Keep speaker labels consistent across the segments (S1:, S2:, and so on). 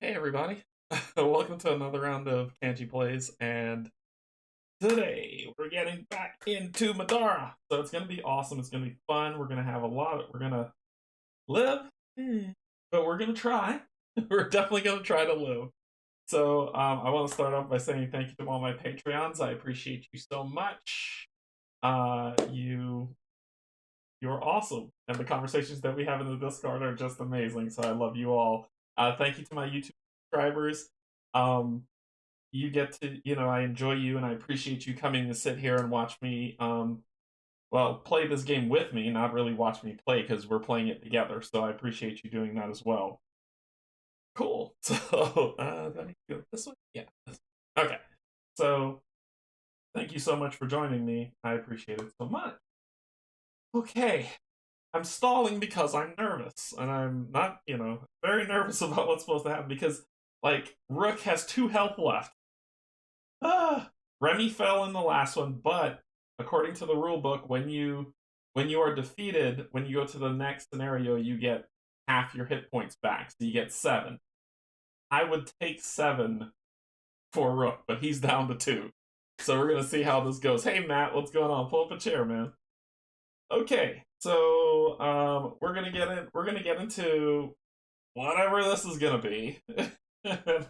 S1: Hey everybody, welcome to another round of Canje Plays, and today we're getting back into Middara. So it's gonna be awesome, it's gonna be fun, we're gonna have we're gonna live, but we're gonna try. We're definitely gonna try to live. So I want to start off by saying thank you to all my Patreons. I appreciate you so much. You're awesome, and the conversations that we have in the Discord are just amazing, so I love you all. Thank you to my YouTube subscribers. Um, you get to, I enjoy you and I appreciate you coming to sit here and watch me, well, play this game with me, not really watch me play because we're playing it together, so I appreciate you doing that as well. Cool. So, do I need to go this way? Yeah. Okay. So, thank you so much for joining me. I appreciate it so much. Okay. I'm stalling because I'm nervous, and I'm not, very nervous about what's supposed to happen because, like, Rook has 2 health left. Remy fell in the last one, but according to the rule book, when you are defeated, when you go to the next scenario, you get half your hit points back, so you get 7. I would take 7 for Rook, but he's down to 2. So we're gonna see how this goes. Hey Matt, what's going on? Pull up a chair, man. Okay, so we're gonna get in. We're gonna get into whatever this is gonna be. I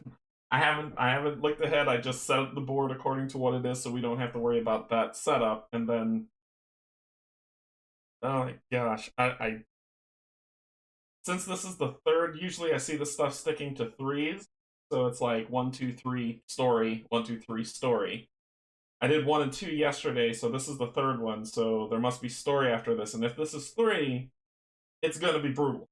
S1: haven't looked ahead. I just set up the board according to what it is, so we don't have to worry about that setup. And then, oh my gosh, I since this is the third, usually I see the stuff sticking to 3s, so it's like 1, 2, 3 story, 1, 2, 3 story. I did 1 and 2 yesterday, so this is the third one, so there must be story after this. And if this is 3, it's gonna be brutal.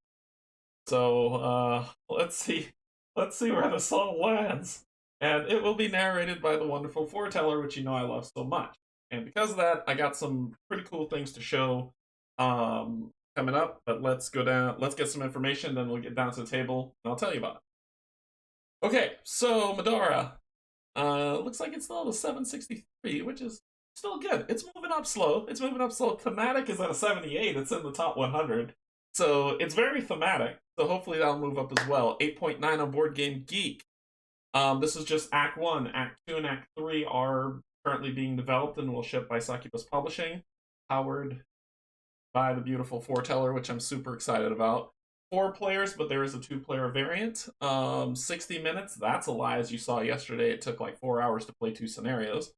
S1: So let's see where this all lands. And it will be narrated by the wonderful foreteller, which you know I love so much. And because of that, I got some pretty cool things to show coming up. But let's go down, let's get some information, then we'll get down to the table, and I'll tell you about it. Okay, so Middara. Looks like it's still at a 763, which is still good. It's moving up slow. It's moving up slow. Thematic is at a 78. It's in the top 100. So it's very thematic. So hopefully that'll move up as well. 8.9 on Board Game Geek. This is just Act 1. Act 2 and Act 3 are currently being developed and will ship by Succubus Publishing, powered by the beautiful Foreteller, which I'm super excited about. 4 players, but there is a 2-player variant. 60 minutes, that's a lie. As you saw yesterday, it took like 4 hours to play 2 scenarios.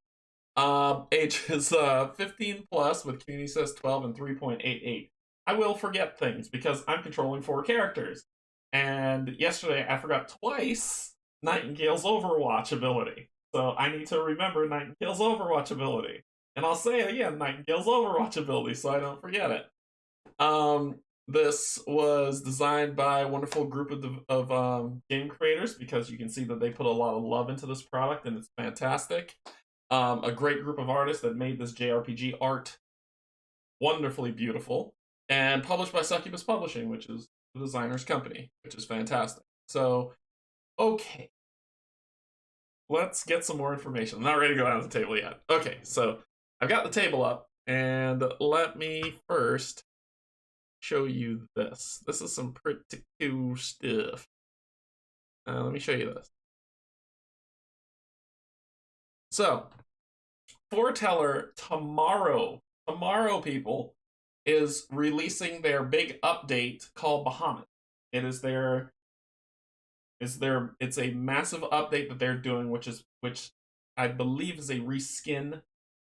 S1: Age is 15 plus, with community says 12 and 3.88. I will forget things because I'm controlling 4 characters. And yesterday I forgot twice Nightingale's Overwatch ability. So I need to remember Nightingale's Overwatch ability. And I'll say it again, Nightingale's Overwatch ability, so I don't forget it. This was designed by a wonderful group of game creators, because you can see that they put a lot of love into this product, and it's fantastic. A great group of artists that made this JRPG art wonderfully beautiful, and published by Succubus Publishing, which is the designer's company, which is fantastic. So, okay. Let's get some more information. I'm not ready to go down to the table yet. Okay, so I've got the table up, and let me first show you this. This is some pretty cool stuff. Let me show you this. So, Foreteller tomorrow, people, is releasing their big update called Bahamut. It's a massive update that they're doing, which I believe is a reskin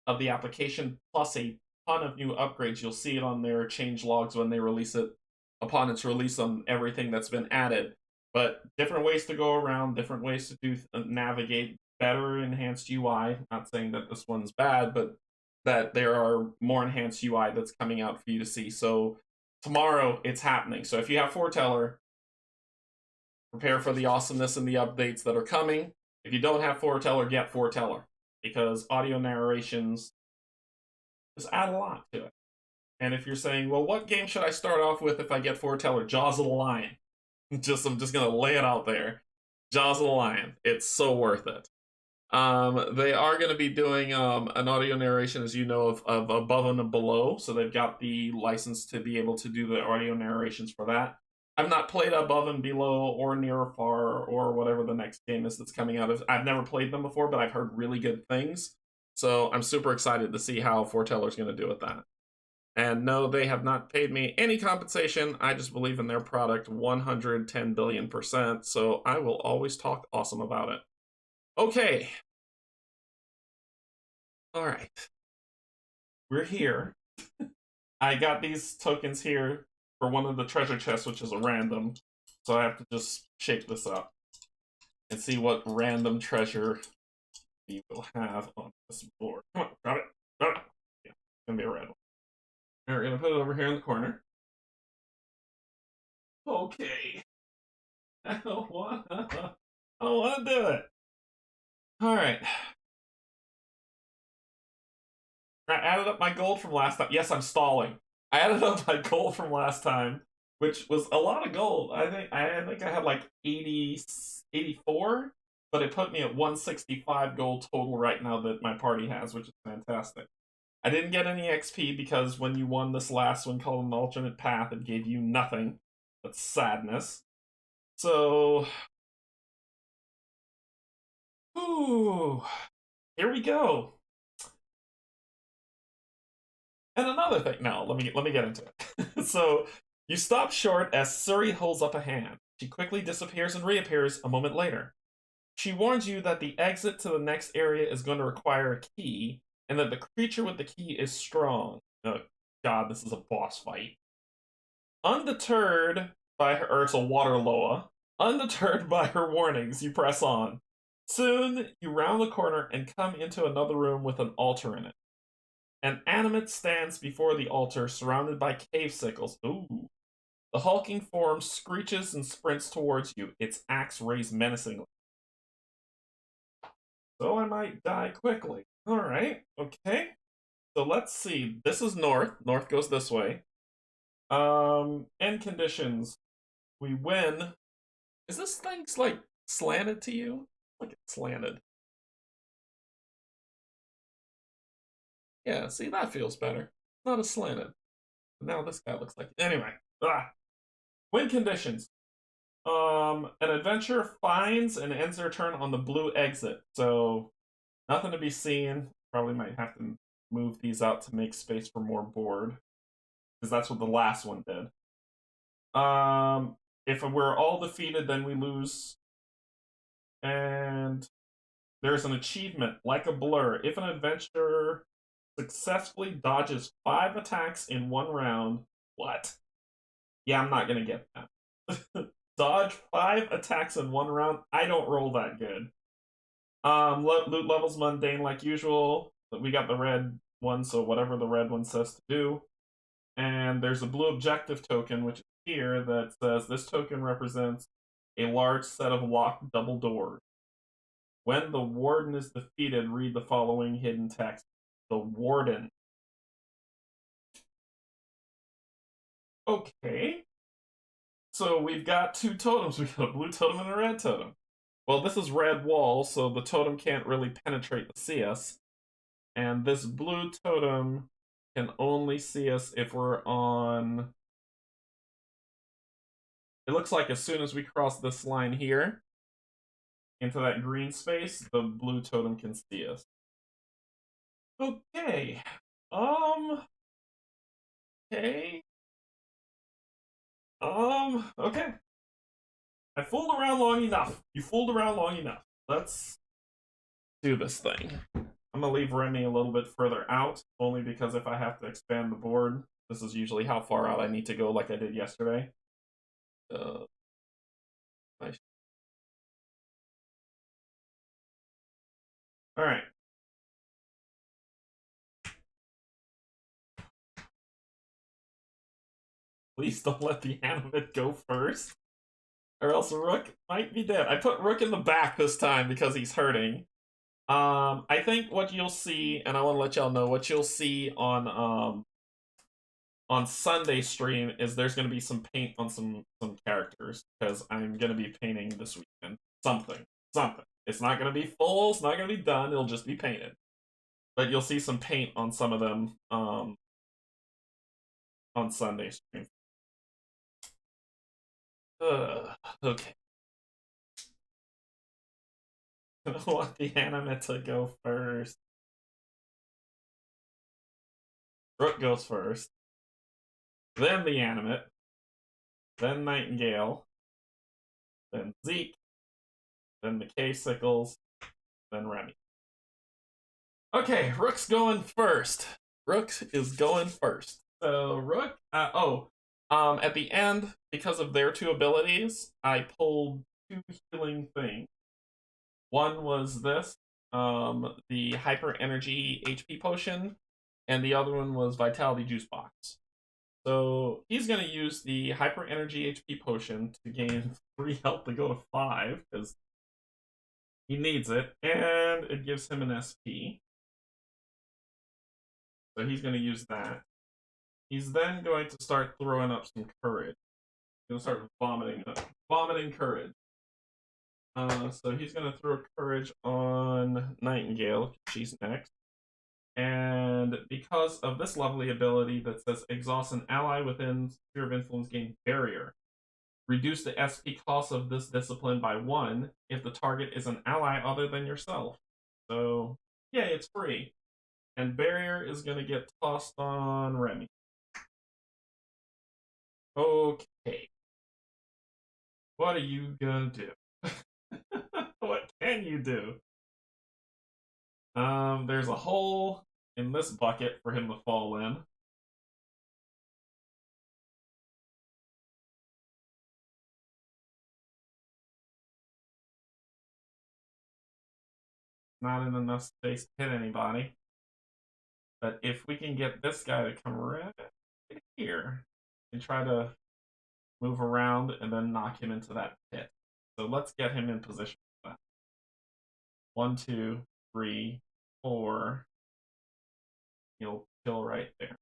S1: of the application plus a ton of new upgrades. You'll see it on their change logs when they release it, upon its release, on everything that's been added. But different ways to go around, different ways to do navigate, better enhanced UI. Not saying that this one's bad, but that there are more enhanced UI that's coming out for you to see. So tomorrow it's happening. So if you have Foreteller, prepare for the awesomeness and the updates that are coming. If you don't have Foreteller, get Foreteller, because audio narrations just add a lot to it. And if you're saying, well, what game should I start off with if I get Foreteller? Jaws of the Lion. I'm just going to lay it out there. Jaws of the Lion. It's so worth it. They are going to be doing an audio narration, as you know, of Above and Below. So they've got the license to be able to do the audio narrations for that. I've not played Above and Below or Near or Far or whatever the next game is that's coming out of. I've never played them before, but I've heard really good things. So I'm super excited to see how Foreteller's going to do with that. And no, they have not paid me any compensation. I just believe in their product 110 billion%. So I will always talk awesome about it. Okay. All right. We're here. I got these tokens here for one of the treasure chests, which is a random. So I have to just shake this up and see what random treasure we will have on this board. Come on, grab it. Grab it. Yeah, it's going to be a red one. All right, we're going to put it over here in the corner. Okay. I don't want to do it. All right. I added up my gold from last time. Yes, I'm stalling. I added up my gold from last time, which was a lot of gold. I think I had like 80, 84, but it put me at 165 gold total right now that my party has, which is fantastic. I didn't get any XP because when you won this last one called an alternate path, it gave you nothing but sadness. So, ooh, here we go. And another thing, no, let me get into it. So you stop short as Suri holds up a hand. She quickly disappears and reappears a moment later. She warns you that the exit to the next area is going to require a key, and that the creature with the key is strong. Oh god, this is a boss fight. Undeterred by her, or it's a water loa. Undeterred by her warnings, you press on. Soon, you round the corner and come into another room with an altar in it. An animate stands before the altar, surrounded by cave sickles. Ooh. The hulking form screeches and sprints towards you, its axe raised menacingly. So I might die quickly. Alright, okay. So let's see. This is north. North goes this way. End conditions. We win. Is this thing's like slanted to you? Like it's slanted. Yeah, see, that feels better. Not as slanted. Now this guy looks like. Anyway. Win conditions. An adventurer finds and ends their turn on the blue exit. So nothing to be seen. Probably might have to move these out to make space for more board. Because that's what the last one did. If we're all defeated, then we lose. And there's an achievement, like a blur. If an adventurer successfully dodges 5 attacks in 1 round, what? Yeah, I'm not gonna get that. Dodge 5 attacks in 1 round. I don't roll that good. Loot levels mundane like usual. We got the red one, so whatever the red one says to do. And there's a blue objective token, which is here, that says this token represents a large set of locked double doors. When the warden is defeated, read the following hidden text. The warden. Okay. So we've got 2 totems. We've got a blue totem and a red totem. Well, this is red wall, so the totem can't really penetrate to see us. And this blue totem can only see us if we're on... It looks like as soon as we cross this line here, into that green space, the blue totem can see us. Okay. Okay. Okay. I fooled around long enough. You fooled around long enough. Let's do this thing. I'm gonna leave Remy a little bit further out, only because if I have to expand the board, this is usually how far out I need to go, like I did yesterday. Nice. All right. Please don't let the animate go first, or else Rook might be dead. I put Rook in the back this time because he's hurting. I think what you'll see, and I want to let y'all know what you'll see on Sunday stream is there's going to be some paint on some characters because I'm going to be painting this weekend something. It's not going to be full. It's not going to be done. It'll just be painted, but you'll see some paint on some of them on Sunday stream. Okay. I want the animate to go first. Rook goes first. Then the animate. Then Nightingale. Then Zeke. Then McKay Sickles. Then Remy. Okay, Rook's going first. Rook is going first. So Rook, at the end, because of their two abilities, I pulled two healing things. One was this, the Hyper Energy HP Potion, and the other one was Vitality Juice Box. So he's going to use the Hyper Energy HP Potion to gain 3 health to go to 5, because he needs it, and it gives him an SP. So he's going to use that. He's then going to start throwing up some courage. He's going to start vomiting courage. So he's going to throw courage on Nightingale. She's next. And because of this lovely ability that says exhaust an ally within sphere of influence gain barrier, reduce the SP cost of this discipline by 1 if the target is an ally other than yourself. So, yeah, it's free. And barrier is going to get tossed on Remy. Okay. What are you going to do? What can you do? There's a hole in this bucket for him to fall in. Not in enough space to hit anybody. But if we can get this guy to come right here and try to move around and then knock him into that pit. So let's get him in position for that. 1, 2, 3, 4. He'll chill right there.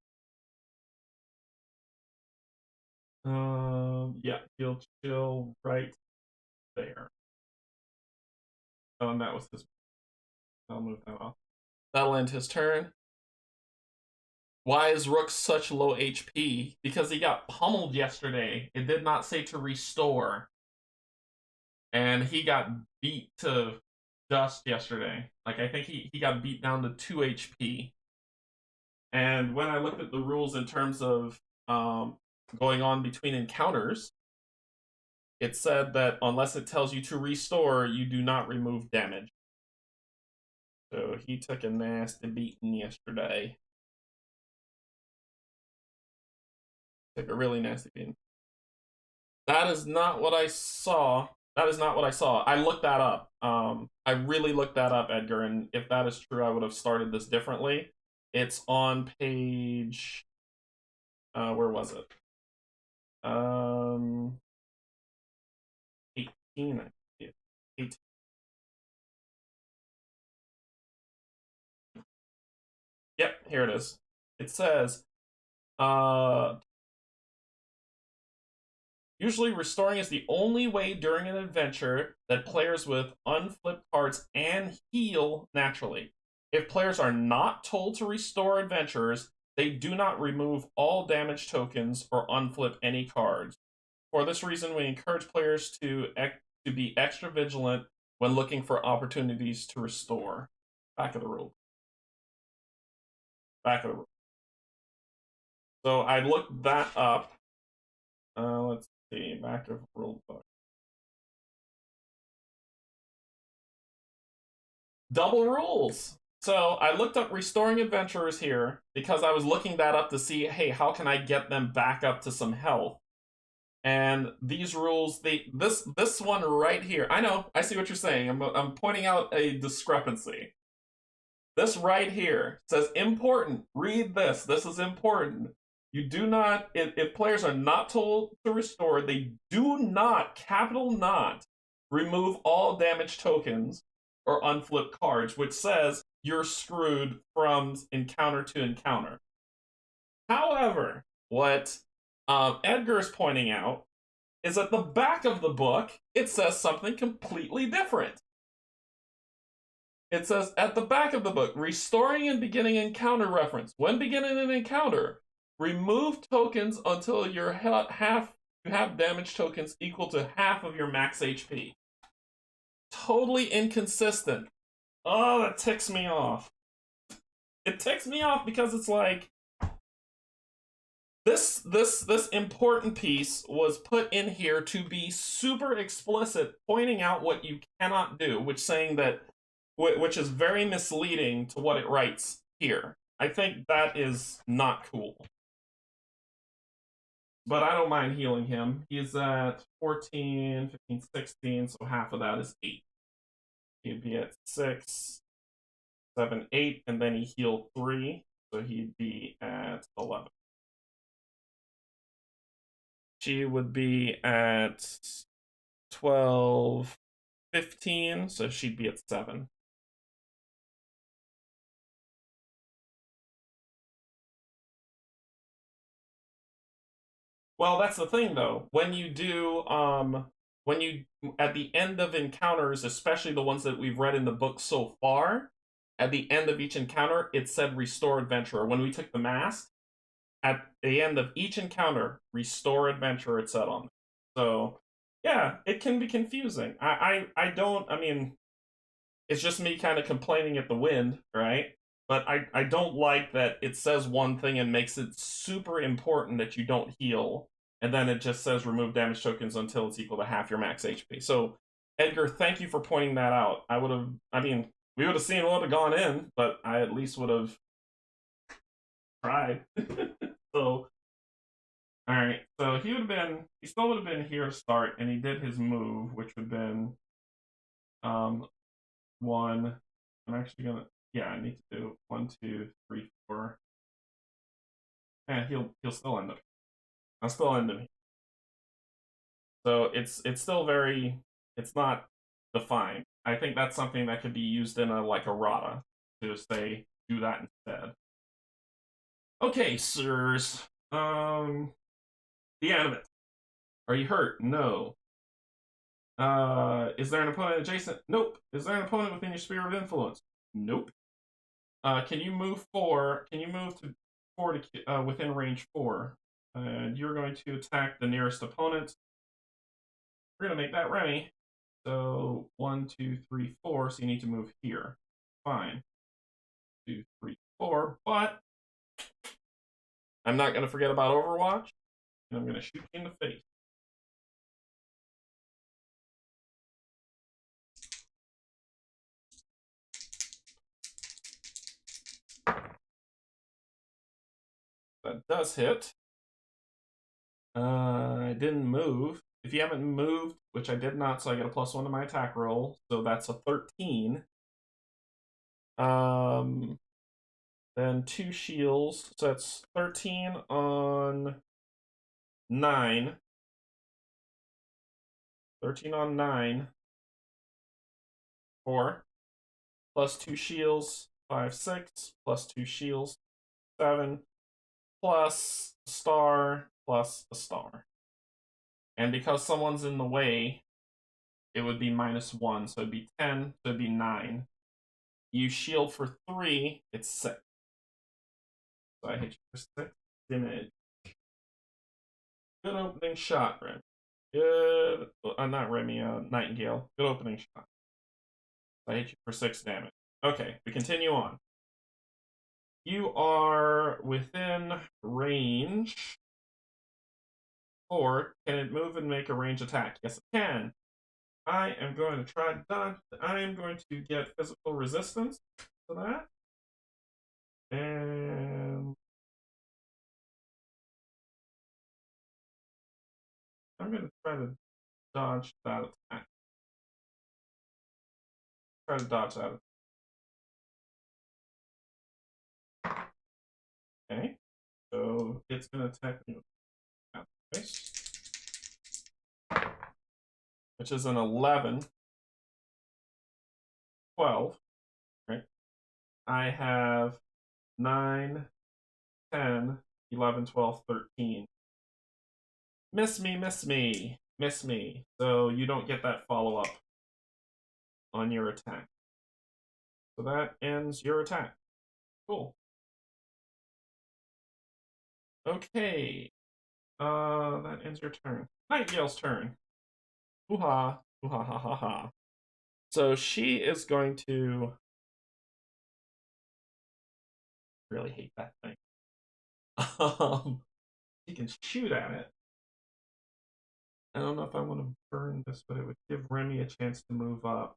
S1: Yeah, he'll chill right there. Oh, and that was his. I'll move that off. That'll end his turn. Why is Rook such low HP? Because he got pummeled yesterday. It did not say to restore. And he got beat to dust yesterday. Like, I think he got beat down to 2 HP. And when I looked at the rules in terms of going on between encounters, it said that unless it tells you to restore, you do not remove damage. So he took a nasty beating yesterday. Took a really nasty beating. That is not what I saw. That is not what I saw. I looked that up. I really looked that up, Edgar, and if that is true, I would have started this differently. It's on page... where was it? 18, I think. 18. Yep, here it is. It says, usually restoring is the only way during an adventure that players with unflipped cards and heal naturally. If players are not told to restore adventurers, they do not remove all damage tokens or unflip any cards. For this reason, we encourage players to be extra vigilant when looking for opportunities to restore. Back of the rule. Back of the rule. So I looked that up. Let's see, back of rule book. Double rules. So I looked up restoring adventurers here because I was looking that up to see, hey, how can I get them back up to some health? And these rules, this one right here, I know, I see what you're saying. I'm pointing out a discrepancy. This right here says important. Read this. This is important. You do not, if players are not told to restore, they do not, capital not, remove all damage tokens or unflip cards, which says you're screwed from encounter to encounter. However, what Edgar is pointing out is at the back of the book, it says something completely different. It says at the back of the book, restoring and beginning encounter reference. When beginning an encounter, remove tokens until your half You have damage tokens equal to half of your max HP. Totally inconsistent. Oh, that ticks me off. It ticks me off because it's like this important piece was put in here to be super explicit, pointing out what you cannot do, which is very misleading to what it writes here. I think that is not cool. But I don't mind healing him. He's at 14, 15, 16, so half of that is 8. He'd be at 6, 7, 8, and then he healed 3, so he'd be at 11. She would be at 12, 15, so she'd be at 7. Well, that's the thing though. When you at the end of encounters, especially the ones that we've read in the book so far, at the end of each encounter, it said restore adventurer. When we took the mask, at the end of each encounter, restore adventurer, it said on. So yeah, it can be confusing. I mean, it's just me kind of complaining at the wind, right? But I don't like that it says one thing and makes it super important that you don't heal, and then it just says remove damage tokens until it's equal to half your max HP. So, Edgar, thank you for pointing that out. I mean, we would have seen what would have gone in, but I at least would have tried. So, all right. So he still would have been here to start, and he did his move, which would have been, 1. I'm actually gonna, yeah, I need to do 1, 2, 3, 4. And he'll still end up. I'll still end him. So it's still very, it's not defined. I think that's something that could be used in a like errata to say do that instead. Okay, sirs. The animate. Are you hurt? No. Is there an opponent adjacent? Nope. Is there an opponent within your sphere of influence? Nope. Can you move 4? Can you move to 4 to within range 4? And you're going to attack the nearest opponent. We're gonna make that Remy. So 1, 2, 3, 4. So you need to move here. Fine. 2, 3, 4. But I'm not gonna forget about Overwatch. And I'm gonna shoot you in the face. That does hit. I didn't move. If you haven't moved, which I did not, so I get a +1 to my attack roll. So that's a 13. Then 2 shields. So that's 13 on 9. 13 on 9. 4. Plus 2 shields. 5, 6. Plus 2 shields. 7. Plus a star. Plus a star. And because someone's in the way, it would be -1. So it'd be 10. So it'd be 9. You shield for 3. It's 6. So I hit you for 6 damage. Good opening shot, Remy. Good. Not Remy, Nightingale. Good opening shot. I hit you for 6 damage. Okay, we continue on. You are within range 4. Can it move and make a range attack? Yes, it can. I am going to try to dodge. I am going to get physical resistance to that. And I'm going to try to dodge that attack. Try to dodge that. Okay. So it's going to attack me with face, which is an 11, 12. Right. I have 9, 10, 11, 12, 13. Miss me, miss me, miss me. So you don't get that follow-up on your attack. So that ends your attack. Cool. Okay. That ends your turn. Nightingale's turn. Hoo-ha. Hoo-ha-ha-ha-ha. So she is going to really hate that thing. He can shoot at it. I don't know if I want to burn this, but it would give Remy a chance to move up.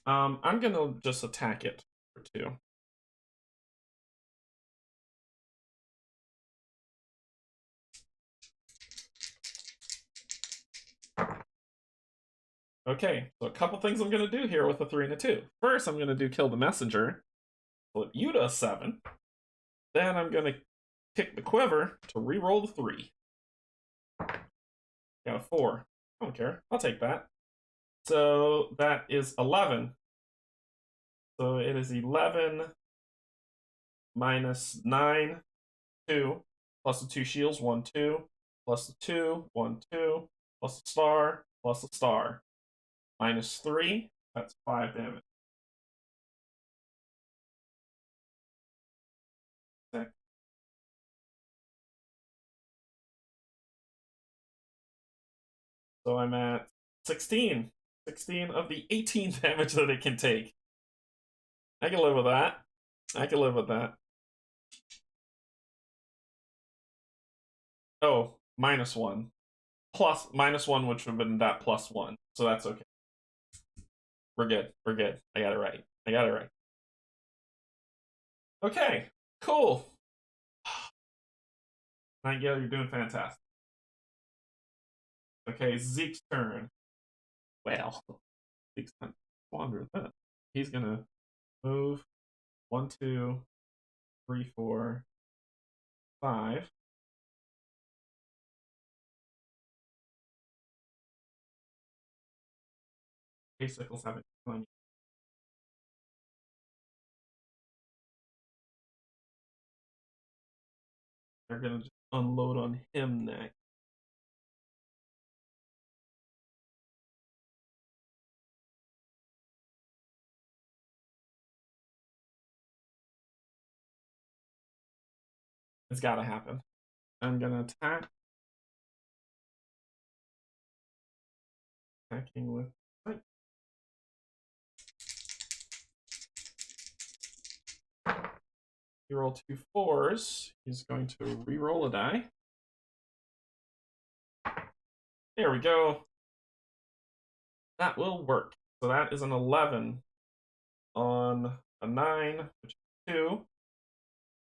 S1: I'm gonna just attack it for 2. Okay, so a couple things I'm gonna do here with a 3 and a 2. First, I'm gonna do kill the messenger, flip you to a 7. Then I'm gonna kick the quiver to re-roll the 3. Got a 4. I don't care. I'll take that. So that is 11. So it is 11 minus 9, 2, plus the 2 shields, 1, 2, plus the 2, 1, 2, plus the star, plus the star. Minus 3, that's 5 damage. 6. So I'm at 16. 16 of the 18 damage that it can take. I can live with that. I can live with that. Oh, minus 1. Plus, minus 1, which would have been that plus 1. So that's okay. We're good. We're good. I got it right. I got it right. Okay, cool. Nightingale, you're doing fantastic. Okay, Zeke's turn. Well, Zeke's gonna wander then. He's gonna move 1, 2, 3, 4, 5. Basicles haven't come. They're gonna just unload on him next. It's gotta happen. I'm gonna attack. Attacking with. He rolled 2 4s. He's going to re-roll a die. There we go. That will work. So that is an 11 on a 9, which is 2,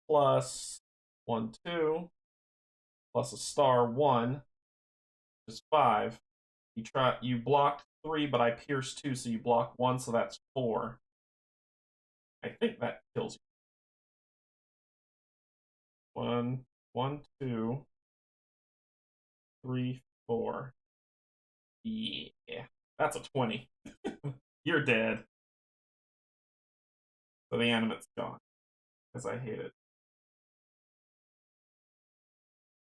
S1: plus 1, 2, plus a star 1, which is 5. You blocked 3, but I pierced 2, so you block 1, so that's 4. I think that kills you. 1, 1, 2, 3, 4. Yeah, that's a 20. You're dead. So the animate's gone, because I hate it.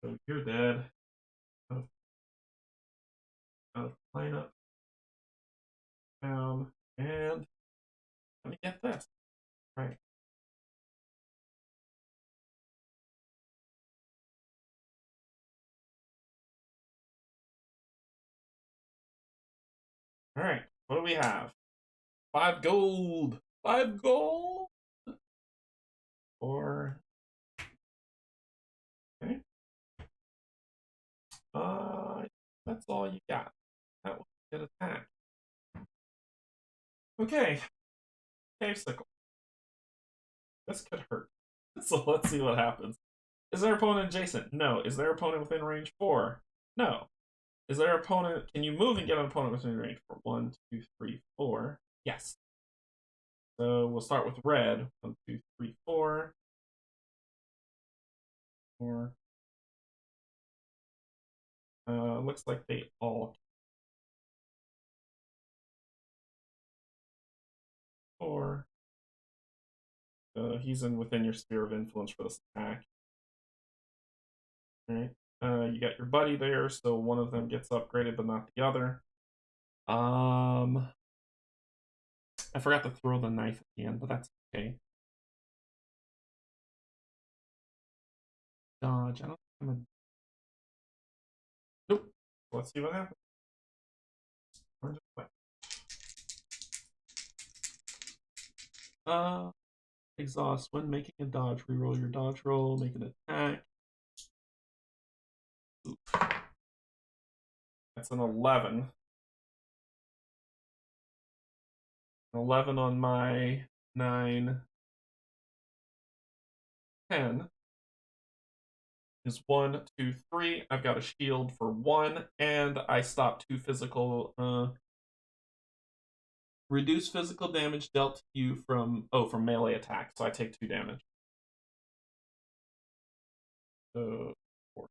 S1: So you're dead. Out of lineup. Down. And let me get this. Right. Alright, what do we have? 5 gold! 5 gold! 4. Okay. That's all you got. That was a good attack. Okay. Cave sickle. This could hurt. So let's see what happens. Is their opponent adjacent? No. Is their opponent within range 4? No. Is their opponent... Can you move and get an opponent within range 4? 1, 2, 3, 4. Yes. So we'll start with red. 1, 2, 3, 4. 4. Looks like they all... 4. He's within your sphere of influence for this attack. Alright. You got your buddy there, so one of them gets upgraded, but not the other. I forgot to throw the knife at the end, but that's okay. dodge. I don't think I'm gonna... Nope. Let's see what happens. Exhaust. When making a dodge, reroll your dodge roll, make an attack. Oof. That's an 11. 11 on my 9, 10 is 1, 2, 3. I've got a shield for 1, and I stop 2 physical. Reduce physical damage dealt to you from melee attack, so I take 2 damage. So 4.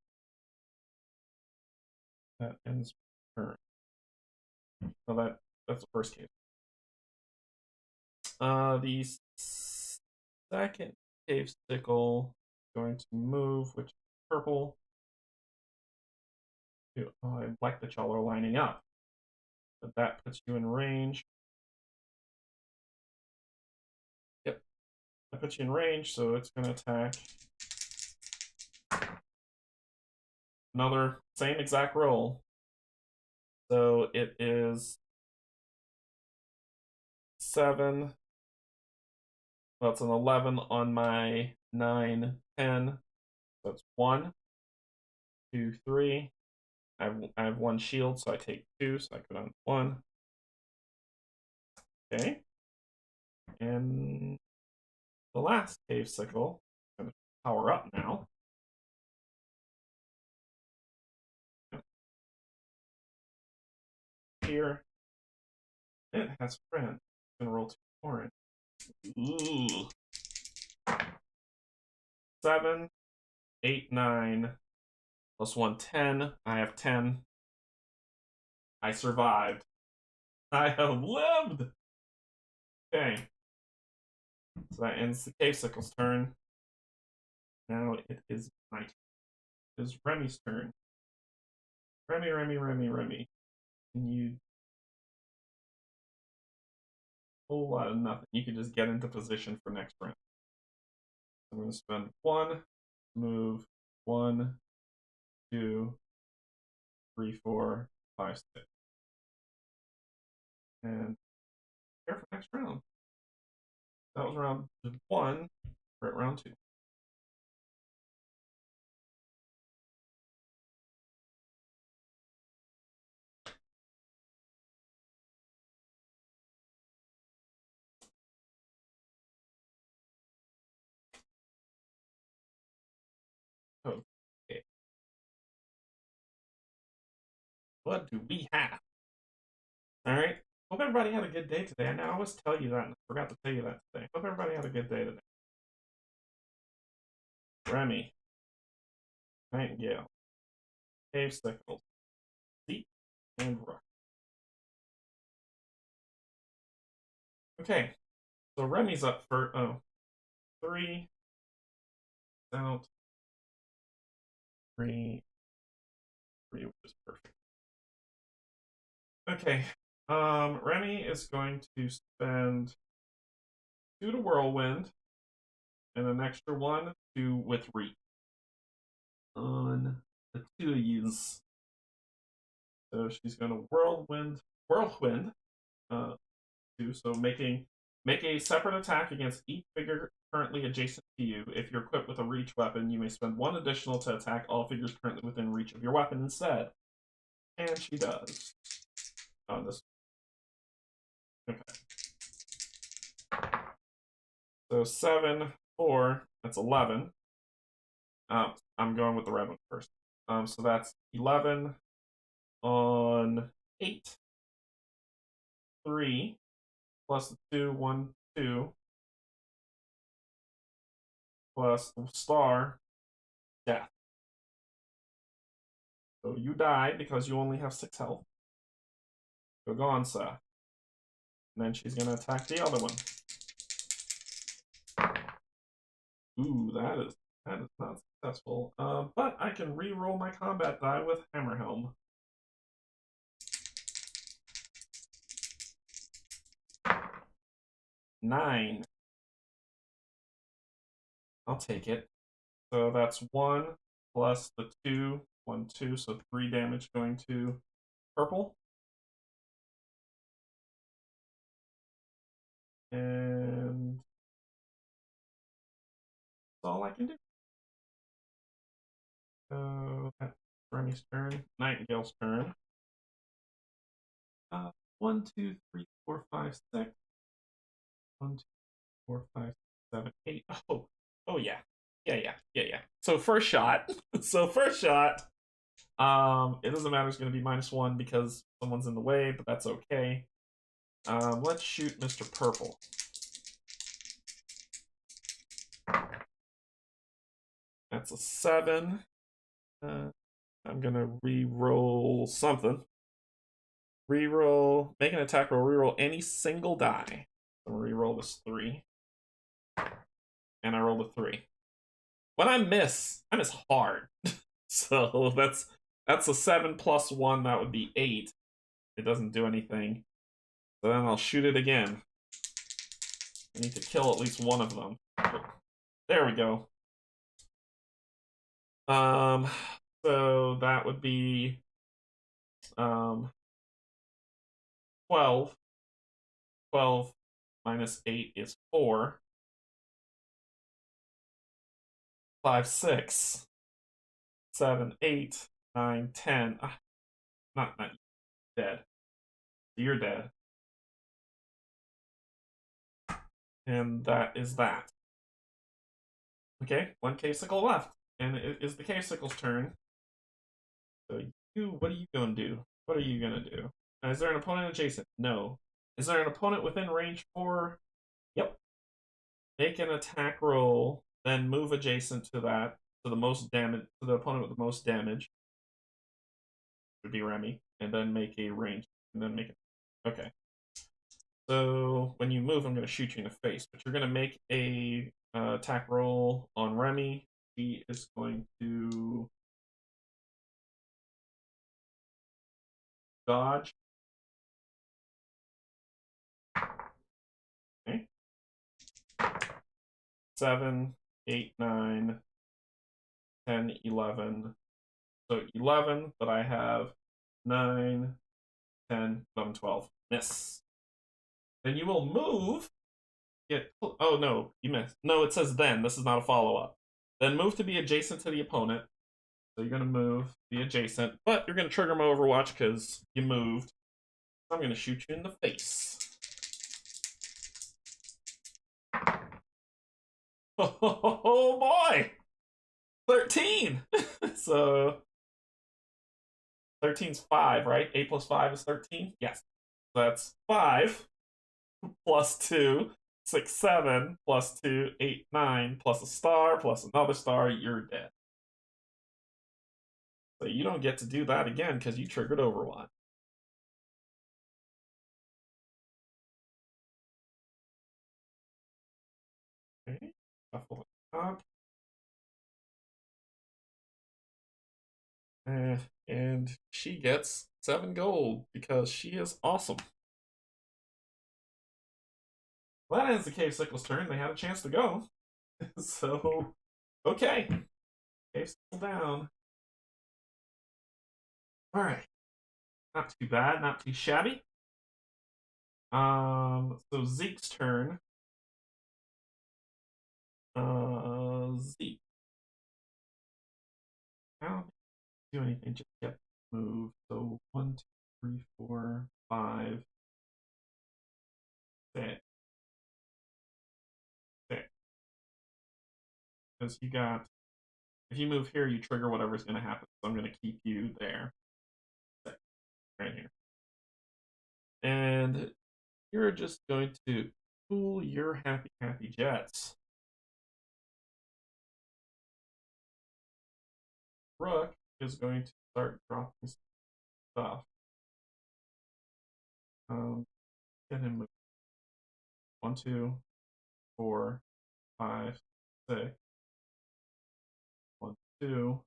S1: That ends turn. So that's the first case. The second cave sickle is going to move, which is purple. Oh, I like that y'all are lining up. But that puts you in range. Yep. That puts you in range, so it's going to attack. Another same exact roll. So it is 7. Well, it's an 11 on my 9, 10. So it's 1, 2, 3. I have 1 shield, so I take 2, so I go down to 1. Okay. And the last cave sickle is going to power up now. Here. It has friend. I'm going to roll 2 orange. Ooh. 7, 8, 9, plus 1, 10. I have 10. I survived. I have lived! Okay. So that ends the cave sickle's turn. Now it is my turn. It is Remy's turn. Remy. Can you... whole lot of nothing. You can just get into position for next round. I'm going to spend 1, move 1, 2, 3, 4, 5, 6. And prepare for next round. That was round 1. We're at round 2. Okay. What do we have? Alright. Hope everybody had a good day today. I know I always tell you that, and I forgot to tell you that today. Hope everybody had a good day today. Remy. Nightingale. Cave Sickles. Deep and Rook. Okay. So Remy's up for 3 out. 3, which is perfect. Okay. Remy is going to spend 2 to Whirlwind and an extra 1 to with Reach on the 2 of yous. So she's going to Whirlwind, so make a separate attack against each figure currently adjacent to you. If you're equipped with a reach weapon, you may spend 1 additional to attack all figures currently within reach of your weapon instead. And she does. On this. Okay. So 7, 4, that's 11. I'm going with the red one first. So that's 11 on 8. 3 plus the 2, 1, 2 plus the star, death. So you die because you only have 6 health. So go on, sir. And then she's going to attack the other one. Ooh, that is not successful. But I can re-roll my combat die with Hammerhelm. 9. I'll take it. So that's 1 plus the 2, 1, 2, so 3 damage going to purple. And that's all I can do. So that's Remy's turn. Nightingale's turn. 1, 2, 3, 4, 5, 6. 1, 2, 4, 5, 7, 8. Oh yeah. Yeah. So first shot. So first shot. It doesn't matter. It's going to be -1 because someone's in the way, but that's okay. Let's shoot Mr. Purple. That's a 7. I'm gonna re-roll something. Reroll, make an attack roll, reroll any single die. I'm gonna reroll this 3. And I rolled a 3. When I miss hard. So that's a 7 plus 1, that would be 8. It doesn't do anything. So then I'll shoot it again. I need to kill at least one of them. There we go. So that would be 12. 12 minus 8 is 4. 5, 6, 7, 8, 9, 10. Not dead. You're dead. And that is that. Okay, 1 K-Sickle left. And it is the K-Sickle's turn. So what are you going to do? What are you going to do? Is there an opponent adjacent? No. Is there an opponent within range 4? Yep. Make an attack roll, then move adjacent to that, to the most damage, to the opponent with the most damage. Would be Remy, and then make a range, and then make it. Okay. So when you move, I'm going to shoot you in the face, but you're going to make a attack roll on Remy. He is going to dodge. Okay. 7, 8, 9, 10, 11. So 11, but I have 9, 10, 11, 12. Miss. Then you will move. Oh, no, you missed. No, it says then. This is not a follow-up. Then move to be adjacent to the opponent. So you're going to move, be adjacent, but you're going to trigger my Overwatch because you moved. I'm going to shoot you in the face. Oh boy! 13! So 13's 5, right? 8 plus 5 is 13? Yes. So that's 5 plus 2, 6, 7 plus 2, 8, 9 plus a star plus another star. You're dead. So you don't get to do that again because you triggered Overwatch. Okay. Shuffle it up. And she gets 7 gold because she is awesome. Well, that ends the K-Sickle's turn. They had a chance to go. So, okay. K-Sickle down. Alright. Not too bad, not too shabby. So Zeke's turn. Zeke. I don't do anything, just get move. So 1, 2, 3, 4, 5, 6. 6. Because you got, if you move here, you trigger whatever's going to happen. So I'm going to keep you there. 6. Right here. And you're just going to cool your happy jets. Rook is going to start dropping stuff. Get him with 1, 2, 4, 5, 6. 1, 2.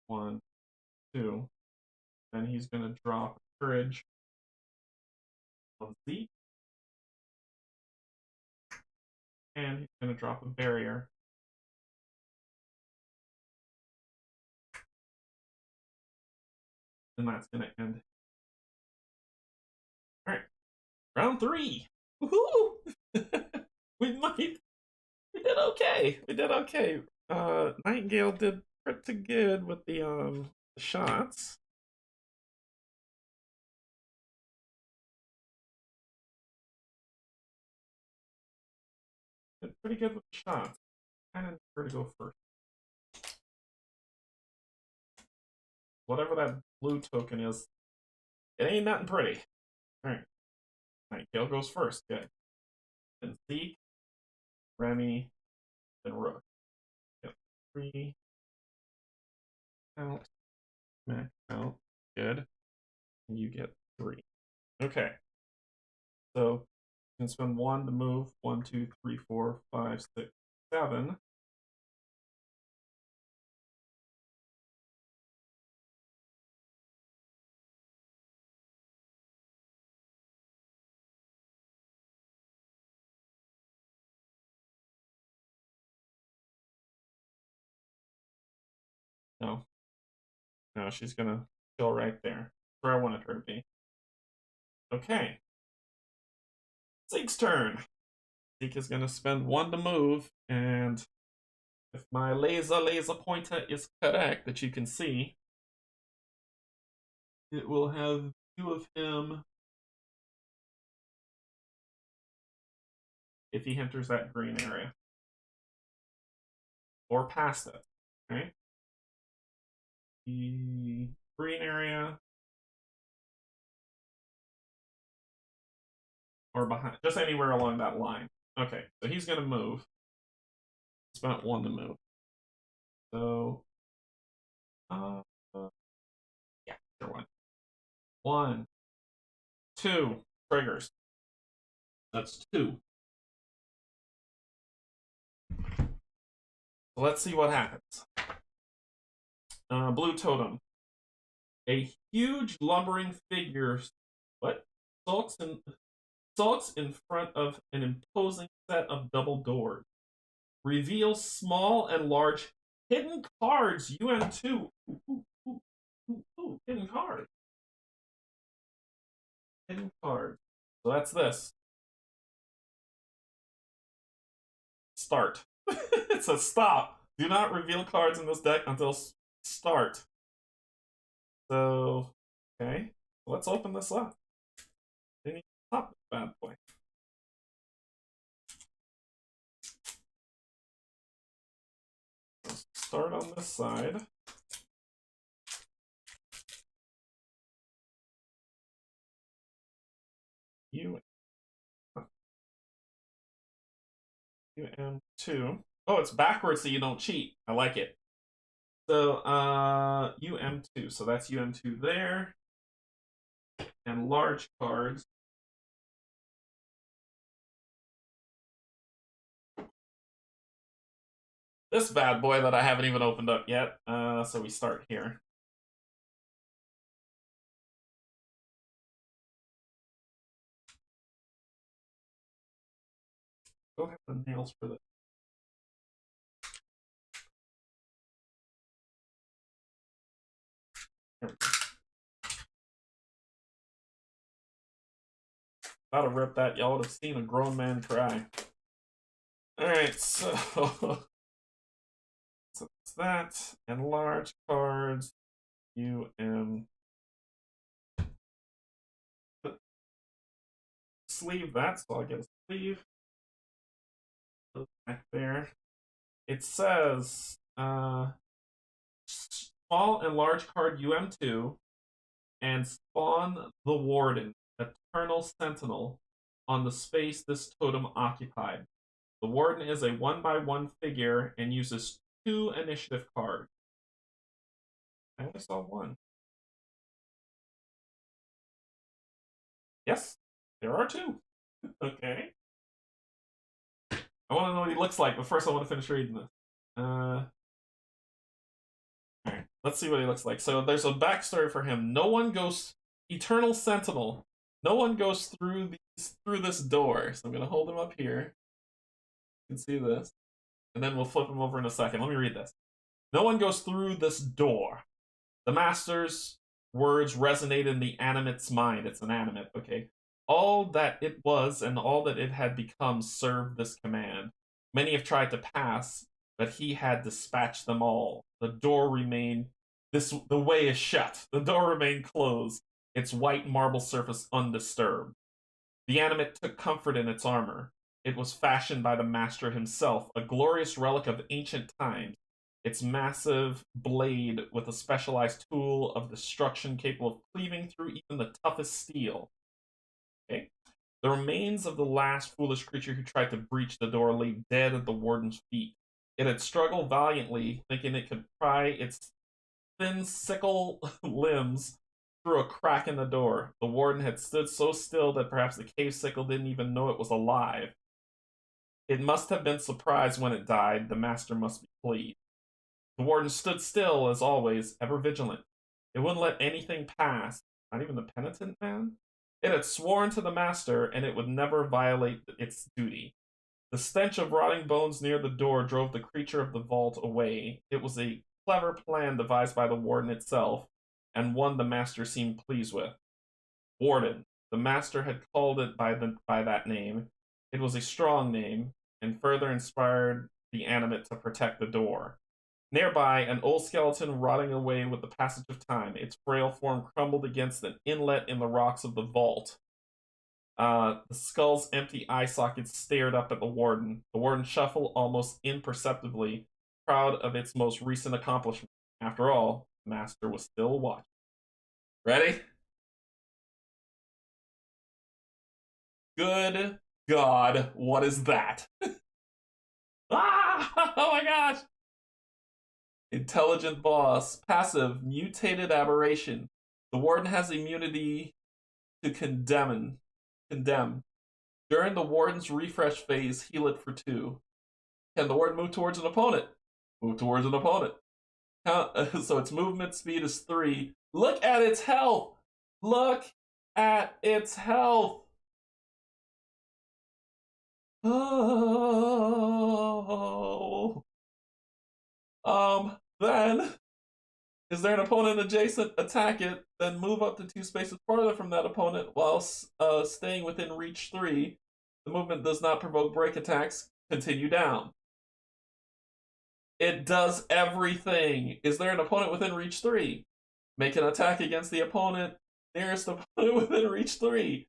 S1: 1, 2. Then he's going to drop courage on Z. and he's going to drop a barrier. And that's going to end. All right, round 3. Woohoo! We did okay. We did okay. Nightingale did pretty good with the shots. Did pretty good with the shots. Kind of her to go first. Whatever that blue token is, it ain't nothing pretty. All right. Nightingale goes first. Good. Then Zeke, Remy, then Rook. Yep. 3 out. Max out. Good. And you get 3. Okay. So you can spend 1 to move. 1, 2, 3, 4, 5, 6, 7. No. No, she's gonna go right there. Where I wanted her to be. Okay. Zeke's turn. Zeke is gonna spend 1 to move, and if my laser pointer is correct that you can see, it will have view of him if he enters that green area. Or past it. Okay? The green area or behind, just anywhere along that line. Okay, so he's gonna move. Spent 1 to move. So yeah, sure one. 1, 2 triggers. That's 2. So let's see what happens. Blue totem. A huge lumbering figure sulks in front of an imposing set of double doors. Reveals small and large hidden cards. UM2. Hidden cards. Hidden cards. So that's this. Start. It says stop. Do not reveal cards in this deck until start. So, okay. Let's open this up. Then you pop this bad boy. Let's start on this side. UM2. Oh, it's backwards so you don't cheat. I like it. So, UM2. So that's UM2 there. And large cards. This bad boy that I haven't even opened up yet. So we start here. Don't have the nails for this. About to rip that, y'all would have seen a grown man cry. Alright, so it's that, and large cards, UM. Sleeve that, so I'll get a sleeve. Back there. It says, small and large card UM2, and spawn the Warden, Eternal Sentinel, on the space this totem occupied. The Warden is a 1/1 figure and uses 2 initiative cards. I only saw 1. Yes, there are 2. Okay. I want to know what he looks like, but first I want to finish reading this. Alright, let's see what he looks like. So there's a backstory for him. No one goes Eternal Sentinel. No one goes through this door. So I'm gonna hold him up here. You can see this. And then we'll flip him over in a second. Let me read this. No one goes through this door. The master's words resonate in the animate's mind. It's an animate, okay? All that it was and all that it had become served this command. Many have tried to pass, but he had dispatched them all. The door remained the way is shut. The door remained closed, its white marble surface undisturbed. The animate took comfort in its armor. It was fashioned by the master himself, a glorious relic of ancient times. Its massive blade with a specialized tool of destruction capable of cleaving through even the toughest steel. Okay. The remains of the last foolish creature who tried to breach the door lay dead at the warden's feet. It had struggled valiantly, thinking it could pry its thin sickle limbs through a crack in the door. The warden had stood so still that perhaps the cave sickle didn't even know it was alive. It must have been surprised when it died. The master must be pleased. The warden stood still, as always, ever vigilant. It wouldn't let anything pass, not even the penitent man. It had sworn to the master, and it would never violate its duty. The stench of rotting bones near the door drove the creature of the vault away. It was a clever plan devised by the warden itself, and one the master seemed pleased with. Warden. The master had called it by that name. It was a strong name, and further inspired the animate to protect the door. Nearby, an old skeleton rotting away with the passage of time. Its frail form crumbled against an inlet in the rocks of the vault. The skull's empty eye sockets stared up at the warden. The warden shuffled almost imperceptibly, proud of its most recent accomplishment. After all, the master was still watching. Ready? Good God, what is that? Ah! Oh my gosh! Intelligent boss. Passive. Mutated aberration. The warden has immunity to condemn. During the warden's refresh phase, heal it for 2. Can the warden move towards an opponent? Move towards an opponent. So its movement speed is 3. Look at its health! Look at its health! Oh. Then, is there an opponent adjacent? Attack it, then move up to 2 spaces farther from that opponent while staying within reach 3. The movement does not provoke break attacks. Continue down. It does everything. Is there an opponent within reach 3? Make an attack against the opponent nearest opponent within reach 3.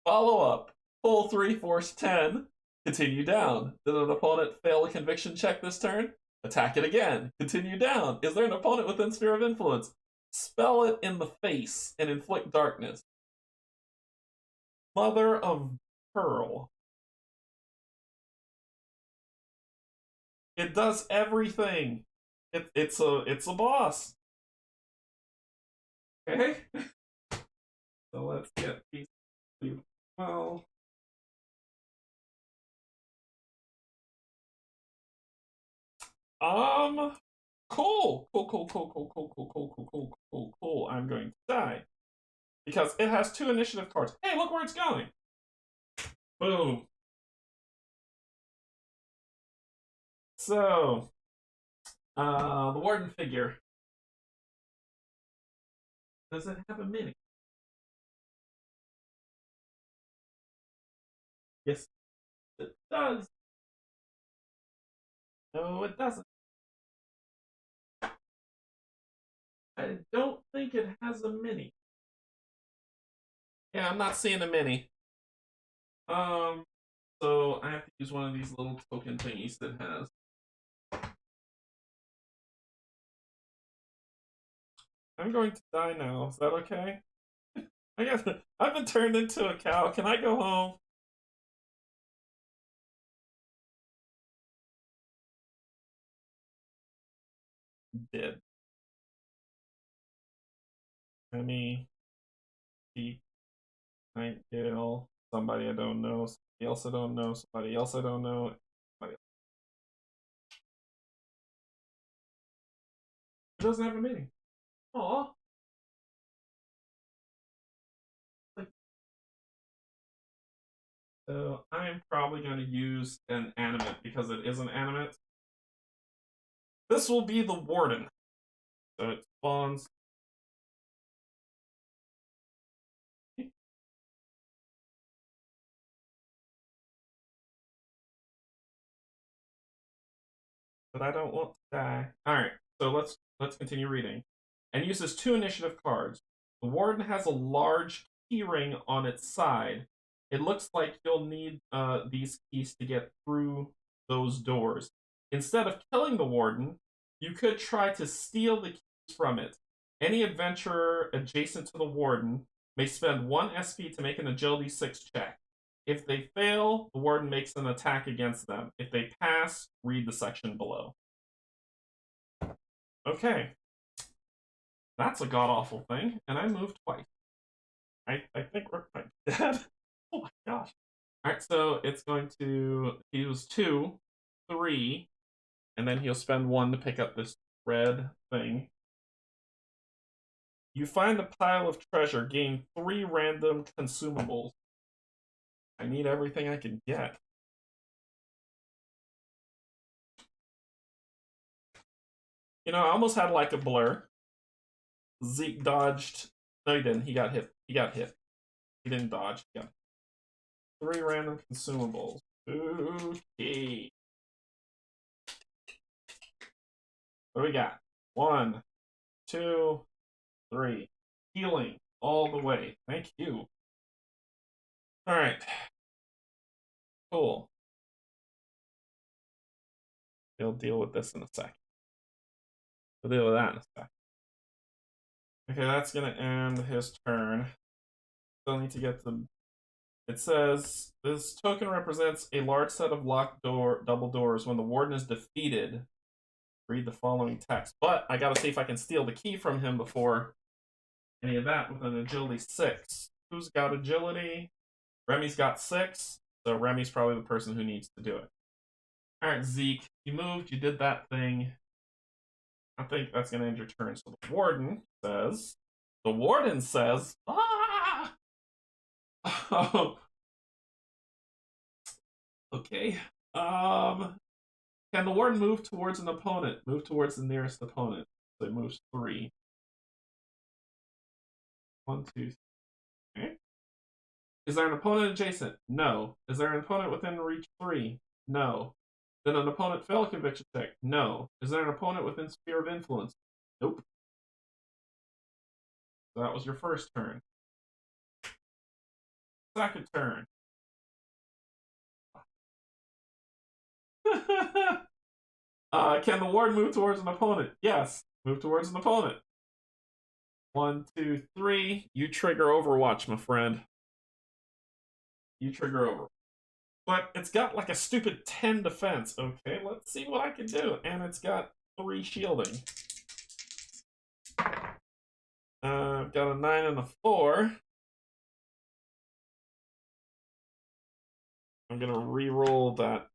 S1: Follow up. Pull 3, force 10. Continue down. Did an opponent fail a conviction check this turn? Attack it again. Continue down. Is there an opponent within sphere of influence? Spell it in the face and inflict darkness. Mother of pearl. It does everything. It's a boss. Okay. So let's get these. Well. Cool. I'm going to die. Because it has 2 initiative cards. Hey, look where it's going. Boom. So, the warden figure. Does it have a mini? Yes, it does. No, it doesn't. I don't think it has a mini. Yeah, I'm not seeing a mini. So I have to use one of these little token thingies that has. I'm going to die now. Is that okay? I've been turned into a cow. Can I go home? Dead. Emmy, Pete, Nightingale, somebody I don't know, somebody else I don't know, somebody else I don't know. It doesn't have a meaning. Aw. Like, So I'm probably going to use an animate because it is an animate. This will be the warden. So it spawns. But I don't want to die. Alright, so let's continue reading. And uses 2 initiative cards. The warden has a large key ring on its side. It looks like you'll need these keys to get through those doors. Instead of killing the warden, you could try to steal the keys from it. Any adventurer adjacent to the warden may spend 1 SP to make an agility 6 check. If they fail, the warden makes an attack against them. If they pass, read the section below. Okay. That's a god-awful thing, and I moved twice. I think we're quite dead. Oh my gosh. Alright, so it's going to use 2, 3, and then he'll spend 1 to pick up this red thing. You find the pile of treasure, gain 3 random consumables. I need everything I can get. You know, I almost had like a blur. Zeke dodged. No, he didn't. He got hit. He got hit. He didn't dodge. He got 3 random consumables. Okay. What do we got? 1, 2, 3. Healing all the way. Thank you. All right. Cool. He'll deal with this in a second. We'll deal with that in a second. Okay, that's gonna end his turn. Still need to get the. It says this token represents a large set of locked double doors. When the warden is defeated, read the following text. But I gotta see if I can steal the key from him before any of that with an agility 6. Who's got agility? Remy's got 6, so Remy's probably the person who needs to do it. Alright, Zeke, you moved, you did that thing. I think that's gonna end your turn. So the warden says, ah! Oh. Okay. Can the warden move towards an opponent? Move towards the nearest opponent. So it moves 3. 1, 2, 3. Okay. Is there an opponent adjacent? No. Is there an opponent within reach 3? No. Did an opponent fail a conviction check? No. Is there an opponent within sphere of influence? Nope. So that was your first turn. Second turn. Can the warden move towards an opponent? Yes. Move towards an opponent. 1, 2, 3. You trigger Overwatch, my friend. You trigger Overwatch. But it's got like a stupid 10 defense. Okay, let's see what I can do. And it's got 3 shielding. I've got a 9 and a 4. I'm going to re-roll that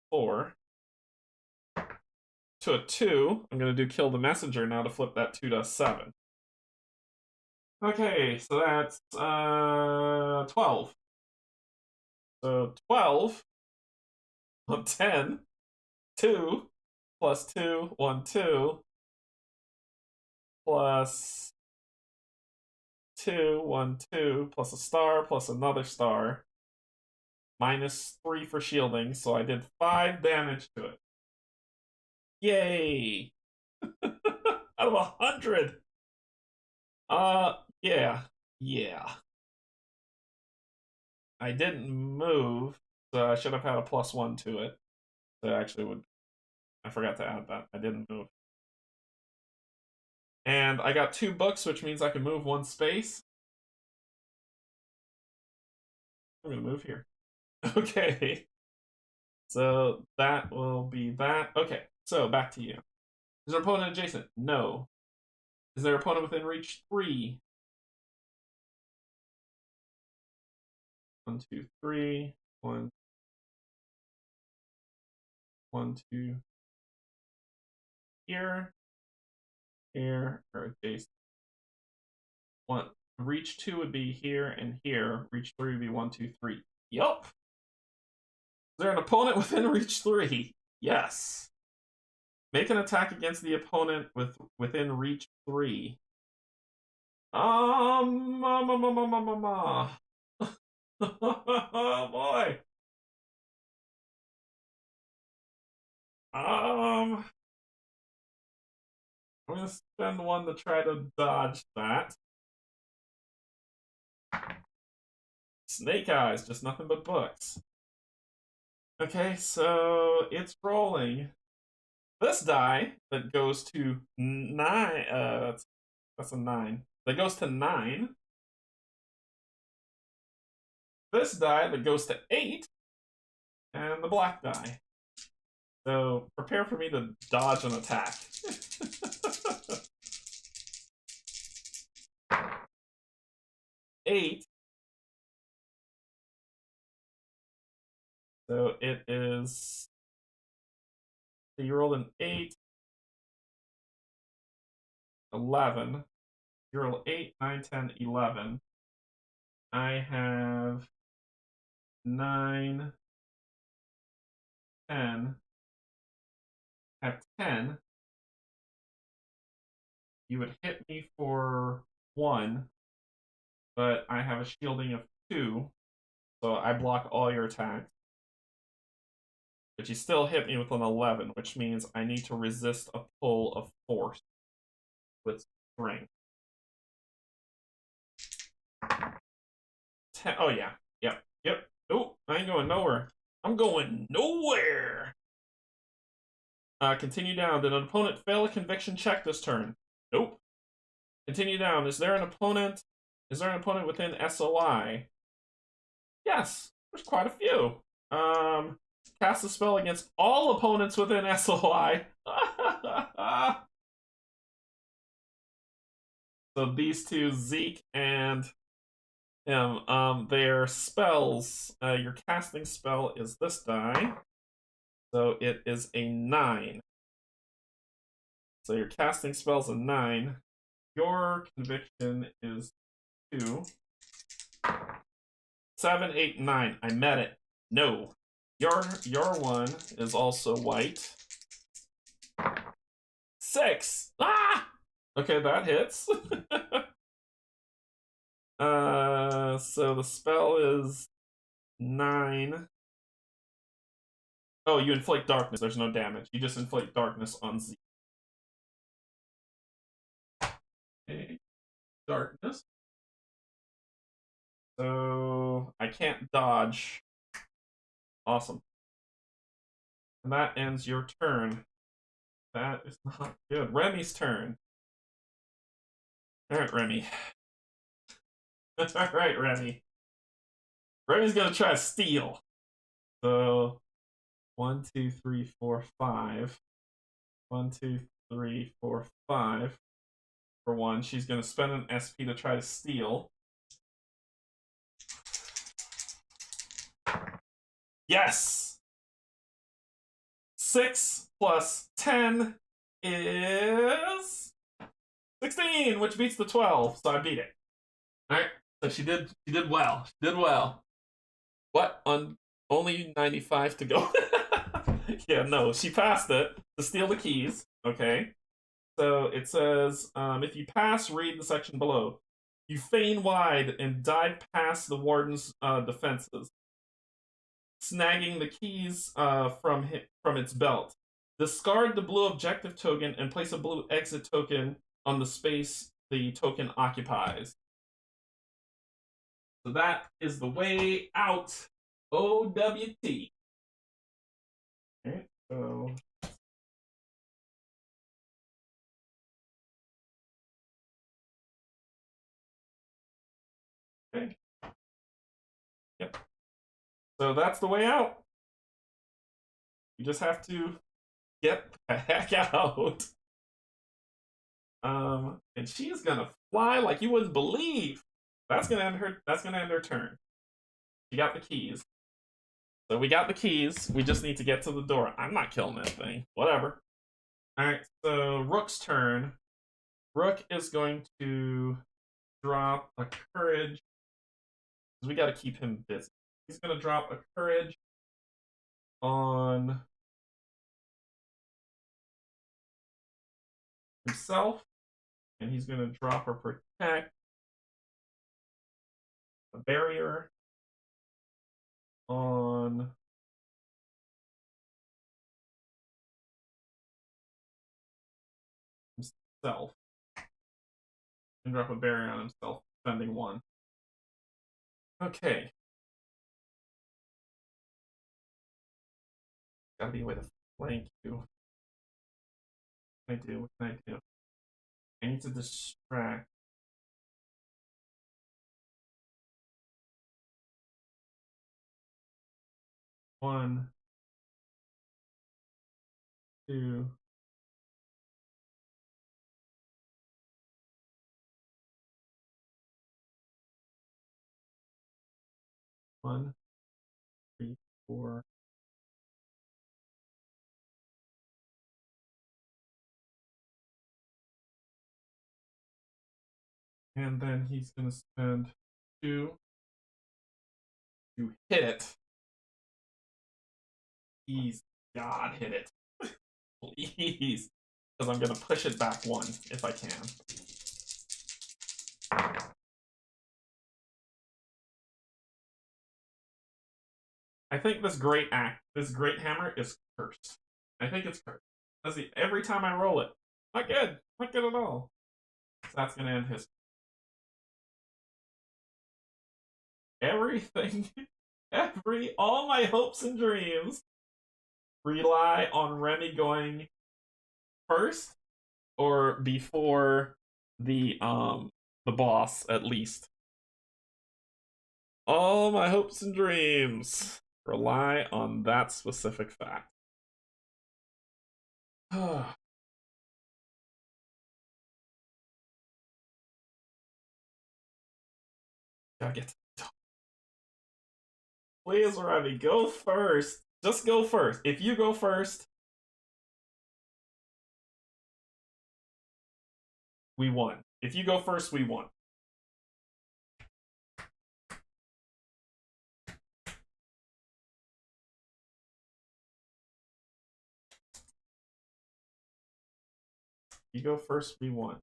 S1: 4. To a 2. I'm going to do kill the messenger now to flip that 2 to a 7. Okay, so that's 12. So 12, 10, 2, plus 2, 1, 2, plus 2, 1, 2, plus a star, plus another star, minus 3 for shielding, so I did 5 damage to it. Yay! Out of 100! Yeah. I didn't move, so I should have had a +1 to it. So I actually would. I forgot to add that. I didn't move. And I got 2 books, which means I can move 1 space. I'm gonna move here. Okay. So that will be that. Okay, so back to you. Is there an opponent adjacent? No. Is there an opponent within reach 3? 1, 2, 3. 1, 1, 2. Here, or adjacent. 1. Reach 2 would be here and here. Reach 3 would be 1, 2, 3. Yup. Is there an opponent within reach 3? Yes. Make an attack against the opponent within reach 3. Oh boy. I'm gonna spend one to try to dodge that. Snake Eyes, just nothing but books. Okay, so it's rolling. This die that goes to 9. That's a 9. That goes to 9. This die that goes to 8. And the black die. So prepare for me to dodge an attack. Eight. So it is. So you rolled an 8. 11. You roll 8, 9, 10, 11. I have 9, 10. At 10, you would hit me for 1, but I have a shielding of 2, so I block all your attacks. But you still hit me with an 11, which means I need to resist a pull of force with strength. 10. Oh, yeah. Yep. Oh, I ain't going nowhere. I'm going nowhere. Continue down. Did an opponent fail a conviction check this turn? Nope. Continue down. Is there an opponent within SOI? Yes, there's quite a few. Cast a spell against all opponents within SOI. So these two, Zeke and him, their spells. Your casting spell is this die. So it is a 9. So your casting spell's a 9. Your conviction is 2. 7, 8, 9. I met it. No. Your one is also white. 6. Ah! Okay, that hits. So the spell is 9. Oh, you inflict darkness. There's no damage. You just inflict darkness on Z. Okay. Darkness. So I can't dodge. Awesome. And that ends your turn. That is not good. Remy's turn. Alright, Remy. Alright, Remy. Remy's gonna try to steal. So 1, 2, 3, 4, 5. 1, 2, 3, 4, 5. For 1, she's gonna spend an SP to try to steal. Yes! 6 plus 10 is 16, which beats the 12, so I beat it. Alright, so she did well. She did well. What? On only 95 to go. Yeah, no, she passed it to steal the keys. Okay. So it says, if you pass, read the section below. You feign wide and dive past the warden's defenses, snagging the keys from its belt. Discard the blue objective token and place a blue exit token on the space the token occupies. So that is the way out. OWT. Okay, so okay. Yep. So that's the way out. You just have to get the heck out. And she's gonna fly like you wouldn't believe. That's gonna end her turn. She got the keys. So we got the keys. We just need to get to the door. I'm not killing that thing. Whatever. Alright, so Rook's turn. Rook is going to drop a courage. We gotta keep him busy. He's going to drop a courage on himself, and he's going to drop a protect, a barrier on himself, and drop a barrier on himself, spending 1. Okay. Gotta be a way to flank you. What can I do? What can I do? I need to distract. One, two. One, three, 4. And then he's gonna spend 2 to hit it. Please, God, hit it. Please. Because I'm gonna push it back 1 if I can. I think this great hammer is cursed. I think it's cursed. Every time I roll it, not good, not good at all. So that's gonna end his. Everything, all my hopes and dreams rely on Remy going first or before the boss at least. All my hopes and dreams rely on that specific fact. Gotta get. Please, Remy, go first. Just go first. If you go first, we won. If you go first, we won. You go first, we won.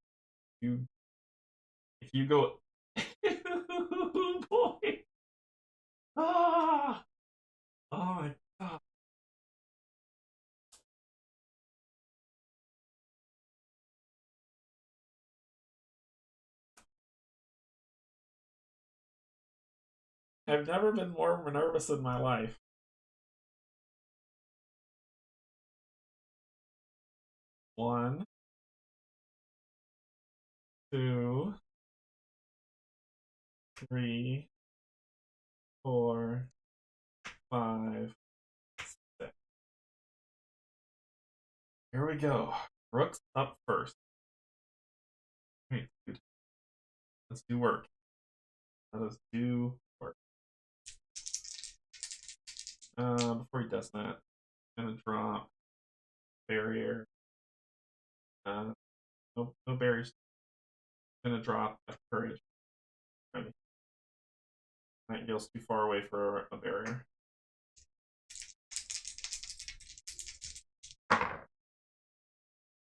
S1: If you go. Boy. Ah. Oh my god. I've never been more nervous in my life. One, two, 3, 4, 5, 6. Here we go. Rook's up first. Wait, dude. Let's do work. Let us do work. Before he does that, I'm gonna drop barrier. No barriers. I'm gonna drop a courage. Nightingale's too far away for a barrier.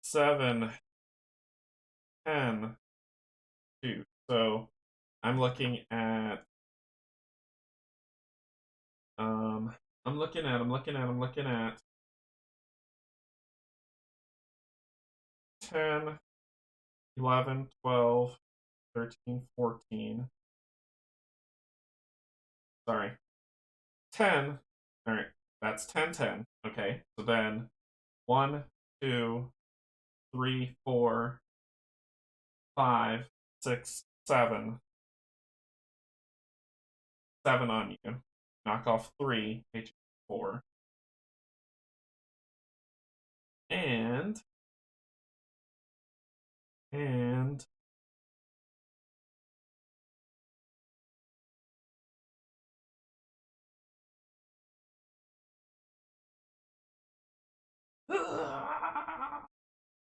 S1: Seven, 10, 2. So I'm looking at I'm looking at 10, 11, 12, 13, 14. Sorry. 10. All right. That's 10, 10. Okay. So then 1, 2, 3, 4, 5, 6, 7. 7 on you. Knock off 3, H4. And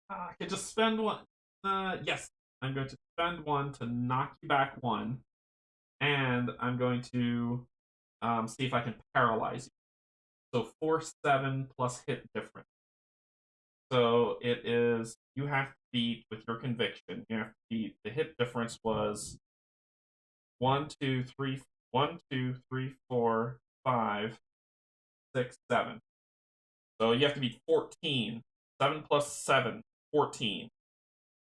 S1: I could just spend 1. Yes, I'm going to spend 1 to knock you back 1, and I'm going to see if I can paralyze you. So force 7 plus hit difference. So it is, you have to beat with your conviction. You have to beat, the hit difference was 1, 2, 3, 1, 2, 3, 4, 5, 6, 7. So you have to beat 14. 7 plus 7, 14.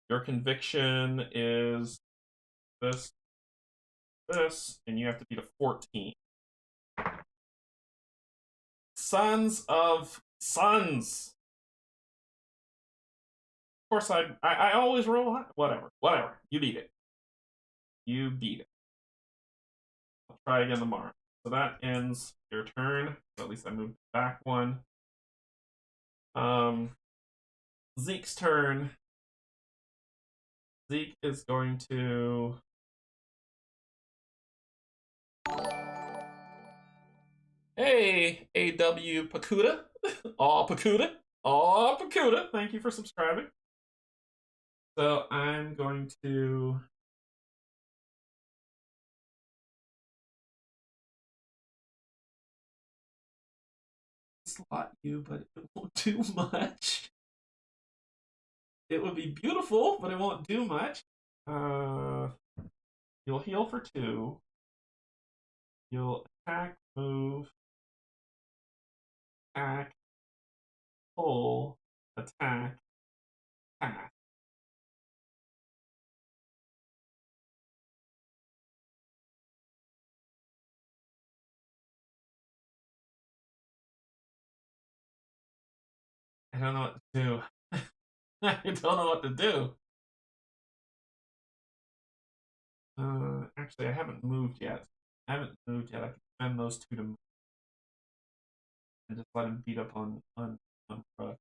S1: Your conviction is this, and you have to beat a 14. Sons of Sons. Of course, I always roll high. Whatever. You beat it. You beat it. I'll try again tomorrow. So that ends your turn. So at least I moved back one. Zeke's turn. Zeke is going to... Hey, AW Pakuda. Aw, Pakuda. Aw, Pakuda. Thank you for subscribing. So I'm going to... slot you, but it won't do much. It would be beautiful, but it won't do much. You'll heal for 2. You'll attack, move, attack, pull, attack, pass. I don't know what to do. I don't know what to do. Actually, I haven't moved yet. I can spend those 2 to move. And just let him beat up on Brooke.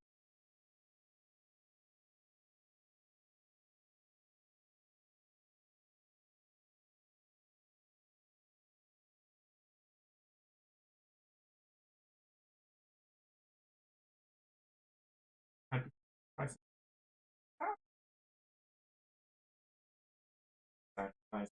S1: Sacrifice.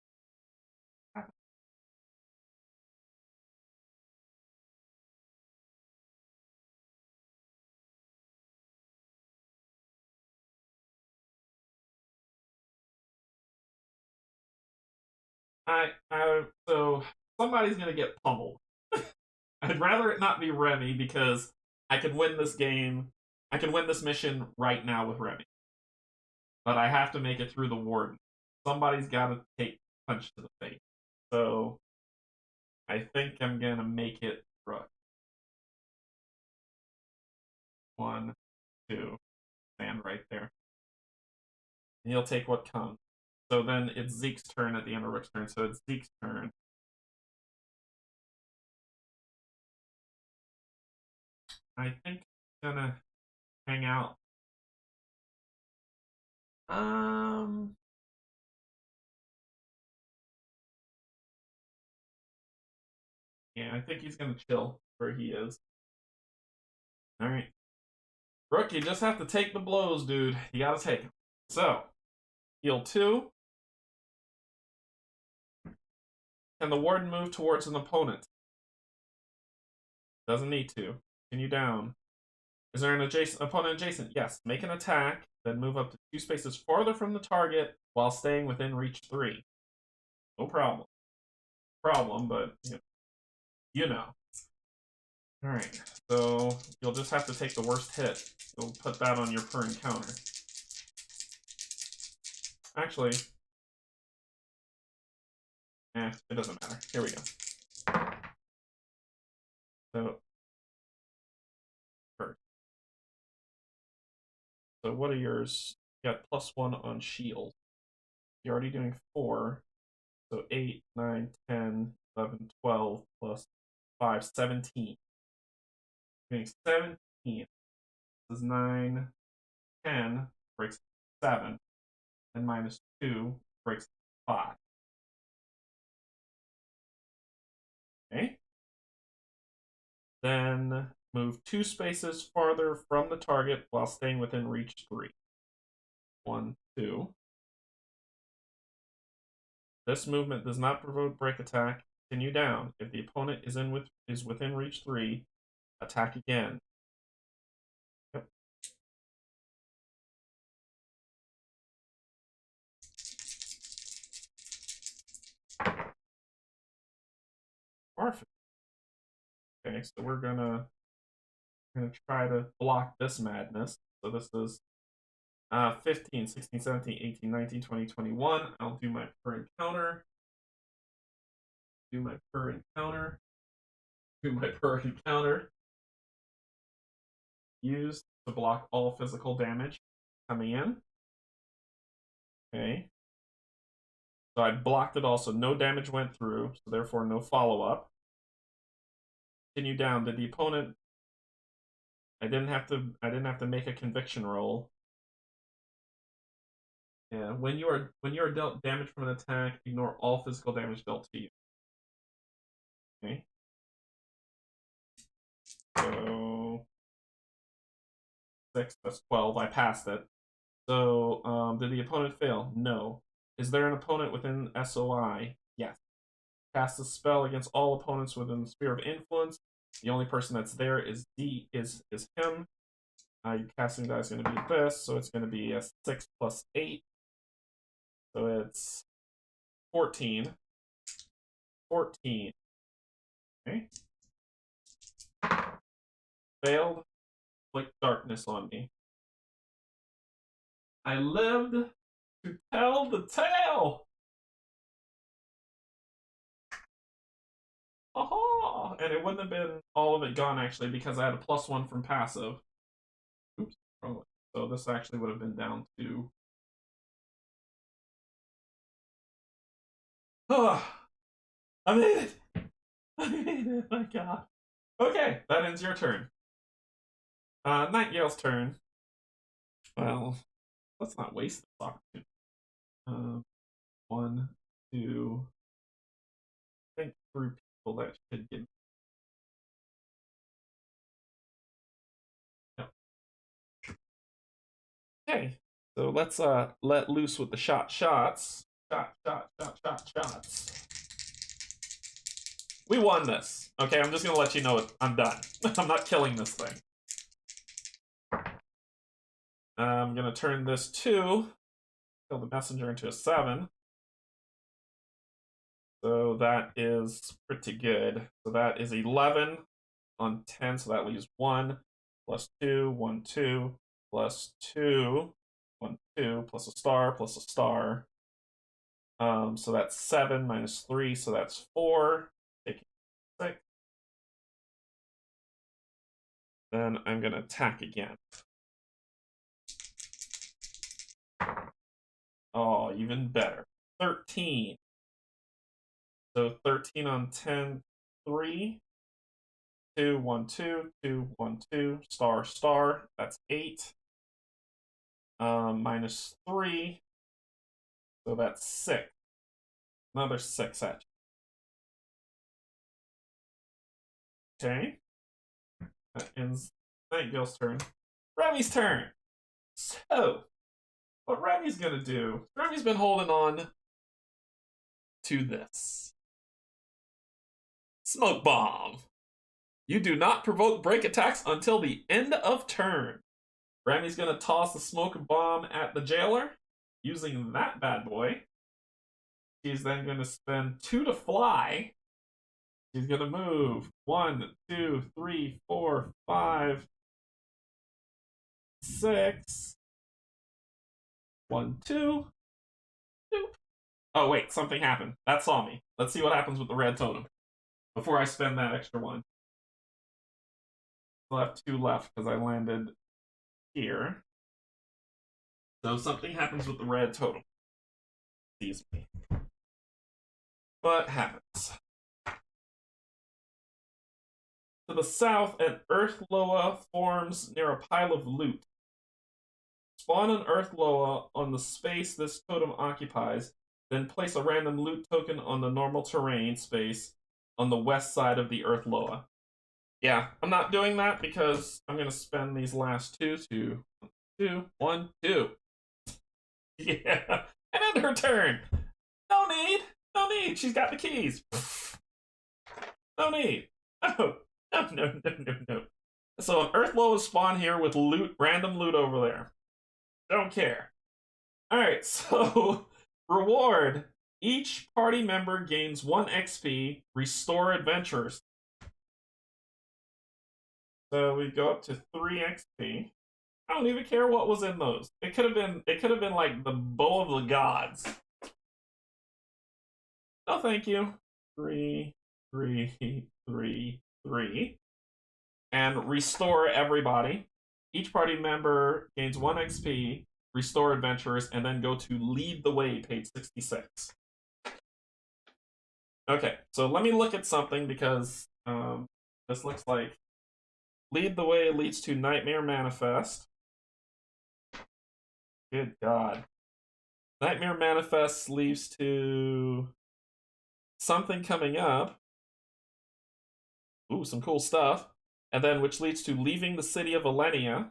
S1: So somebody's gonna get pummeled. I'd rather it not be Remy because I can win this game. I can win this mission right now with Remy. But I have to make it through the warden. Somebody's got to take a punch to the face. So I think I'm going to make it Brooke. 1, 2. Stand right there. And you'll take what comes. So then it's Zeke's turn at the end of Rook's turn. So it's Zeke's turn. I think I'm going to hang out. Yeah, I think he's going to chill where he is. Alright. Rook, you just have to take the blows, dude. You gotta take them. So, heal 2. Can the warden move towards an opponent? Doesn't need to. Continue down. Is there an opponent adjacent? Yes. Make an attack, then move up to 2 spaces farther from the target while staying within reach 3. No problem. But you know. Alright, so you'll just have to take the worst hit. You'll put that on your per encounter. Actually, it doesn't matter. Here we go. So, first. So what are yours? You got +1 on shield. You're already doing 4. So 8, 9, 10, 11, 12, plus 5, 17. Doing 17. This is 9, 10, breaks 7. And -2 breaks 5. Okay. Then move 2 spaces farther from the target while staying within reach 3. 1, 2. This movement does not provoke break attack. continue down. If the opponent is within reach 3, attack again. Yep. Perfect. Okay, so we're gonna try to block this madness. So this is 15, 16, 17, 18, 19, 20, 21. I'll do my per encounter. Do my per encounter. Do my per encounter. Used to block all physical damage coming in. Okay. So I blocked it all, so no damage went through, so therefore no follow-up. Continue down. Did the opponent... I didn't have to make a conviction roll. Yeah, when you are dealt damage from an attack, ignore all physical damage dealt to you. Okay. So 6, that's 12. I passed it. So did the opponent fail? No. Is there an opponent within SOI? Yes. Cast a spell against all opponents within the sphere of influence. The only person that's there is him. Casting die is going to be this, so it's going to be a 6 plus 8. So it's 14. 14. Okay. Failed. Inflict darkness on me. I lived to tell the tale. Aha! And it wouldn't have been all of it gone actually because I had a +1 from passive. Oops. So this actually would have been down to. Oh, I made it! I made it! My God. Okay, that ends your turn. Nightingale's turn. Well, let's not waste this opportunity. 1, 2. Think through people that should get. Yep. Okay, so let's let loose with the shots. Shots. We won this. Okay, I'm just gonna let you know I'm done. I'm not killing this thing. I'm gonna turn this 2, kill the messenger into a 7. So that is pretty good. So that is 11 on 10, so that leaves 1 plus 2, 1, 2, plus 2, 1, 2, plus a star. So that's 7 minus 3, so that's 4. Taking 6. Then I'm going to attack again. Oh, even better. 13. So 13 on 10, 3. 2, 1, 2, 2, 1, 2, star. That's 8. Minus 3. So that's 6. Another 6 at you. Okay. That ends Nightingale's turn. Remy's turn. So, what Remy's gonna do? Remy's been holding on to this. Smoke Bomb. You do not provoke break attacks until the end of turn. Remy's gonna toss the smoke bomb at the jailer using that bad boy. She's then gonna spend 2 to fly. She's gonna move 1, 2, 3, 4, 5, 6. 1, 2. Boop. Oh wait, something happened. That saw me. Let's see what happens with the red totem before I spend that extra 1. I'll have 2 left because I landed here. So something happens with the red totem. Sees me. What happens? To the south, an Earth Loa forms near a pile of loot. Spawn an Earth Loa on the space this totem occupies, then place a random loot token on the normal terrain space on the west side of the Earth Loa. Yeah, I'm not doing that because I'm going to spend these last 2 to 2, 1, 2. Yeah, and end her turn. No need. She's got the keys. No need. Oh, no, no, no, no, no. So an Earthlow will spawn here with loot, random loot over there. Don't care. Alright, so reward. Each party member gains 1 XP, restore adventures. So we go up to 3 XP. I don't even care what was in those. It could have been like the bow of the gods. No, thank you. 3, 3, 3, 3. And restore everybody. Each party member gains 1 XP, restore adventurers, and then go to lead the way, page 66. Okay, so let me look at something because this looks like lead the way leads to Nightmare Manifest. Good God. Nightmare Manifest leads to something coming up. Ooh, some cool stuff. And then which leads to leaving the city of Elenia.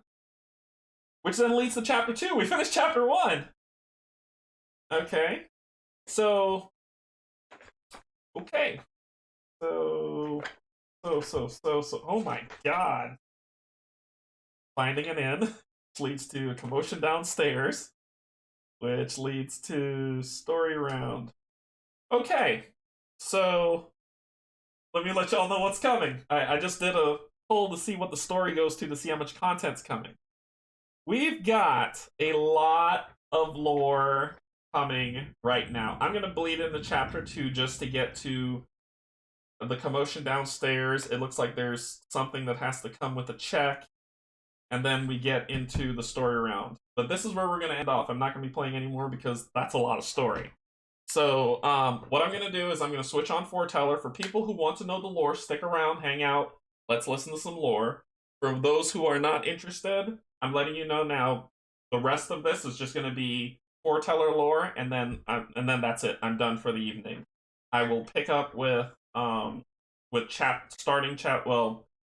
S1: Which then leads to chapter 2. We finished chapter 1. Okay. So. Okay. So. Oh my God. Finding an inn, which leads to a commotion downstairs, which leads to story round. Okay. So. Let me let y'all know what's coming. I just did a poll to see what the story goes to see how much content's coming. We've got a lot of lore coming right now. I'm going to bleed into chapter 2 just to get to the commotion downstairs. It looks like there's something that has to come with a check, and then we get into the story round. But this is where we're going to end off. I'm not going to be playing anymore because that's a lot of story. So what I'm going to do is I'm going to switch on Foreteller. For people who want to know the lore, stick around, hang out, let's listen to some lore. For those who are not interested, I'm letting you know now, the rest of this is just going to be Foreteller lore, and then that's it. I'm done for the evening. I will pick up with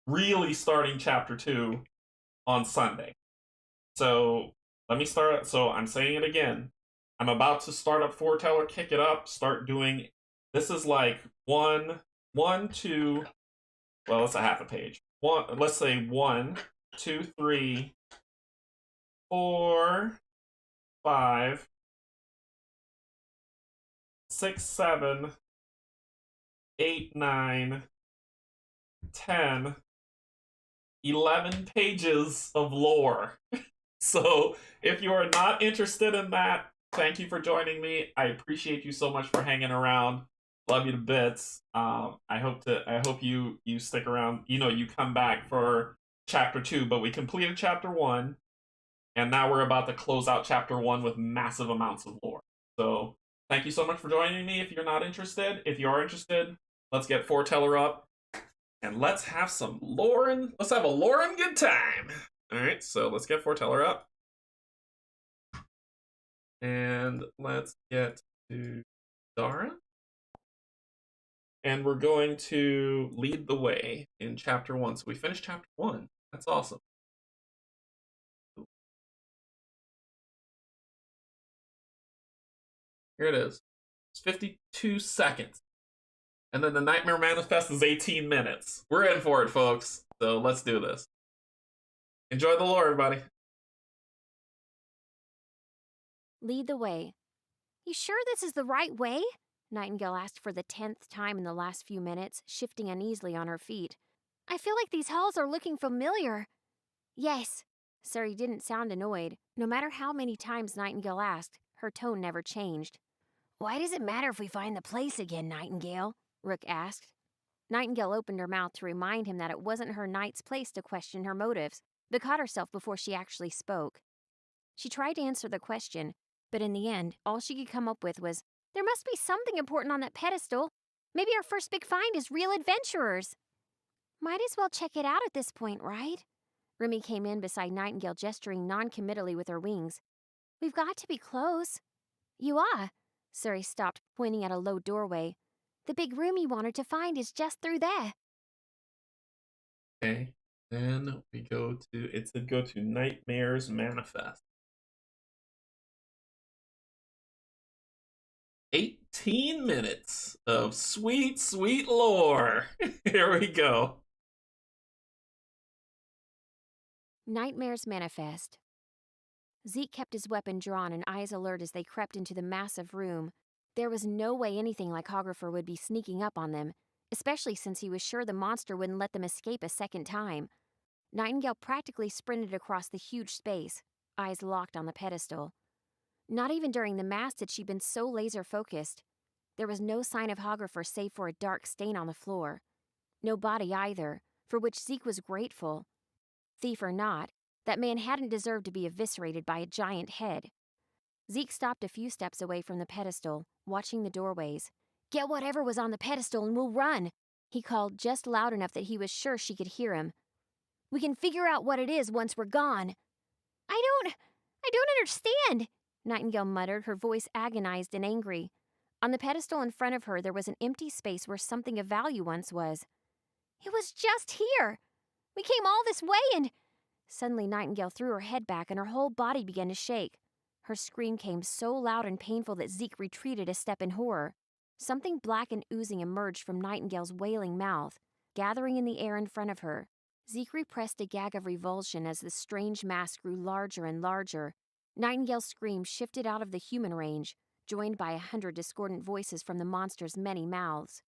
S1: really starting chapter 2 on Sunday. So let me start. So I'm saying it again. I'm about to start up Foreteller, kick it up, start doing. This is like 1, 2. Well, it's a half a page. Let's say 1, 2, 3, 4, 5, 6, 7, 8, 9, 10, 11 pages of lore. So if you are not interested in that, thank you for joining me. I appreciate you so much for hanging around. Love you to bits. I hope you stick around. You come back for chapter 2, but we completed chapter 1, and now we're about to close out chapter 1 with massive amounts of lore. So thank you so much for joining me. If you're not interested, if you are interested, let's get Foreteller up, and let's have some lore. Let's have a lore and good time. All right, so let's get Foreteller up. And let's get to Dara. And we're going to lead the way in chapter 1. So we finished chapter 1. That's awesome. Here it is. It's 52 seconds. And then the Nightmare Manifest is 18 minutes. We're in for it, folks. So let's do this. Enjoy the lore, everybody.
S2: Lead the way. You sure this is the right way? Nightingale asked for the 10th time in the last few minutes, shifting uneasily on her feet. I feel like these halls are looking familiar. Yes. Suri didn't sound annoyed. No matter how many times Nightingale asked, her tone never changed. Why does it matter if we find the place again, Nightingale? Rook asked. Nightingale opened her mouth to remind him that it wasn't her knight's place to question her motives, but caught herself before she actually spoke. She tried to answer the question, but in the end, all she could come up with was, there must be something important on that pedestal. Maybe our first big find is real adventurers. Might as well check it out at this point, right? Remy came in beside Nightingale, gesturing non-committally with her wings. We've got to be close. You are. Suri stopped, pointing at a low doorway. The big room you wanted to find is just through there.
S1: Okay, then we go to Nightmare's Manifest. 18 minutes of sweet, sweet lore. Here we go.
S2: Nightmares manifest. Zeke kept his weapon drawn and eyes alert as they crept into the massive room. There was no way anything like Hographer would be sneaking up on them, especially since he was sure the monster wouldn't let them escape a second time. Nightingale practically sprinted across the huge space, eyes locked on the pedestal. Not even during the mast had she been so laser-focused. There was no sign of Hographer save for a dark stain on the floor. No body either, for which Zeke was grateful. Thief or not, that man hadn't deserved to be eviscerated by a giant head. Zeke stopped a few steps away from the pedestal, watching the doorways. "Get whatever was on the pedestal and we'll run," he called just loud enough that he was sure she could hear him. "We can figure out what it is once we're gone." I don't understand," Nightingale muttered, her voice agonized and angry. On the pedestal in front of her, there was an empty space where something of value once was. "It was just here. We came all this way and—" Suddenly Nightingale threw her head back and her whole body began to shake. Her scream came so loud and painful that Zeke retreated a step in horror. Something black and oozing emerged from Nightingale's wailing mouth, gathering in the air in front of her. Zeke repressed a gag of revulsion as the strange mass grew larger and larger. Nightingale's scream shifted out of the human range, joined by 100 discordant voices from the monster's many mouths.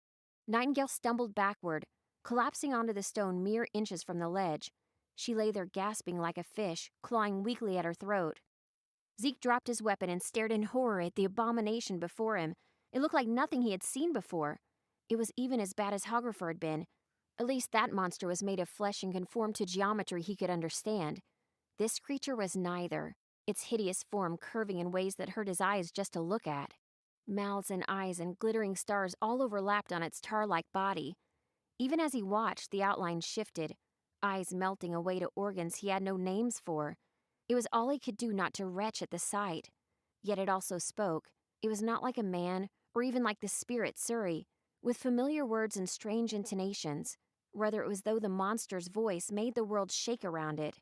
S2: Nightingale stumbled backward, collapsing onto the stone mere inches from the ledge. She lay there gasping like a fish, clawing weakly at her throat. Zeke dropped his weapon and stared in horror at the abomination before him. It looked like nothing he had seen before. It was even as bad as Hographer had been. At least that monster was made of flesh and conformed to geometry he could understand. This creature was neither, its hideous form curving in ways that hurt his eyes just to look at. Mouths and eyes and glittering stars all overlapped on its tar-like body. Even as he watched, the outline shifted, eyes melting away to organs he had no names for. It was all he could do not to retch at the sight. Yet it also spoke. It was not like a man, or even like the spirit Suri, with familiar words and strange intonations. Rather, it was though the monster's voice made the world shake around it.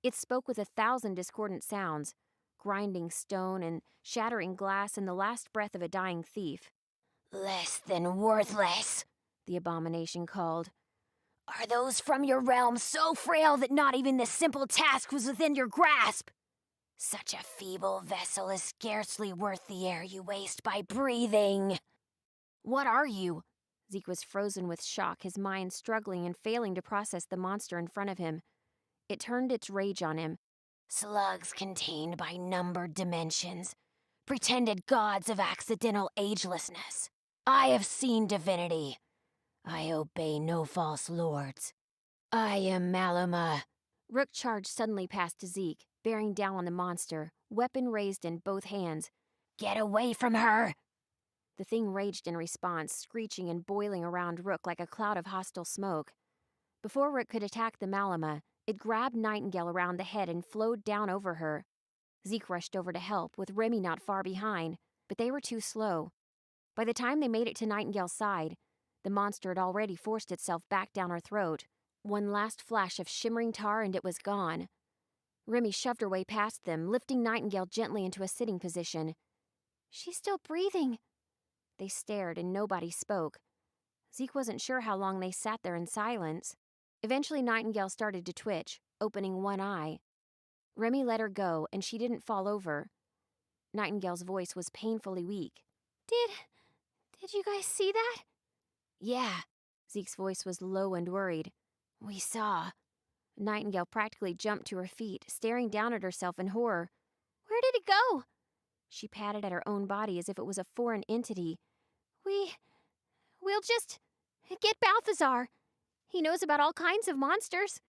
S2: It spoke with 1,000 discordant sounds, grinding stone and shattering glass in the last breath of a dying thief. "Less than worthless," the abomination called. "Are those from your realm so frail that not even this simple task was within your grasp? Such a feeble vessel is scarcely worth the air you waste by breathing." "What are you?" Zeke was frozen with shock, his mind struggling and failing to process the monster in front of him. It turned its rage on him. "Slugs contained by numbered dimensions, pretended gods of accidental agelessness. I have seen divinity. I obey no false lords. I am Maluma." Rook charged suddenly past Zeke, bearing down on the monster, weapon raised in both hands. "Get away from her!" The thing raged in response, screeching and boiling around Rook like a cloud of hostile smoke. Before Rook could attack the Maluma, it grabbed Nightingale around the head and flowed down over her. Zeke rushed over to help, with Remy not far behind, but they were too slow. By the time they made it to Nightingale's side, the monster had already forced itself back down her throat. One last flash of shimmering tar and it was gone. Remy shoved her way past them, lifting Nightingale gently into a sitting position. "She's still breathing." They stared and nobody spoke. Zeke wasn't sure how long they sat there in silence. Eventually Nightingale started to twitch, opening one eye. Remy let her go and she didn't fall over. Nightingale's voice was painfully weak. Did you guys see that?" "Yeah." Zeke's voice was low and worried. "We saw." Nightingale practically jumped to her feet, staring down at herself in horror. "Where did it go?" She patted at her own body as if it was a foreign entity. We'll just get Balthazar. He knows about all kinds of monsters."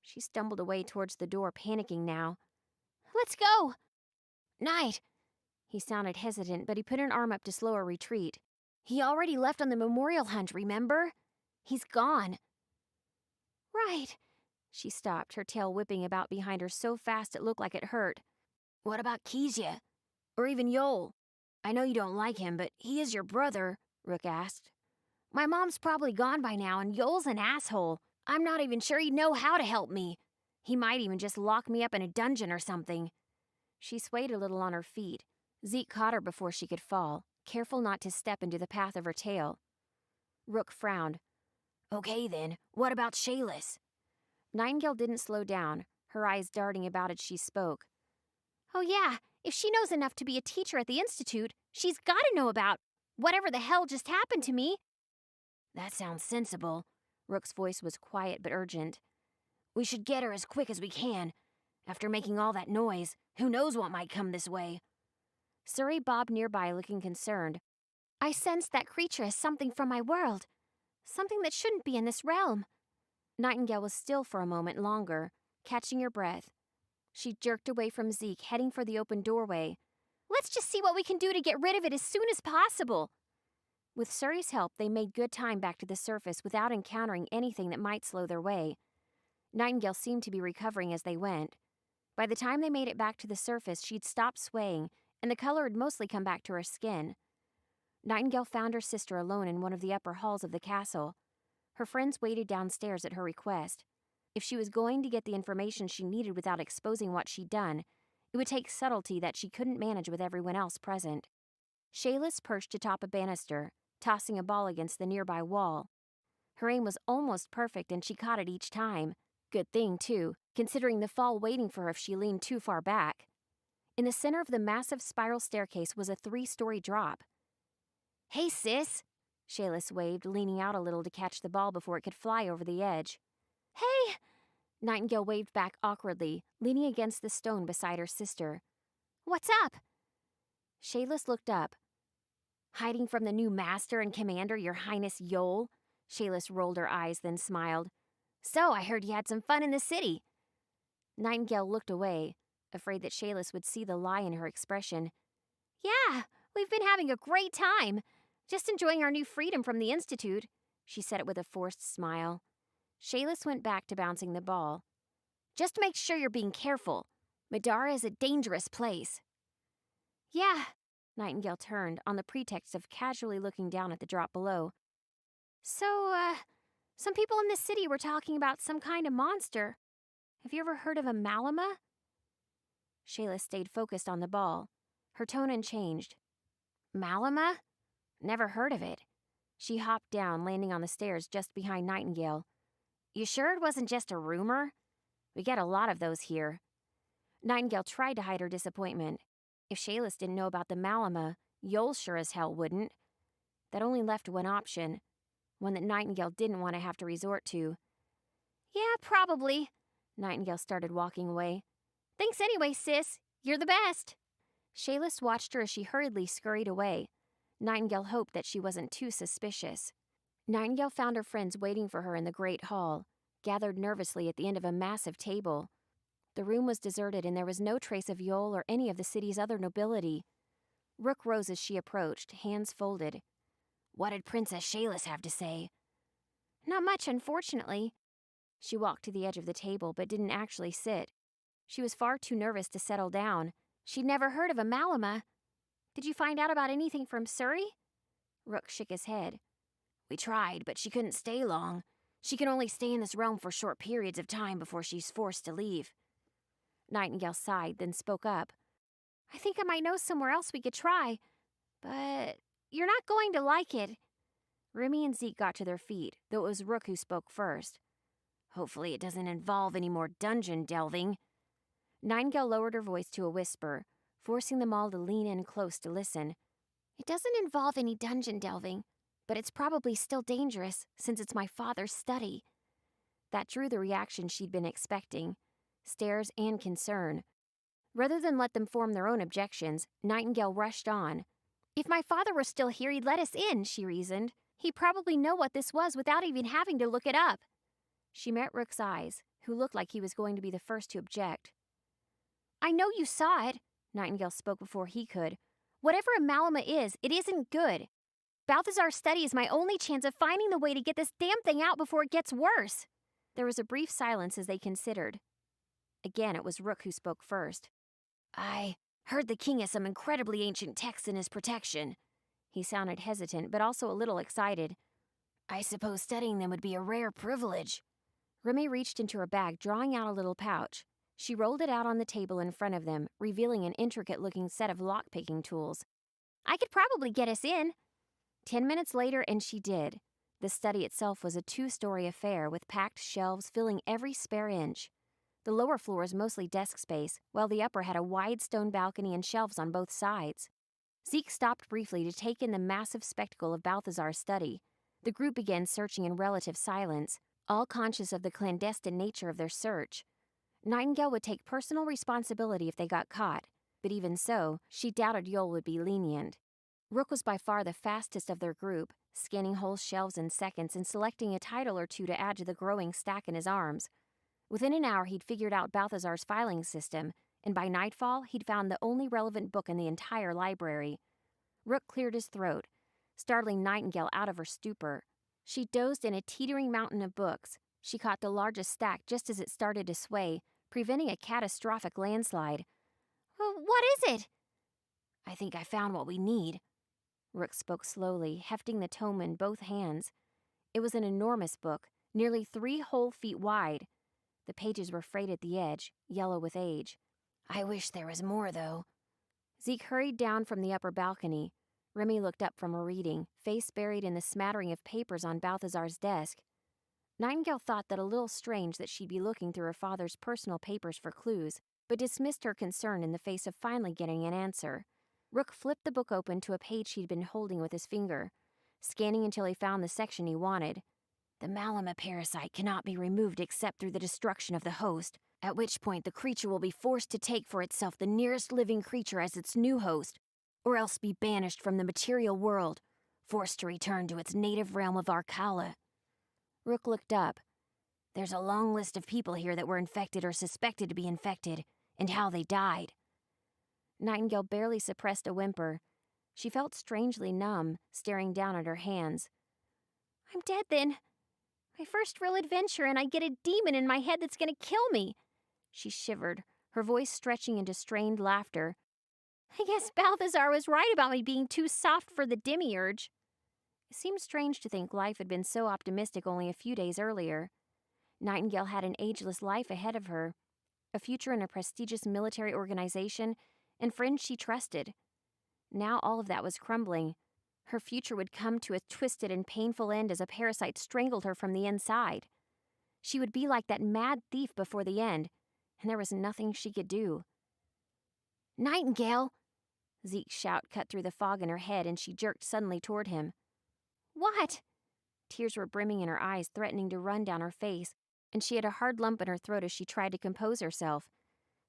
S2: She stumbled away towards the door, panicking now. "Let's go." "Night." He sounded hesitant, but he put an arm up to slow her retreat. "He already left on the memorial hunt, remember? He's gone." "Right." She stopped, her tail whipping about behind her so fast it looked like it hurt. "What about Canje? Or even Yol? I know you don't like him, but he is your brother," Rook asked. "My mom's probably gone by now, and Yol's an asshole. I'm not even sure he'd know how to help me. He might even just lock me up in a dungeon or something." She swayed a little on her feet. Zeke caught her before she could fall. careful not to step into the path of her tail. Rook frowned. Okay then, what about Shayless? Nightingale didn't slow down, her eyes darting about as she spoke. Oh yeah, if she knows enough to be a teacher at the Institute, she's gotta know about whatever the hell just happened to me. That sounds sensible. Rook's voice was quiet but urgent. We should get her as quick as we can. After making all that noise, who knows what might come this way? Surrey bobbed nearby, looking concerned. I sense that creature is something from my world. Something that shouldn't be in this realm. Nightingale was still for a moment longer, catching her breath. She jerked away from Zeke, heading for the open doorway. Let's just see what we can do to get rid of it as soon as possible. With Surrey's help, they made good time back to the surface without encountering anything that might slow their way. Nightingale seemed to be recovering as they went. By the time they made it back to the surface, she'd stopped swaying, and the color had mostly come back to her skin. Nightingale found her sister alone in one of the upper halls of the castle. Her friends waited downstairs at her request. If she was going to get the information she needed without exposing what she'd done, it would take subtlety that she couldn't manage with everyone else present. Shayless perched atop a banister, tossing a ball against the nearby wall. Her aim was almost perfect and she caught it each time. Good thing, too, considering the fall waiting for her if she leaned too far back. In the center of the massive spiral staircase was a 3-story drop. Hey, sis! Shayless waved, leaning out a little to catch the ball before it could fly over the edge. Hey! Nightingale waved back awkwardly, leaning against the stone beside her sister. What's up? Shayless looked up. Hiding from the new master and commander, your highness Yol? Shayless rolled her eyes, then smiled. So, I heard you had some fun in the city. Nightingale looked away, afraid that Shayless would see the lie in her expression. Yeah, we've been having a great time. Just enjoying our new freedom from the Institute. She said it with a forced smile. Shayless went back to bouncing the ball. Just make sure you're being careful. Middara is a dangerous place. Yeah, Nightingale turned, on the pretext of casually looking down at the drop below. So, some people in this city were talking about some kind of monster. Have you ever heard of a Malama? Shayla stayed focused on the ball. Her tone unchanged. Malama? Never heard of it. She hopped down, landing on the stairs just behind Nightingale. You sure it wasn't just a rumor? We get a lot of those here. Nightingale tried to hide her disappointment. If Shayless didn't know about the Malama, Yol sure as hell wouldn't. That only left one option, one that Nightingale didn't want to have to resort to. Yeah, probably. Nightingale started walking away. Thanks anyway, sis. You're the best. Shayless watched her as she hurriedly scurried away. Nightingale hoped that she wasn't too suspicious. Nightingale found her friends waiting for her in the great hall, gathered nervously at the end of a massive table. The room was deserted and there was no trace of Yol or any of the city's other nobility. Rook rose as she approached, hands folded. What did Princess Shayless have to say? Not much, unfortunately. She walked to the edge of the table, but didn't actually sit. She was far too nervous to settle down. She'd never heard of a Malama. Did you find out about anything from Surrey? Rook shook his head. We tried, but she couldn't stay long. She can only stay in this realm for short periods of time before she's forced to leave. Nightingale sighed, then spoke up. I think I might know somewhere else we could try, but you're not going to like it. Remy and Zeke got to their feet, though it was Rook who spoke first. Hopefully it doesn't involve any more dungeon delving. Nightingale lowered her voice to a whisper, forcing them all to lean in close to listen. It doesn't involve any dungeon delving, but it's probably still dangerous, since it's my father's study. That drew the reaction she'd been expecting, stares and concern. Rather than let them form their own objections, Nightingale rushed on. If my father were still here, he'd let us in, she reasoned. He'd probably know what this was without even having to look it up. She met Rook's eyes, who looked like he was going to be the first to object. I know you saw it, Nightingale spoke before he could. Whatever a Malama is, it isn't good. Balthazar's study is my only chance of finding the way to get this damn thing out before it gets worse. There was a brief silence as they considered. Again, it was Rook who spoke first. I heard the king has some incredibly ancient texts in his protection. He sounded hesitant, but also a little excited. I suppose studying them would be a rare privilege. Remy reached into her bag, drawing out a little pouch. She rolled it out on the table in front of them, revealing an intricate-looking set of lock-picking tools. I could probably get us in. 10 minutes later, and she did. The study itself was a 2-story affair with packed shelves filling every spare inch. The lower floor was mostly desk space, while the upper had a wide stone balcony and shelves on both sides. Zeke stopped briefly to take in the massive spectacle of Balthazar's study. The group began searching in relative silence, all conscious of the clandestine nature of their search. Nightingale would take personal responsibility if they got caught, but even so, she doubted Yule would be lenient. Rook was by far the fastest of their group, scanning whole shelves in seconds and selecting a title or two to add to the growing stack in his arms. Within an hour, he'd figured out Balthazar's filing system, and by nightfall, he'd found the only relevant book in the entire library. Rook cleared his throat, startling Nightingale out of her stupor. She dozed in a teetering mountain of books. She caught the largest stack just as it started to sway, preventing a catastrophic landslide. What is it? I think I found what we need. Rook spoke slowly, hefting the tome in both hands. It was an enormous book, nearly 3 whole feet wide. The pages were frayed at the edge, yellow with age. I wish there was more, though. Zeke hurried down from the upper balcony. Remy looked up from her reading, face buried in the smattering of papers on Balthazar's desk. Nightingale thought that a little strange that she'd be looking through her father's personal papers for clues, but dismissed her concern in the face of finally getting an answer. Rook flipped the book open to a page he'd been holding with his finger, scanning until he found the section he wanted. The Malama parasite cannot be removed except through the destruction of the host, at which point the creature will be forced to take for itself the nearest living creature as its new host, or else be banished from the material world, forced to return to its native realm of Arkala. Rook looked up. There's a long list of people here that were infected or suspected to be infected, and how they died. Nightingale barely suppressed a whimper. She felt strangely numb, staring down at her hands. I'm dead then. My first real adventure, and I get a demon in my head that's going to kill me. She shivered, her voice stretching into strained laughter. I guess Balthazar was right about me being too soft for the demiurge. It seemed strange to think life had been so optimistic only a few days earlier. Nightingale had an ageless life ahead of her, a future in a prestigious military organization, and friends she trusted. Now all of that was crumbling. Her future would come to a twisted and painful end as a parasite strangled her from the inside. She would be like that mad thief before the end, and there was nothing she could do. Nightingale! Zeke's shout cut through the fog in her head, and she jerked suddenly toward him. What? Tears were brimming in her eyes, threatening to run down her face, and she had a hard lump in her throat as she tried to compose herself.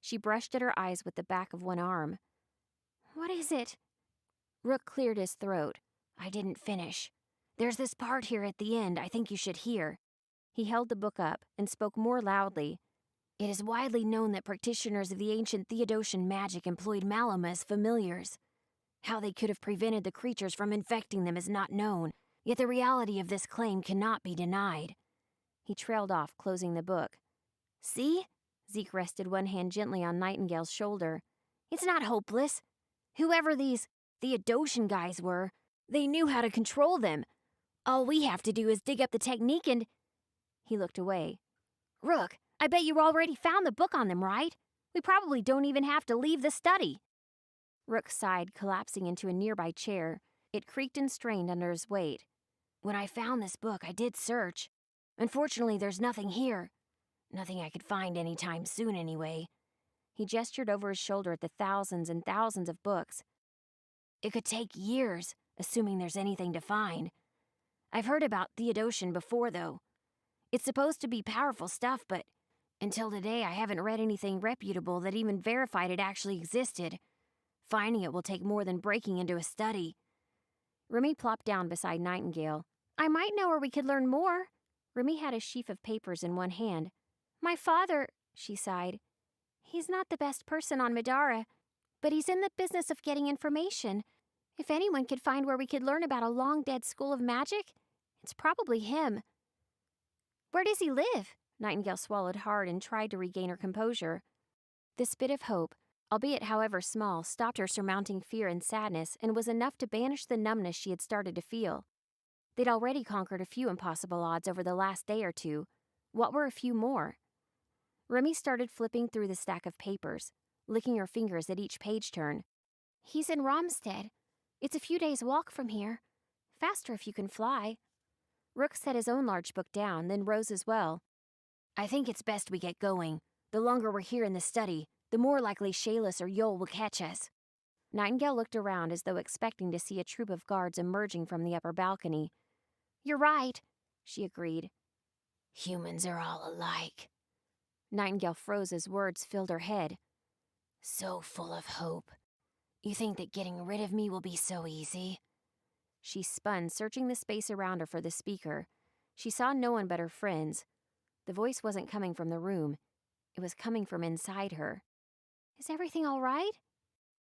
S2: She brushed at her eyes with the back of one arm. What is it? Rook cleared his throat. I didn't finish. There's this part here at the end I think you should hear. He held the book up and spoke more loudly. It is widely known that practitioners of the ancient Theodosian magic employed Malama as familiars. How they could have prevented the creatures from infecting them is not known, yet the reality of this claim cannot be denied. He trailed off, closing the book. See? Zeke rested one hand gently on Nightingale's shoulder. It's not hopeless. Whoever these Theodosian guys were, they knew how to control them. All we have to do is dig up the technique and... He looked away. Rook, I bet you already found the book on them, right? We probably don't even have to leave the study. Rook sighed, collapsing into a nearby chair. It creaked and strained under his weight. When I found this book, I did search. Unfortunately, there's nothing here. Nothing I could find any time soon, anyway. He gestured over his shoulder at the thousands and thousands of books. It could take years, assuming there's anything to find. I've heard about Theodosian before, though. It's supposed to be powerful stuff, but until today I haven't read anything reputable that even verified it actually existed. Finding it will take more than breaking into a study. Remy plopped down beside Nightingale. I might know where we could learn more. Remy had a sheaf of papers in one hand. My father, she sighed. He's not the best person on Middara, but he's in the business of getting information. If anyone could find where we could learn about a long-dead school of magic, it's probably him. Where does he live? Nightingale swallowed hard and tried to regain her composure. This bit of hope, albeit however small, stopped her surmounting fear and sadness and was enough to banish the numbness she had started to feel. They'd already conquered a few impossible odds over the last day or two. What were a few more? Remy started flipping through the stack of papers, licking her fingers at each page turn. He's in Romstead. It's a few days' walk from here. Faster if you can fly. Rook set his own large book down, then rose as well. I think it's best we get going. The longer we're here in the study, the more likely Shayless or Yol will catch us. Nightingale looked around as though expecting to see a troop of guards emerging from the upper balcony. You're right, she agreed. Humans are all alike. Nightingale froze as words filled her head. So full of hope. You think that getting rid of me will be so easy? She spun, searching the space around her for the speaker. She saw no one but her friends. The voice wasn't coming from the room. It was coming from inside her. Is everything all right?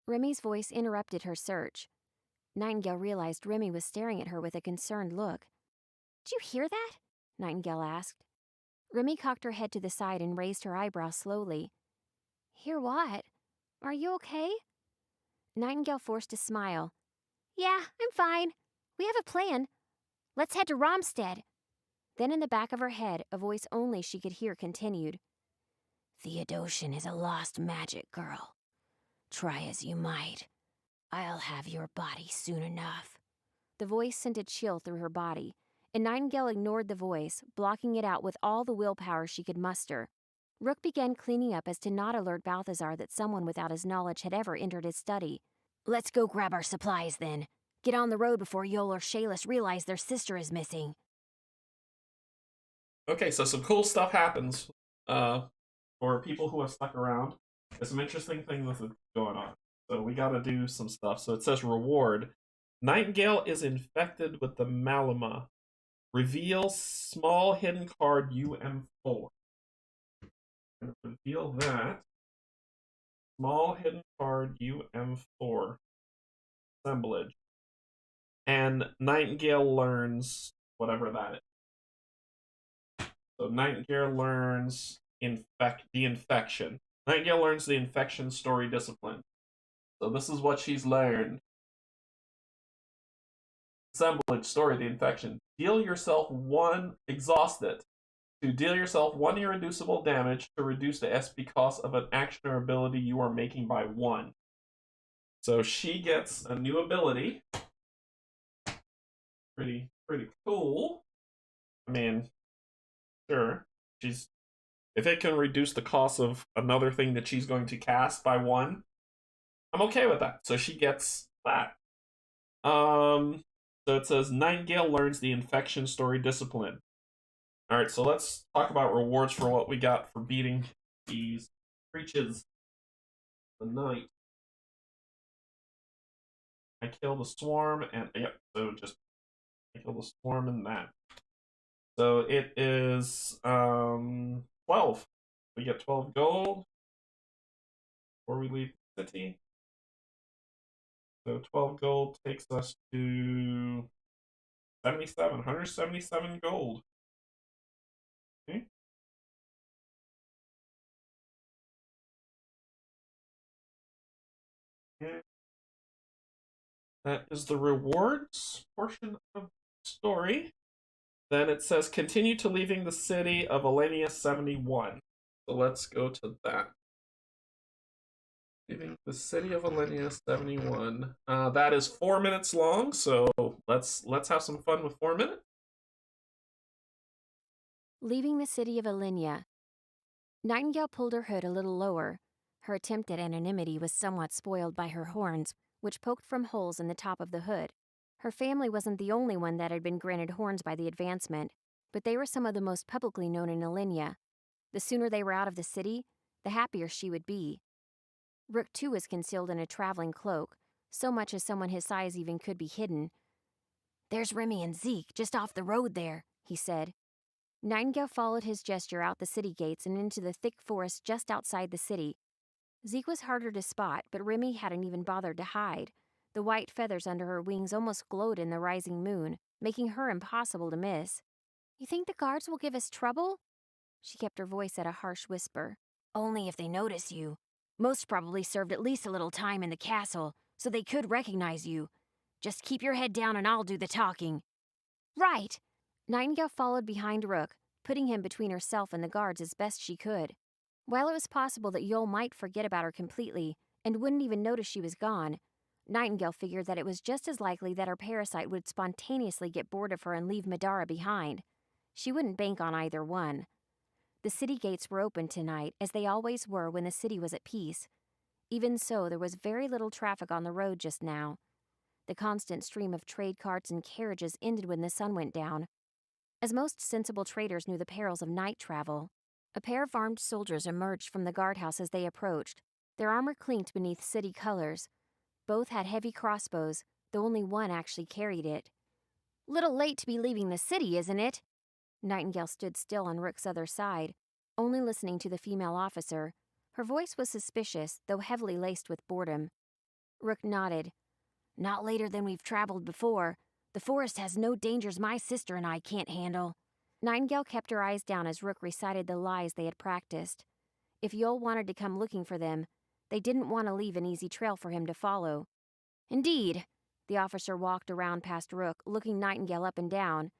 S2: Remy's voice interrupted her search. Nightingale realized Remy was staring at her with a concerned look. Did you hear that? Nightingale asked. Remy cocked her head to the side and raised her eyebrows slowly. Hear what? Are you okay? Nightingale forced a smile. Yeah, I'm fine. We have a plan. Let's head to Romstead. Then in the back of her head, a voice only she could hear continued. Theodosian is a lost magic girl. Try as you might. I'll have your body soon enough. The voice sent a chill through her body, and Nightingale ignored the voice, blocking it out with all the willpower she could muster. Rook began cleaning up as to not alert Balthazar that someone without his knowledge had ever entered his study. Let's go grab our supplies, then. Get on the road before Yol or Shayless realize their sister is missing.
S1: Okay, so some cool stuff happens for people who have stuck around. There's some interesting things going on. So we gotta do some stuff. So it says reward. Nightingale is infected with the Malama. Reveal small hidden card UM4. Reveal that. Small hidden card UM4. Assemblage. And Nightingale learns whatever that is. So Nightingale learns the infection. Nightingale learns the infection story discipline. So this is what she's learned. Assemblage story, the infection. Deal yourself one, exhaust it. To deal yourself one irreducible damage to reduce the SP cost of an action or ability you are making by 1. So she gets a new ability. Pretty cool. I mean, sure. If it can reduce the cost of another thing that she's going to cast by 1, I'm okay with that. So she gets that. So it says Nightingale learns the infection story discipline. Alright, so let's talk about rewards for what we got for beating these creatures. The night. I kill the swarm and yep, so just I kill the swarm and that. So it is 12. We get 12 gold before we leave the city. So 12 gold takes us to 177 gold. Okay. And that is the rewards portion of the story. Then it says continue to leaving the city of Alenia 71. So let's go to that. Leaving the city of Alenia 71. That is 4 minutes long, so let's have some fun with 4 minutes.
S2: Leaving the city of Alenia. Nightingale pulled her hood a little lower. Her attempt at anonymity was somewhat spoiled by her horns, which poked from holes in the top of the hood. Her family wasn't the only one that had been granted horns by the advancement, but they were some of the most publicly known in Alenia. The sooner they were out of the city, the happier she would be. Rook too was concealed in a traveling cloak, so much as someone his size even could be hidden. There's Remy and Zeke, just off the road there, he said. Nightingale followed his gesture out the city gates and into the thick forest just outside the city. Zeke was harder to spot, but Remy hadn't even bothered to hide. The white feathers under her wings almost glowed in the rising moon, making her impossible to miss. You think the guards will give us trouble? She kept her voice at a harsh whisper. Only if they notice you. Most probably served at least a little time in the castle, so they could recognize you. Just keep your head down and I'll do the talking. Right! Nightingale followed behind Rook, putting him between herself and the guards as best she could. While it was possible that Yol might forget about her completely and wouldn't even notice she was gone, Nightingale figured that it was just as likely that her parasite would spontaneously get bored of her and leave Middara behind. She wouldn't bank on either one. The city gates were open tonight, as they always were when the city was at peace. Even so, there was very little traffic on the road just now. The constant stream of trade carts and carriages ended when the sun went down. As most sensible traders knew the perils of night travel, a pair of armed soldiers emerged from the guardhouse as they approached, their armor clinked beneath city colors. Both had heavy crossbows, though only one actually carried it. "Little late to be leaving the city, isn't it?" Nightingale stood still on Rook's other side, only listening to the female officer. Her voice was suspicious, though heavily laced with boredom. Rook nodded. "Not later than we've traveled before. The forest has no dangers my sister and I can't handle." Nightingale kept her eyes down as Rook recited the lies they had practiced. If Yule wanted to come looking for them, they didn't want to leave an easy trail for him to follow. "Indeed." The officer walked around past Rook, looking Nightingale up and down.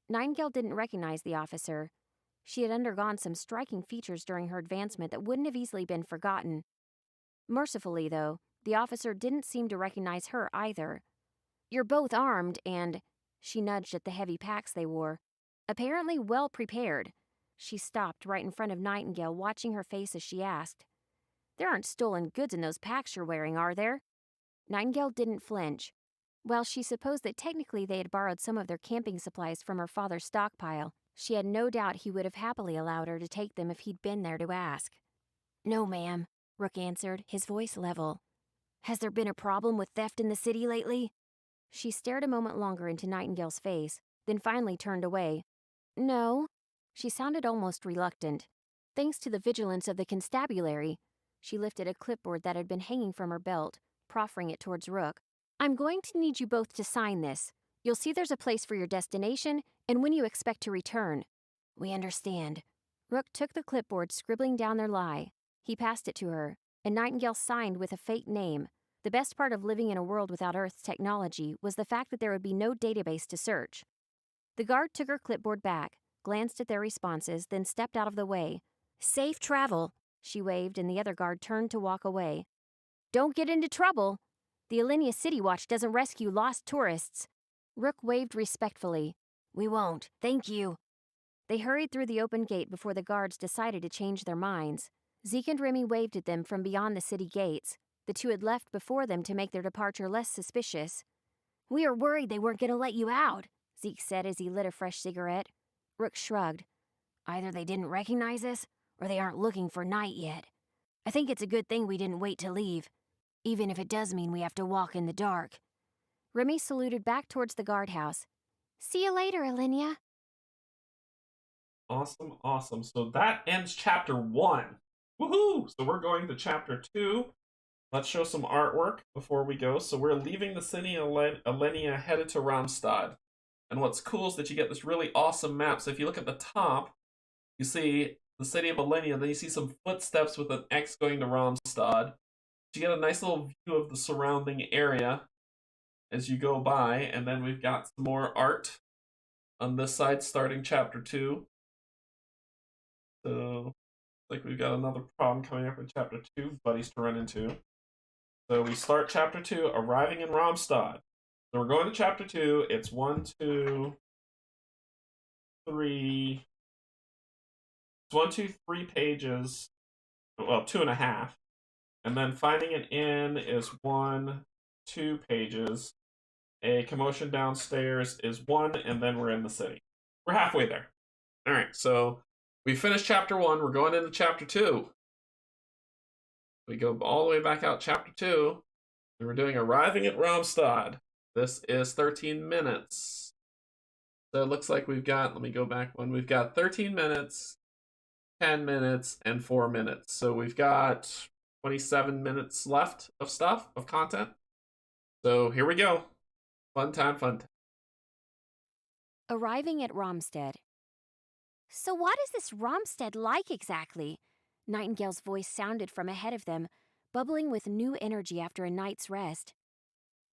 S2: Nightingale didn't recognize the officer. She had undergone some striking features during her advancement that wouldn't have easily been forgotten. Mercifully, though, the officer didn't seem to recognize her either. "You're both armed and," she nudged at the heavy packs they wore, "apparently well prepared." She stopped right in front of Nightingale, watching her face as she asked, "There aren't stolen goods in those packs you're wearing, are there?" Nightingale didn't flinch. While she supposed that technically they had borrowed some of their camping supplies from her father's stockpile, she had no doubt he would have happily allowed her to take them if he'd been there to ask. "No, ma'am," Rook answered, his voice level. "Has there been a problem with theft in the city lately?" She stared a moment longer into Nightingale's face, then finally turned away. "No." She sounded almost reluctant. Thanks to the vigilance of the constabulary, she lifted a clipboard that had been hanging from her belt, proffering it towards Rook. "I'm going to need you both to sign this. You'll see there's a place for your destination and when you expect to return." "We understand." Rook took the clipboard, scribbling down their lie. He passed it to her, and Nightingale signed with a fake name. The best part of living in a world without Earth's technology was the fact that there would be no database to search. The guard took her clipboard back, glanced at their responses, then stepped out of the way. "Safe travel," she waved, and the other guard turned to walk away. "Don't get into trouble. The Alenia City Watch doesn't rescue lost tourists." Rook waved respectfully. "We won't, thank you." They hurried through the open gate before the guards decided to change their minds. Zeke and Remy waved at them from beyond the city gates. The two had left before them to make their departure less suspicious. "We were worried they weren't going to let you out," Zeke said as he lit a fresh cigarette. Rook shrugged. "Either they didn't recognize us, or they aren't looking for night yet. I think it's a good thing we didn't wait to leave, even if it does mean we have to walk in the dark." Remy saluted back towards the guardhouse. "See you later, Alenia."
S1: Awesome, awesome. So that ends chapter 1. Woohoo! So we're going to chapter 2. Let's show some artwork before we go. So we're leaving the city of Alenia, headed to Ramstad. And what's cool is that you get this really awesome map. So if you look at the top, you see the city of Alenia, then you see some footsteps with an X going to Ramstad. You get a nice little view of the surrounding area as you go by, and then we've got some more art on this side starting chapter 2. So, like we've got another problem coming up in chapter 2, buddies to run into. So we start chapter 2, arriving in Ramstad. So we're going to chapter 2. It's 1, 2, 3. It's 1, 2, 3 pages. Well, 2.5. And then finding an inn is 1, 2 pages. A commotion downstairs is 1, and then we're in the city. We're halfway there. All right, so we finished chapter 1. We're going into chapter 2. We go all the way back out chapter 2. And we're doing arriving at Ramstad. This is 13 minutes. So it looks like we've got, let me go back one. We've got 13 minutes, 10 minutes, and 4 minutes. So we've got 27 minutes left of stuff, of content. So here we go. Fun time, fun time.
S2: Arriving at Ramstead. "So what is this Ramstead like exactly?" Nightingale's voice sounded from ahead of them, bubbling with new energy after a night's rest.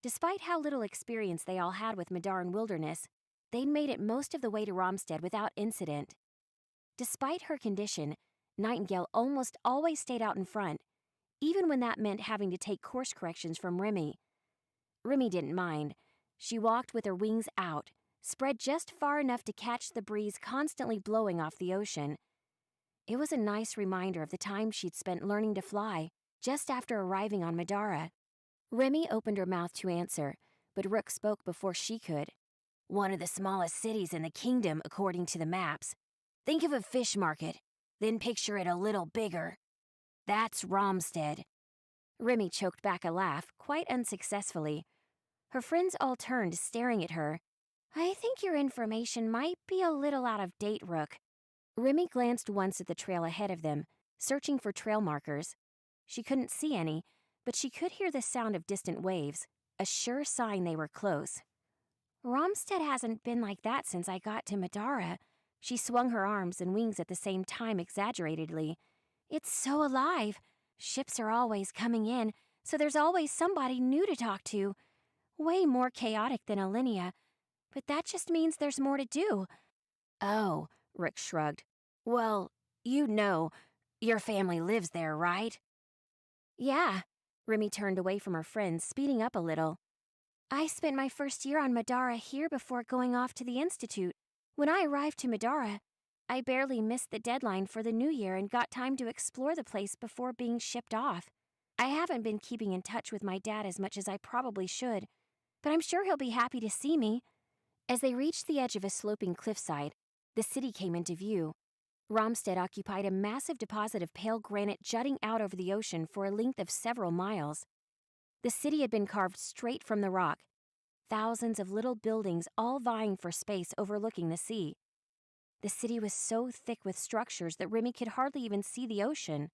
S2: Despite how little experience they all had with Midaran wilderness, they'd made it most of the way to Ramstead without incident. Despite her condition, Nightingale almost always stayed out in front, even when that meant having to take course corrections from Remy. Remy didn't mind. She walked with her wings out, spread just far enough to catch the breeze constantly blowing off the ocean. It was a nice reminder of the time she'd spent learning to fly, just after arriving on Middara. Remy opened her mouth to answer, but Rook spoke before she could. One of the smallest cities in the kingdom, according to the maps. Think of a fish market, then picture it a little bigger. That's Romstead. Remy choked back a laugh, quite unsuccessfully. Her friends all turned, staring at her. I think your information might be a little out of date, Rook. Remy glanced once at the trail ahead of them, searching for trail markers. She couldn't see any, but she could hear the sound of distant waves, a sure sign they were close. Romstead hasn't been like that since I got to Middara. She swung her arms and wings at the same time exaggeratedly. It's so alive. Ships are always coming in, so there's always somebody new to talk to. Way more chaotic than Alinea, but that just means there's more to do. Oh, Rick shrugged. Well, you know, your family lives there, right? Yeah. Remy turned away from her friends, speeding up a little. I spent my first year on Middara here before going off to the Institute. When I arrived to Middara, I barely missed the deadline for the new year and got time to explore the place before being shipped off. I haven't been keeping in touch with my dad as much as I probably should, but I'm sure he'll be happy to see me. As they reached the edge of a sloping cliffside, the city came into view. Romstead occupied a massive deposit of pale granite jutting out over the ocean for a length of several miles. The city had been carved straight from the rock, thousands of little buildings all vying for space overlooking the sea. The city was so thick with structures that Remy could hardly even see the ocean.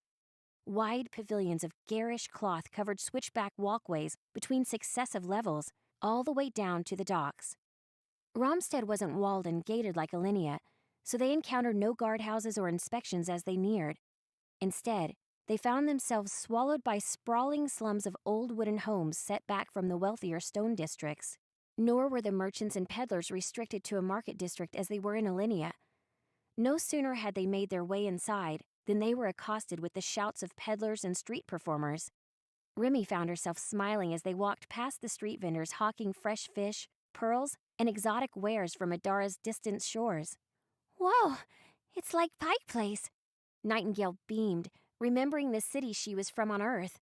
S2: Wide pavilions of garish cloth covered switchback walkways between successive levels, all the way down to the docks. Romstead wasn't walled and gated like Alinea, so they encountered no guardhouses or inspections as they neared. Instead, they found themselves swallowed by sprawling slums of old wooden homes set back from the wealthier stone districts. Nor were the merchants and peddlers restricted to a market district as they were in Alinea. No sooner had they made their way inside than they were accosted with the shouts of peddlers and street performers. Remy found herself smiling as they walked past the street vendors hawking fresh fish, pearls, and exotic wares from Midara's distant shores. Whoa, it's like Pike Place. Nightingale beamed, remembering the city she was from on Earth.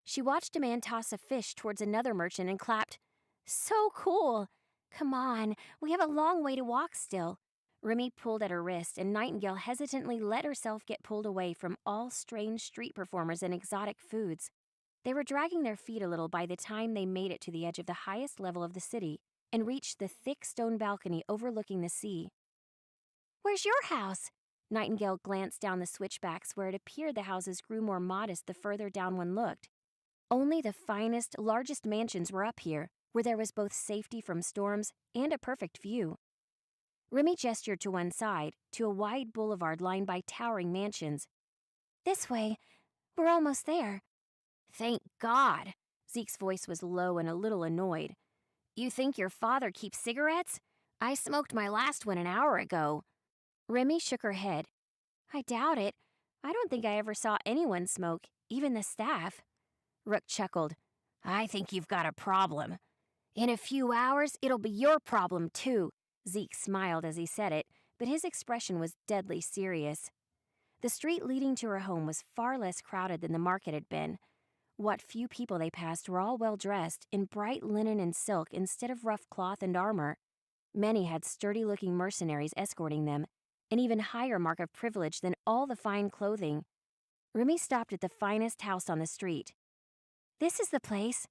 S2: She watched a man toss a fish towards another merchant and clapped, So cool! Come on, we have a long way to walk still. Remy pulled at her wrist, and Nightingale hesitantly let herself get pulled away from all strange street performers and exotic foods. They were dragging their feet a little by the time they made it to the edge of the highest level of the city and reached the thick stone balcony overlooking the sea. Where's your house? Nightingale glanced down the switchbacks where it appeared the houses grew more modest the further down one looked. Only the finest, largest mansions were up here, where there was both safety from storms and a perfect view. Remy gestured to one side, to a wide boulevard lined by towering mansions. This way. We're almost there. Thank God. Zeke's voice was low and a little annoyed. You think your father keeps cigarettes? I smoked my last one an hour ago. Remy shook her head. I doubt it. I don't think I ever saw anyone smoke, even the staff. Rook chuckled. I think you've got a problem. In a few hours, it'll be your problem, too. Zeke smiled as he said it, but his expression was deadly serious. The street leading to her home was far less crowded than the market had been. What few people they passed were all well-dressed, in bright linen and silk instead of rough cloth and armor. Many had sturdy-looking mercenaries escorting them, an even higher mark of privilege than all the fine clothing. Remy stopped at the finest house on the street. This is the place.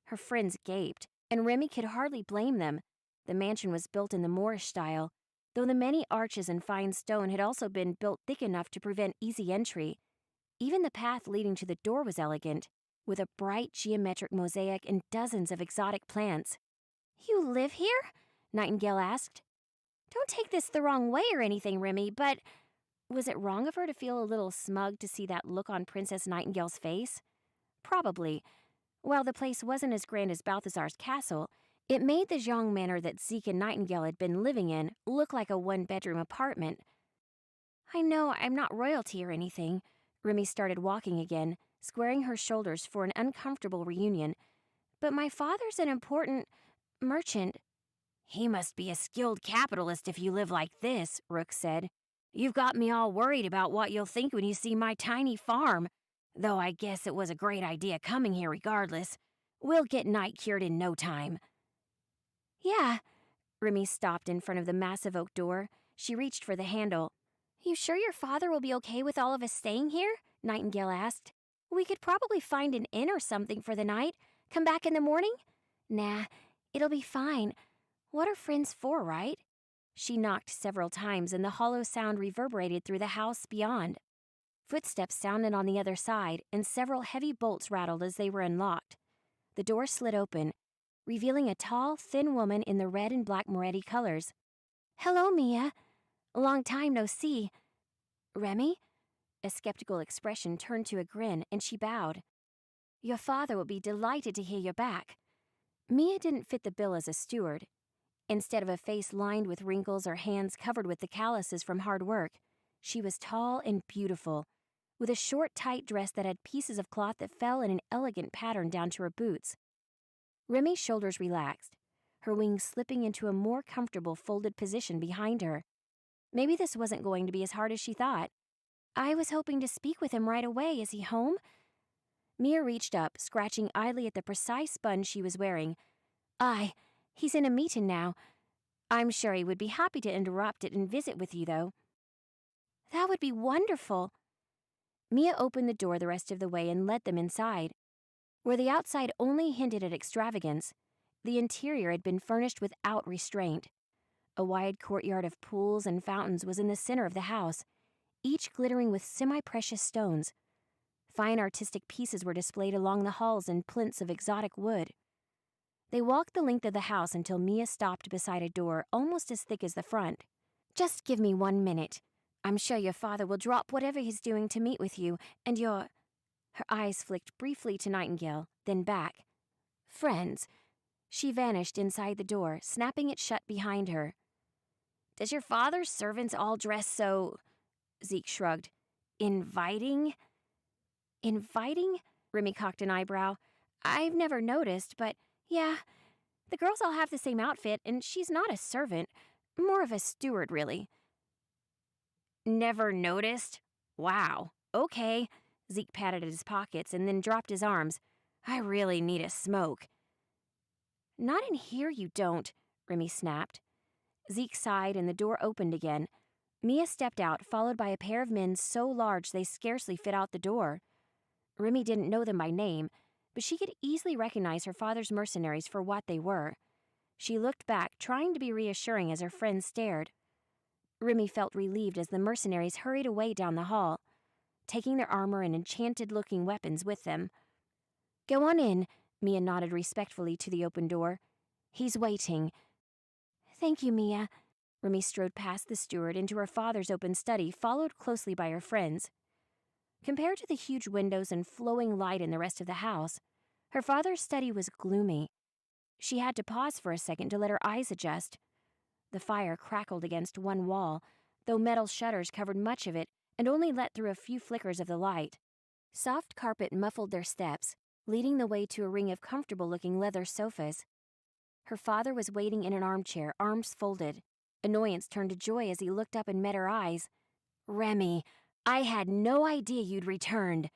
S2: Her friends gaped, and Remy could hardly blame them. The mansion was built in the Moorish style, though the many arches and fine stone had also been built thick enough to prevent easy entry. Even the path leading to the door was elegant, with a bright geometric mosaic and dozens of exotic plants. You live here? Nightingale asked. Don't take this the wrong way or anything, Remy, but was it wrong of her to feel a little smug to see that look on Princess Nightingale's face? Probably. While the place wasn't as grand as Balthazar's castle, it made the Zhang manor that Zeke and Nightingale had been living in look like a one-bedroom apartment. I know I'm not royalty or anything. Remy started walking again, squaring her shoulders for an uncomfortable reunion. but my father's an important merchant. He must be a skilled capitalist if you live like this, Rook said. You've got me all worried about what you'll think when you see my tiny farm, though I guess it was a great idea coming here regardless. We'll get night cured in no time. Yeah. Remy stopped in front of the massive oak door. She reached for the handle. You sure your father will be okay with all of us staying here? Nightingale asked. We could probably find an inn or something for the night. Come back in the morning? Nah, it'll be fine. What are friends for, right? She knocked several times, and the hollow sound reverberated through the house beyond. Footsteps sounded on the other side, and several heavy bolts rattled as they were unlocked. The door slid open, revealing a tall, thin woman in the red and black Moretti colors. Hello, Mia. Long time no see. Remy? A skeptical expression turned to a grin, and she bowed. Your father will be delighted to hear you're back. Mia didn't fit the bill as a steward. Instead of a face lined with wrinkles or hands covered with the calluses from hard work, she was tall and beautiful, with a short, tight dress that had pieces of cloth that fell in an elegant pattern down to her boots. Remy's shoulders relaxed, her wings slipping into a more comfortable folded position behind her. Maybe this wasn't going to be as hard as she thought. I was hoping to speak with him right away. Is he home? Mia reached up, scratching idly at the precise bun she was wearing. Aye, he's in a meeting now. I'm sure he would be happy to interrupt it and visit with you, though. That would be wonderful. Mia opened the door the rest of the way and led them inside. Where the outside only hinted at extravagance, the interior had been furnished without restraint. A wide courtyard of pools and fountains was in the center of the house, each glittering with semi-precious stones. Fine artistic pieces were displayed along the halls in plinths of exotic wood. They walked the length of the house until Mia stopped beside a door almost as thick as the front. Just give me 1 minute. I'm sure your father will drop whatever he's doing to meet with you, and your... Her eyes flicked briefly to Nightingale, then back. Friends. She vanished inside the door, snapping it shut behind her. Does your father's servants all dress so... Zeke shrugged. Inviting? Inviting? Remy cocked an eyebrow. I've never noticed, but yeah, the girls all have the same outfit, and she's not a servant, more of a steward, really. Never noticed? Wow. Okay. Zeke patted at his pockets and then dropped his arms. I really need a smoke. Not in here, you don't, Remy snapped. Zeke sighed and the door opened again. Mia stepped out, followed by a pair of men so large they scarcely fit out the door. Remy didn't know them by name, but she could easily recognize her father's mercenaries for what they were. She looked back, trying to be reassuring as her friends stared. Remy felt relieved as the mercenaries hurried away down the hall, taking their armor and enchanted-looking weapons with them. Go on in, Mia nodded respectfully to the open door. He's waiting. Thank you, Mia. Remy strode past the steward into her father's open study, followed closely by her friends. Compared to the huge windows and flowing light in the rest of the house, her father's study was gloomy. She had to pause for a second to let her eyes adjust. The fire crackled against one wall, though metal shutters covered much of it and only let through a few flickers of the light. Soft carpet muffled their steps, leading the way to a ring of comfortable-looking leather sofas. Her father was waiting in an armchair, arms folded. Annoyance turned to joy as he looked up and met her eyes. Remy, I had no idea you'd returned.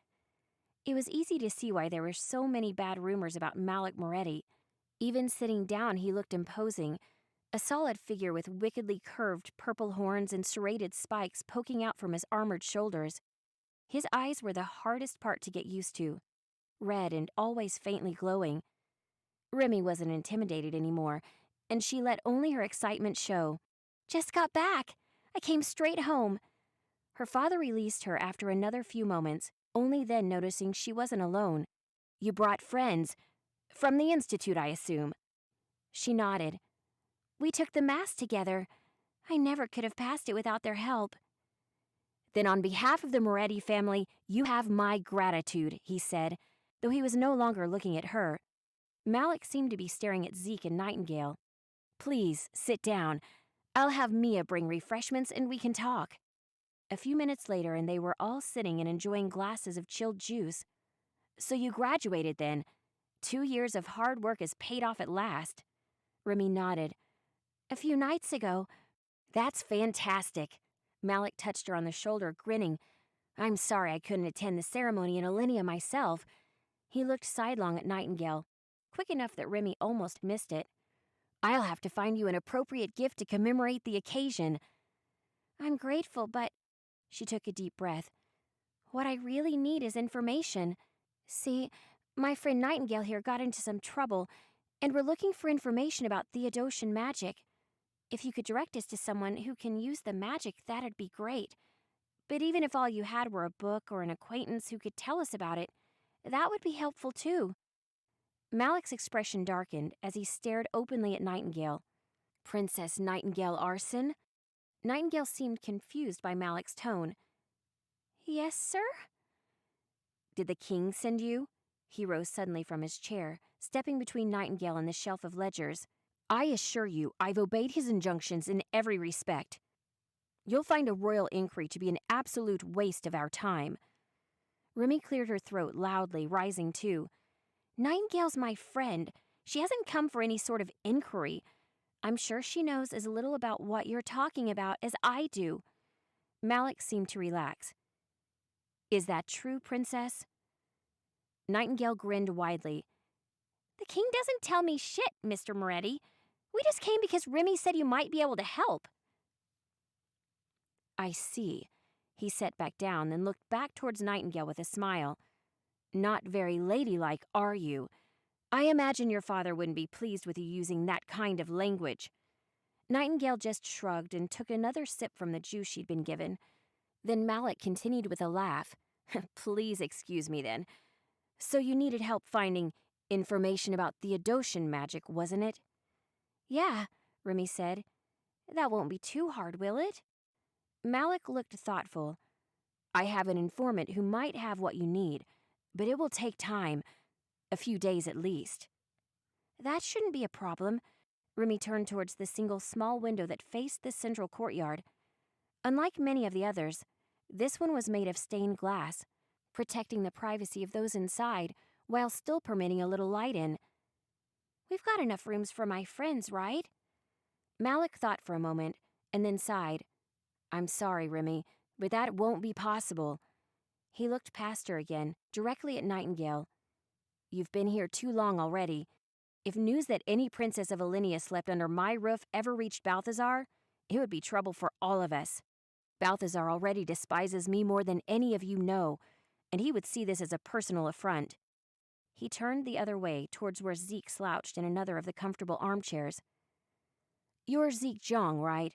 S2: It was easy to see why there were so many bad rumors about Malik Moretti. Even sitting down, he looked imposing, a solid figure with wickedly curved purple horns and serrated spikes poking out from his armored shoulders. His eyes were the hardest part to get used to, red and always faintly glowing. Remy wasn't intimidated anymore, and she let only her excitement show. Just got back. I came straight home. Her father released her after another few moments, only then noticing she wasn't alone. You brought friends. From the Institute, I assume. She nodded. We took the Mass together. I never could have passed it without their help. Then on behalf of the Moretti family, you have my gratitude, he said, though he was no longer looking at her. Malik seemed to be staring at Zeke and Nightingale. Please, sit down. I'll have Mia bring refreshments and we can talk. A few minutes later, and they were all sitting and enjoying glasses of chilled juice. So you graduated then. 2 years of hard work has paid off at last. Remy nodded. A few nights ago. That's fantastic. Malik touched her on the shoulder, grinning. I'm sorry I couldn't attend the ceremony in Alinea myself. He looked sidelong at Nightingale, quick enough that Remy almost missed it. I'll have to find you an appropriate gift to commemorate the occasion. I'm grateful, but... She took a deep breath. What I really need is information. See, my friend Nightingale here got into some trouble, and we're looking for information about Theodosian magic. If you could direct us to someone who can use the magic, that'd be great. But even if all you had were a book or an acquaintance who could tell us about it, that would be helpful too. Malik's expression darkened as he stared openly at Nightingale. Princess Nightingale Arson? Nightingale seemed confused by Malik's tone. Yes, sir? Did the king send you? He rose suddenly from his chair, stepping between Nightingale and the shelf of ledgers. I assure you, I've obeyed his injunctions in every respect. You'll find a royal inquiry to be an absolute waste of our time. Remy cleared her throat loudly, rising too. Nightingale's my friend. She hasn't come for any sort of inquiry. I'm sure she knows as little about what you're talking about as I do. Malik seemed to relax. Is that true, Princess? Nightingale grinned widely. The king doesn't tell me shit, Mr. Moretti. We just came because Remy said you might be able to help. I see. He sat back down, then looked back towards Nightingale with a smile. Not very ladylike, are you? I imagine your father wouldn't be pleased with you using that kind of language. Nightingale just shrugged and took another sip from the juice she'd been given. Then Malik continued with a laugh. Please excuse me then. So you needed help finding information about Theodosian magic, wasn't it? Yeah, Remy said. That won't be too hard, will it? Malik looked thoughtful. I have an informant who might have what you need, but it will take time, a few days at least. That shouldn't be a problem. Remy turned towards the single small window that faced the central courtyard. Unlike many of the others, this one was made of stained glass, protecting the privacy of those inside while still permitting a little light in. We've got enough rooms for my friends, right? Malik thought for a moment, and then sighed. I'm sorry, Remy, but that won't be possible. He looked past her again, directly at Nightingale. You've been here too long already. If news that any princess of Alinea slept under my roof ever reached Balthazar, it would be trouble for all of us. Balthazar already despises me more than any of you know, and he would see this as a personal affront. He turned the other way, towards where Zeke slouched in another of the comfortable armchairs. You're Zeke Jong, right?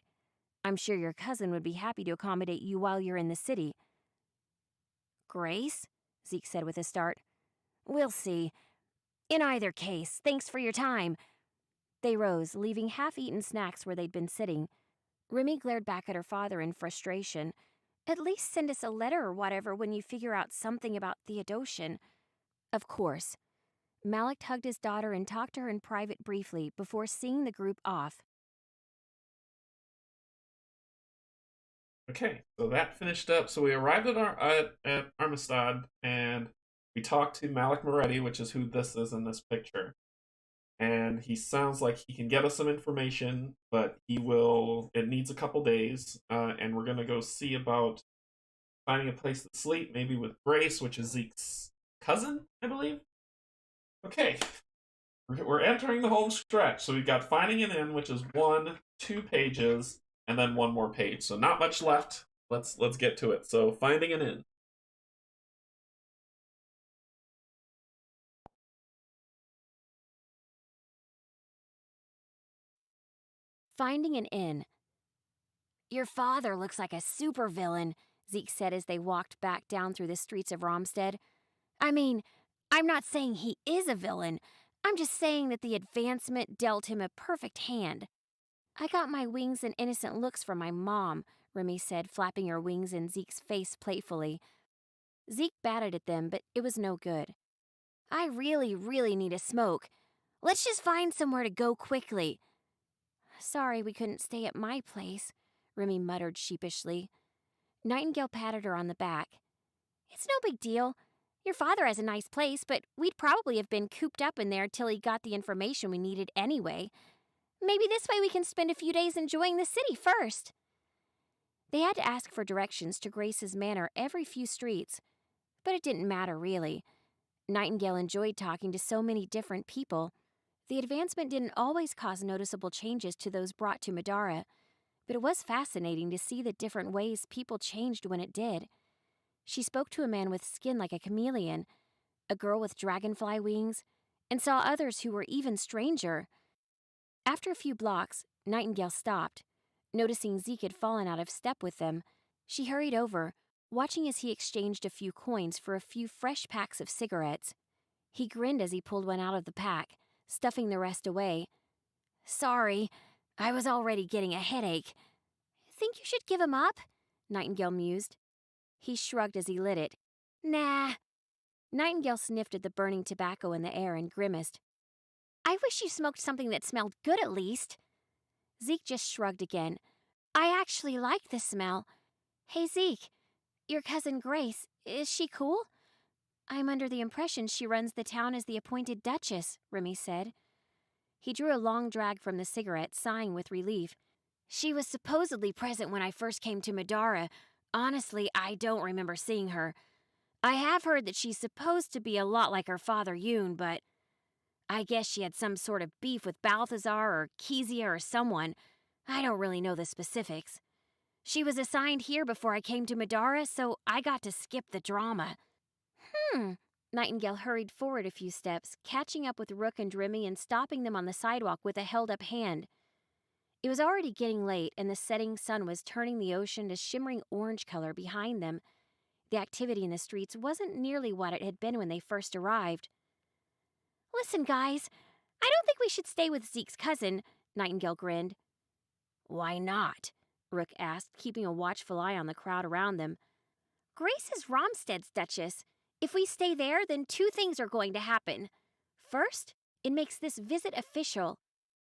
S2: I'm sure your cousin would be happy to accommodate you while you're in the city. Grace? Zeke said with a start. We'll see. In either case, thanks for your time. They rose, leaving half-eaten snacks where they'd been sitting. Remy glared back at her father in frustration. At least send us a letter or whatever when you figure out something about Theodosian. Of course. Malik hugged his daughter and talked to her in private briefly before seeing the group off.
S1: Okay, so that finished up. So we arrived at Armistad, and we talked to Malik Moretti, which is who this is in this picture. And he sounds like he can get us some information, but it needs a couple days, and we're going to go see about finding a place to sleep, maybe with Grace, which is Zeke's cousin, I believe. Okay, we're entering the home stretch. So we've got finding an inn, which is 2 pages, and then one more page. So not much left. Let's get to it. So finding an inn.
S2: Finding an inn. Your father looks like a supervillain, Zeke said as they walked back down through the streets of Romstead. I mean, I'm not saying he is a villain. I'm just saying that the advancement dealt him a perfect hand. I got my wings and innocent looks from my mom, Remy said, flapping her wings in Zeke's face playfully. Zeke batted at them, but it was no good. I really, really need a smoke. Let's just find somewhere to go quickly. Sorry we couldn't stay at my place, Remy muttered sheepishly. Nightingale patted her on the back. It's no big deal. Your father has a nice place, but we'd probably have been cooped up in there till he got the information we needed anyway. Maybe this way we can spend a few days enjoying the city first." They had to ask for directions to Grace's manor every few streets, but it didn't matter really. Nightingale enjoyed talking to so many different people. The advancement didn't always cause noticeable changes to those brought to Middara, but it was fascinating to see the different ways people changed when it did. She spoke to a man with skin like a chameleon, a girl with dragonfly wings, and saw others who were even stranger. After a few blocks, Nightingale stopped. Noticing Zeke had fallen out of step with them, she hurried over, watching as he exchanged a few coins for a few fresh packs of cigarettes. He grinned as he pulled one out of the pack, stuffing the rest away. "Sorry, I was already getting a headache." "Think you should give him up?" Nightingale mused. He shrugged as he lit it. "Nah." Nightingale sniffed at the burning tobacco in the air and grimaced. "I wish you smoked something that smelled good at least." Zeke just shrugged again. "I actually like the smell. Hey, Zeke, your cousin Grace, is she cool?" "I'm under the impression she runs the town as the appointed Duchess," Remy said. He drew a long drag from the cigarette, sighing with relief. "She was supposedly present when I first came to Middara. Honestly, I don't remember seeing her. I have heard that she's supposed to be a lot like her father Yoon, but I guess she had some sort of beef with Balthazar or Kezia or someone. I don't really know the specifics. She was assigned here before I came to Middara, so I got to skip the drama." Nightingale hurried forward a few steps, catching up with Rook and Remy and stopping them on the sidewalk with a held-up hand. It was already getting late, and the setting sun was turning the ocean to shimmering orange color behind them. The activity in the streets wasn't nearly what it had been when they first arrived. "Listen, guys, I don't think we should stay with Zeke's cousin," Nightingale grinned. "Why not?" Rook asked, keeping a watchful eye on the crowd around them. "Grace is Romstead's Duchess. If we stay there, then two things are going to happen. First, it makes this visit official.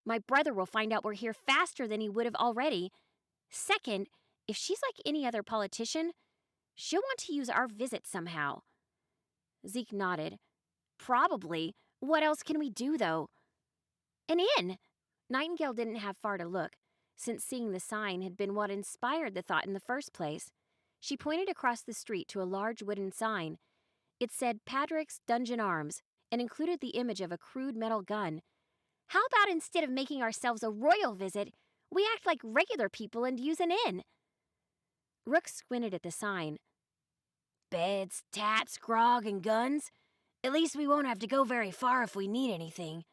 S2: My brother will find out we're here faster than he would have already. Second, if she's like any other politician, she'll want to use our visit somehow." Zeke nodded. "Probably. What else can we do, though?" "An inn." Nightingale didn't have far to look, since seeing the sign had been what inspired the thought in the first place. She pointed across the street to a large wooden sign. It said Padrick's Dungeon Arms and included the image of a crude metal gun. "How about instead of making ourselves a royal visit, we act like regular people and use an inn?" Rook squinted at the sign. "Beds, tats, grog, and guns? At least we won't have to go very far if we need anything."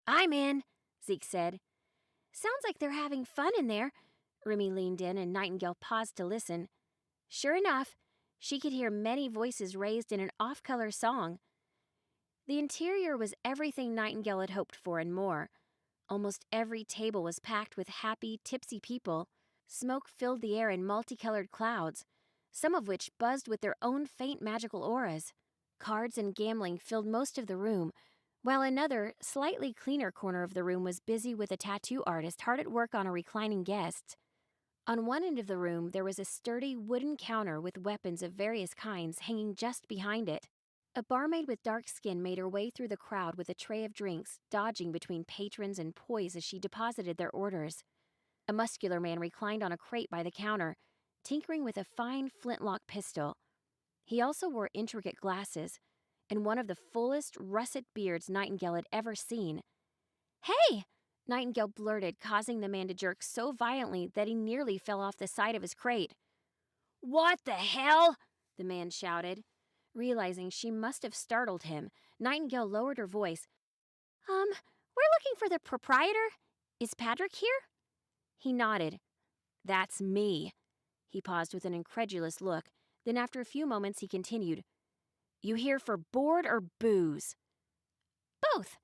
S2: "I'm in," Zeke said. "Sounds like they're having fun in there." Remy leaned in and Nightingale paused to listen. Sure enough, she could hear many voices raised in an off-color song. The interior was everything Nightingale had hoped for and more. Almost every table was packed with happy, tipsy people. Smoke filled the air in multicolored clouds, some of which buzzed with their own faint magical auras. Cards and gambling filled most of the room, while another, slightly cleaner corner of the room was busy with a tattoo artist hard at work on a reclining guest. On one end of the room, there was a sturdy wooden counter with weapons of various kinds hanging just behind it. A barmaid with dark skin made her way through the crowd with a tray of drinks, dodging between patrons and poise as she deposited their orders. A muscular man reclined on a crate by the counter, tinkering with a fine flintlock pistol. He also wore intricate glasses, and one of the fullest, russet beards Nightingale had ever seen. "Hey!" Nightingale blurted, causing the man to jerk so violently that he nearly fell off the side of his crate. "What the hell?" the man shouted. Realizing she must have startled him, Nightingale lowered her voice. We're looking for the proprietor. Is Padrick here?" He nodded. "That's me." He paused with an incredulous look. Then after a few moments he continued. "You here for board or booze?" "Both.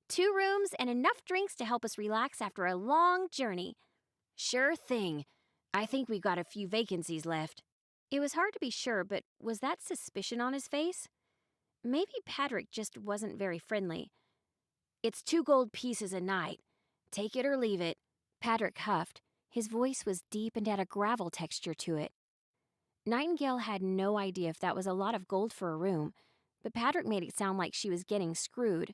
S2: 2 rooms and enough drinks to help us relax after a long journey." "Sure thing. I think we've got a few vacancies left." It was hard to be sure, but was that suspicion on his face? Maybe Padrick just wasn't very friendly. "It's 2 gold pieces a night. Take it or leave it." Padrick huffed. His voice was deep and had a gravel texture to it. Nightingale had no idea if that was a lot of gold for a room, but Patrick made it sound like she was getting screwed.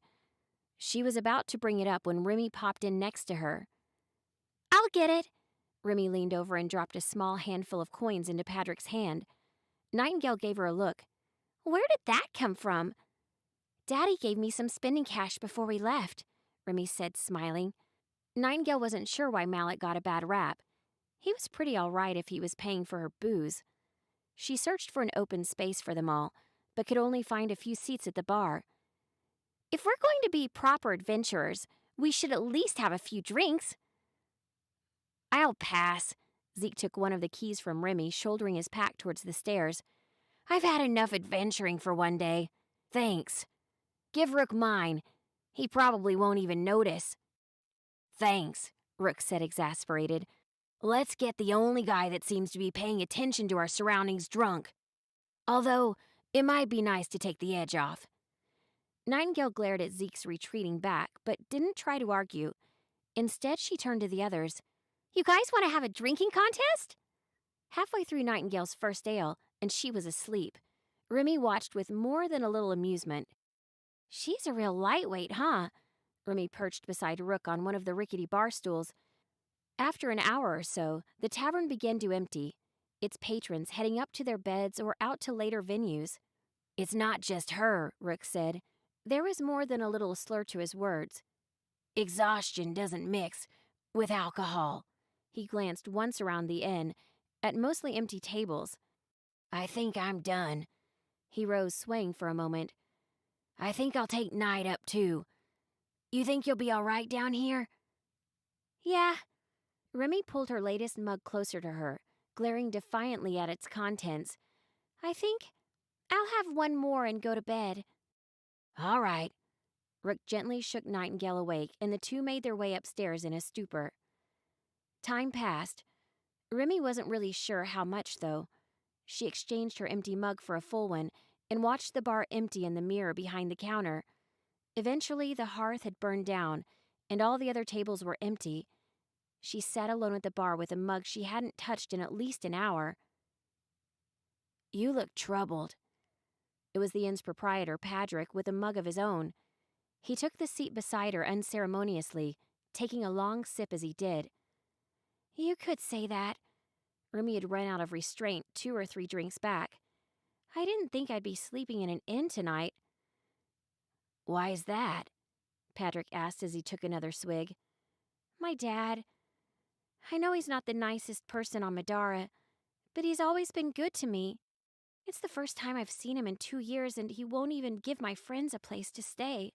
S2: She was about to bring it up when Remy popped in next to her. I'll get it. Remy leaned over and dropped a small handful of coins into Patrick's hand. Nightingale gave her a look. Where did that come from? Daddy gave me some spending cash before we left, Remy said, smiling. Nightingale wasn't sure why Malik got a bad rap. He was pretty all right if he was paying for her booze. She searched for an open space for them all, but could only find a few seats at the bar. If we're going to be proper adventurers, we should at least have a few drinks. I'll pass. Zeke took one of the keys from Remy, shouldering his pack towards the stairs. I've had enough adventuring for one day. Thanks. Give Rook mine. He probably won't even notice. Thanks, Rook said, exasperated. Let's get the only guy that seems to be paying attention to our surroundings drunk. Although, it might be nice to take the edge off. Nightingale glared at Zeke's retreating back, but didn't try to argue. Instead, she turned to the others. You guys want to have a drinking contest? Halfway through Nightingale's first ale, and she was asleep. Remy watched with more than a little amusement. She's a real lightweight, huh? Remy perched beside Rook on one of the rickety bar stools. After an hour or so, the tavern began to empty, its patrons heading up to their beds or out to later venues. It's not just her, Rook said. There was more than a little slur to his words. Exhaustion doesn't mix with alcohol. He glanced once around the inn, at mostly empty tables. I think I'm done. He rose, swaying for a moment. I think I'll take Night up, too. You think you'll be all right down here? Yeah. Remy pulled her latest mug closer to her, glaring defiantly at its contents. I think I'll have one more and go to bed. All right. Rook gently shook Nightingale awake, and the two made their way upstairs in a stupor. Time passed. Remy wasn't really sure how much, though. She exchanged her empty mug for a full one and watched the bar empty in the mirror behind the counter. Eventually, the hearth had burned down, and all the other tables were empty. She sat alone at the bar with a mug she hadn't touched in at least an hour. You look troubled. It was the inn's proprietor, Patrick, with a mug of his own. He took the seat beside her unceremoniously, taking a long sip as he did. You could say that. Remy had run out of restraint 2 or 3 drinks back. I didn't think I'd be sleeping in an inn tonight. Why is that? Patrick asked as he took another swig. My dad. I know he's not the nicest person on Middara, but he's always been good to me. It's the first time I've seen him in 2 years, and he won't even give my friends a place to stay.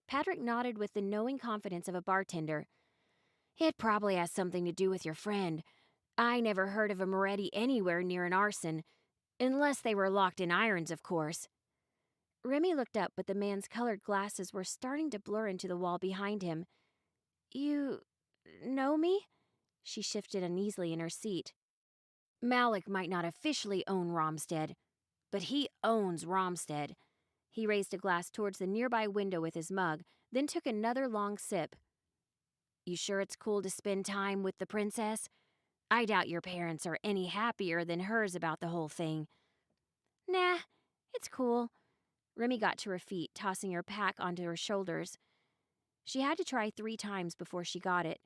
S2: Patrick nodded with the knowing confidence of a bartender. It probably has something to do with your friend. I never heard of a Moretti anywhere near an arson, unless they were locked in irons, of course. Remy looked up, but the man's colored glasses were starting to blur into the wall behind him. You know me? She shifted uneasily in her seat. Malik might not officially own Romstead, but he owns Romstead. He raised a glass towards the nearby window with his mug, then took another long sip. You sure it's cool to spend time with the princess? I doubt your parents are any happier than hers about the whole thing. Nah, it's cool. Remy got to her feet, tossing her pack onto her shoulders. She had to try 3 times before she got it.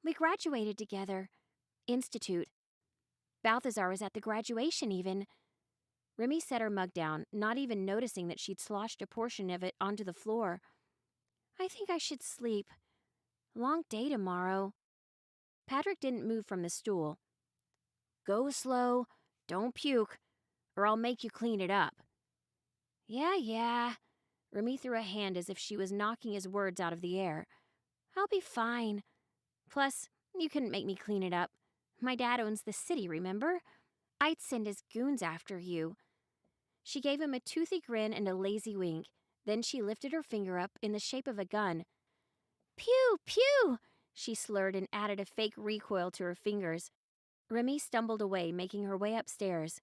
S2: We graduated together. Institute. Balthazar was at the graduation even. Remy set her mug down, not even noticing that she'd sloshed a portion of it onto the floor. I think I should sleep. Long day tomorrow. Patrick didn't move from the stool. Go slow, don't puke, or I'll make you clean it up. Yeah. Remy threw a hand as if she was knocking his words out of the air. I'll be fine. Plus, you couldn't make me clean it up. My dad owns the city, remember? I'd send his goons after you. She gave him a toothy grin and a lazy wink. Then she lifted her finger up in the shape of a gun. Pew, pew! She slurred and added a fake recoil to her fingers. Remy stumbled away, making her way upstairs.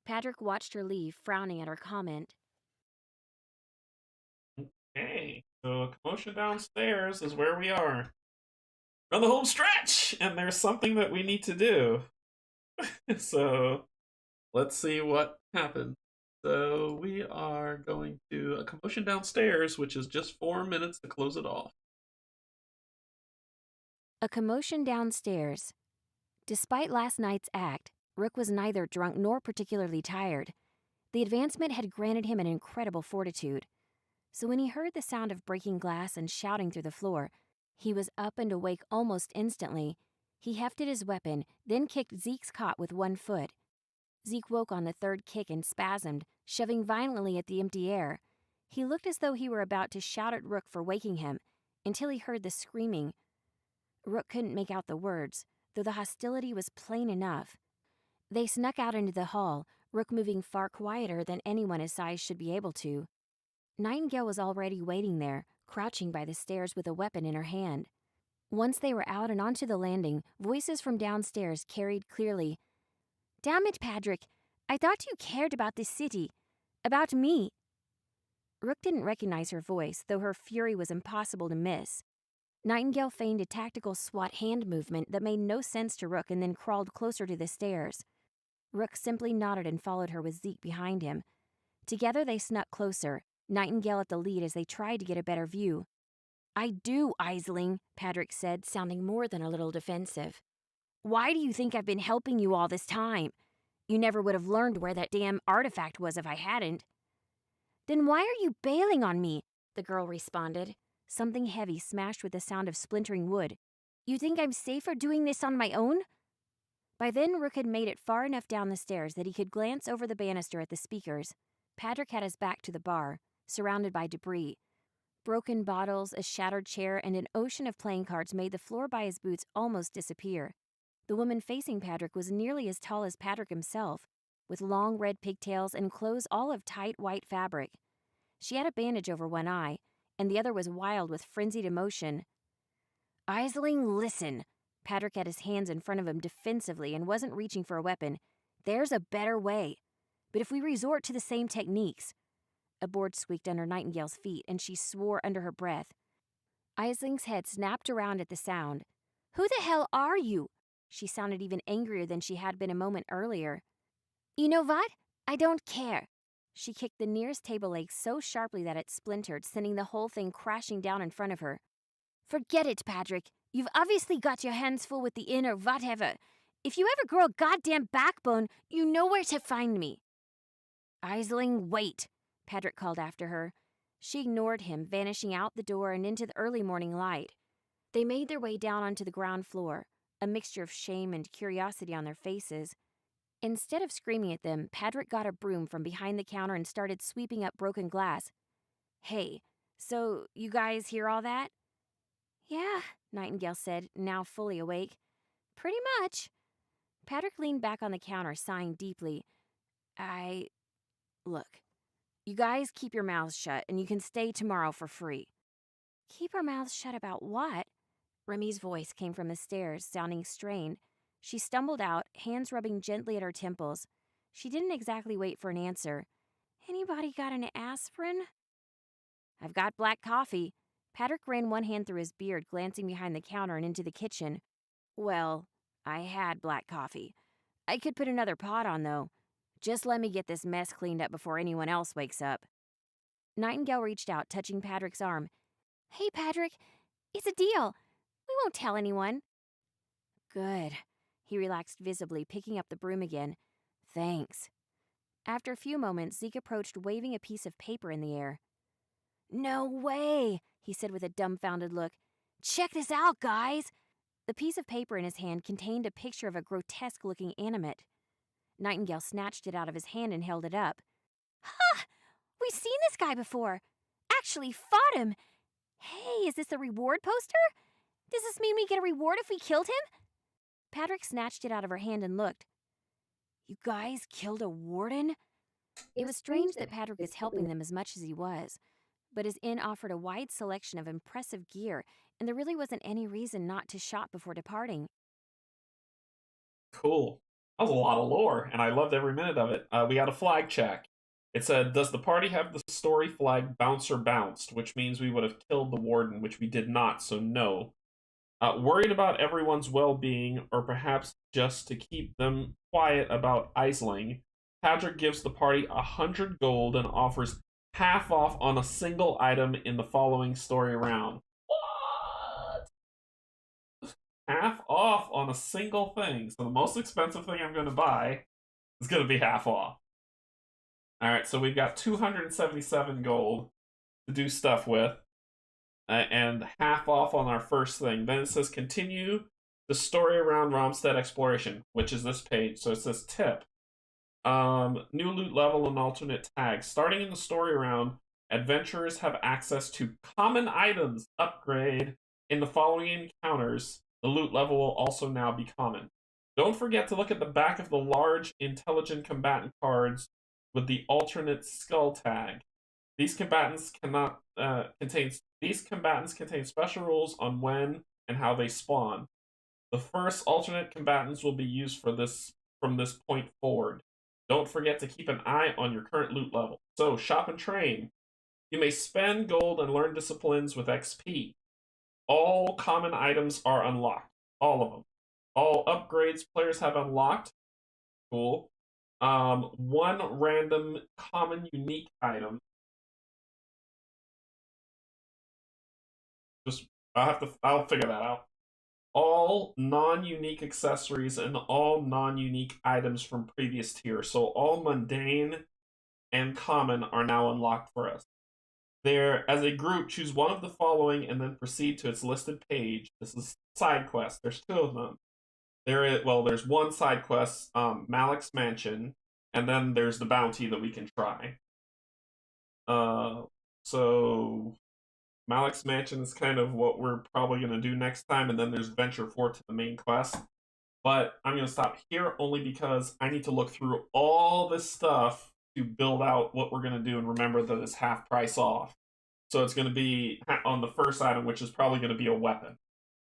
S2: Patrick watched her leave, frowning at her comment.
S1: Okay, so commotion downstairs is where we are. On the home stretch! And there's something that we need to do. So, let's see what happens. So we are going to a commotion downstairs, which is just 4 minutes to close it off.
S2: A commotion downstairs. Despite last night's act, Rook was neither drunk nor particularly tired. The advancement had granted him an incredible fortitude. So when he heard the sound of breaking glass and shouting through the floor, he was up and awake almost instantly. He hefted his weapon, then kicked Zeke's cot with one foot. Zeke woke on the third kick and spasmed, shoving violently at the empty air. He looked as though he were about to shout at Rook for waking him, until he heard the screaming. Rook couldn't make out the words, though the hostility was plain enough. They snuck out into the hall, Rook moving far quieter than anyone his size should be able to. Nightingale was already waiting there, crouching by the stairs with a weapon in her hand. Once they were out and onto the landing, voices from downstairs carried clearly, "Damn it, Patrick! I thought you cared about this city. About me." Rook didn't recognize her voice, though her fury was impossible to miss. Nightingale feigned a tactical SWAT hand movement that made no sense to Rook and then crawled closer to the stairs. Rook simply nodded and followed her with Zeke behind him. Together they snuck closer, Nightingale at the lead as they tried to get a better view. "I do, Aisling," Patrick said, sounding more than a little defensive. "Why do you think I've been helping you all this time? You never would have learned where that damn artifact was if I hadn't." "Then why are you bailing on me?" the girl responded. Something heavy smashed with the sound of splintering wood. "You think I'm safer doing this on my own?" By then, Rook had made it far enough down the stairs that he could glance over the banister at the speakers. Patrick had his back to the bar, surrounded by debris. Broken bottles, a shattered chair, and an ocean of playing cards made the floor by his boots almost disappear. The woman facing Patrick was nearly as tall as Patrick himself, with long red pigtails and clothes all of tight white fabric. She had a bandage over one eye, and the other was wild with frenzied emotion. "Aisling, listen." Patrick had his hands in front of him defensively and wasn't reaching for a weapon. "There's a better way. But if we resort to the same techniques..." A board squeaked under Nightingale's feet, and she swore under her breath. Aisling's head snapped around at the sound. "Who the hell are you?" She sounded even angrier than she had been a moment earlier. "You know what? I don't care." She kicked the nearest table leg so sharply that it splintered, sending the whole thing crashing down in front of her. "Forget it, Patrick. You've obviously got your hands full with the inn or whatever. If you ever grow a goddamn backbone, you know where to find me." "Aisling, wait," Patrick called after her. She ignored him, vanishing out the door and into the early morning light. They made their way down onto the ground floor, a mixture of shame and curiosity on their faces. Instead of screaming at them, Patrick got a broom from behind the counter and started sweeping up broken glass. "Hey, so you guys hear all that?" "Yeah," Nightingale said, now fully awake. "Pretty much." Patrick leaned back on the counter, sighing deeply. Look, you guys keep your mouths shut, and you can stay tomorrow for free." "Keep our mouths shut about what?" Remy's voice came from the stairs, sounding strained. She stumbled out, hands rubbing gently at her temples. She didn't exactly wait for an answer. "Anybody got an aspirin?" "I've got black coffee." Patrick ran one hand through his beard, glancing behind the counter and into the kitchen. "Well, I had black coffee. I could put another pot on, though. Just let me get this mess cleaned up before anyone else wakes up." Nightingale reached out, touching Patrick's arm. "Hey, Patrick, it's a deal. We won't tell anyone." "Good." He relaxed visibly, picking up the broom again. "Thanks." After a few moments, Zeke approached, waving a piece of paper in the air. "No way," he said with a dumbfounded look. "Check this out, guys." The piece of paper in his hand contained a picture of a grotesque-looking animate. Nightingale snatched it out of his hand and held it up. "Ha! We've seen this guy before. Actually fought him. Hey, is this a reward poster? Does this mean we get a reward if we killed him?" Patrick snatched it out of her hand and looked. "You guys killed a warden?" It was strange that Patrick was helping them as much as he was, but his inn offered a wide selection of impressive gear, and there really wasn't any reason not to shop before departing.
S1: Cool. That was a lot of lore, and I loved every minute of it. We got a flag check. It said, "Does the party have the story flag bounce or bounced?" Which means we would have killed the warden, which we did not, so no. Worried about everyone's well being, or perhaps just to keep them quiet about Aisling. Patrick gives the party 100 gold and offers half off on a single item in the following story round. What? Half off on a single thing. So the most expensive thing I'm going to buy is going to be half off. All right, so we've got 277 gold to do stuff with, and half off on our first thing. Then it says continue the story around Romstead exploration, which is this page. So it says tip. New loot level and alternate tags. Starting in the story round, adventurers have access to common items upgrade in the following encounters. The loot level will also now be common. Don't forget to look at the back of the large intelligent combatant cards with the alternate skull tag. These combatants contain special rules on when and how they spawn. The first alternate combatants will be used for this from this point forward. Don't forget to keep an eye on your current loot level. So, shop and train. You may spend gold and learn disciplines with XP. All common items are unlocked. All of them. All upgrades players have unlocked. Cool. One random common unique item. I'll figure that out. All non-unique accessories and all non-unique items from previous tiers. So all mundane and common are now unlocked for us. There, as a group, choose one of the following and then proceed to its listed page. This is side quest. There's two of them. There's one side quest, Malik's Mansion, and then there's the bounty that we can try. So Malik's Mansion is kind of what we're probably going to do next time, and then there's Venture 4 to the main quest. But I'm going to stop here only because I need to look through all this stuff to build out what we're going to do, and remember that it's half price off. So it's going to be on the first item, which is probably going to be a weapon.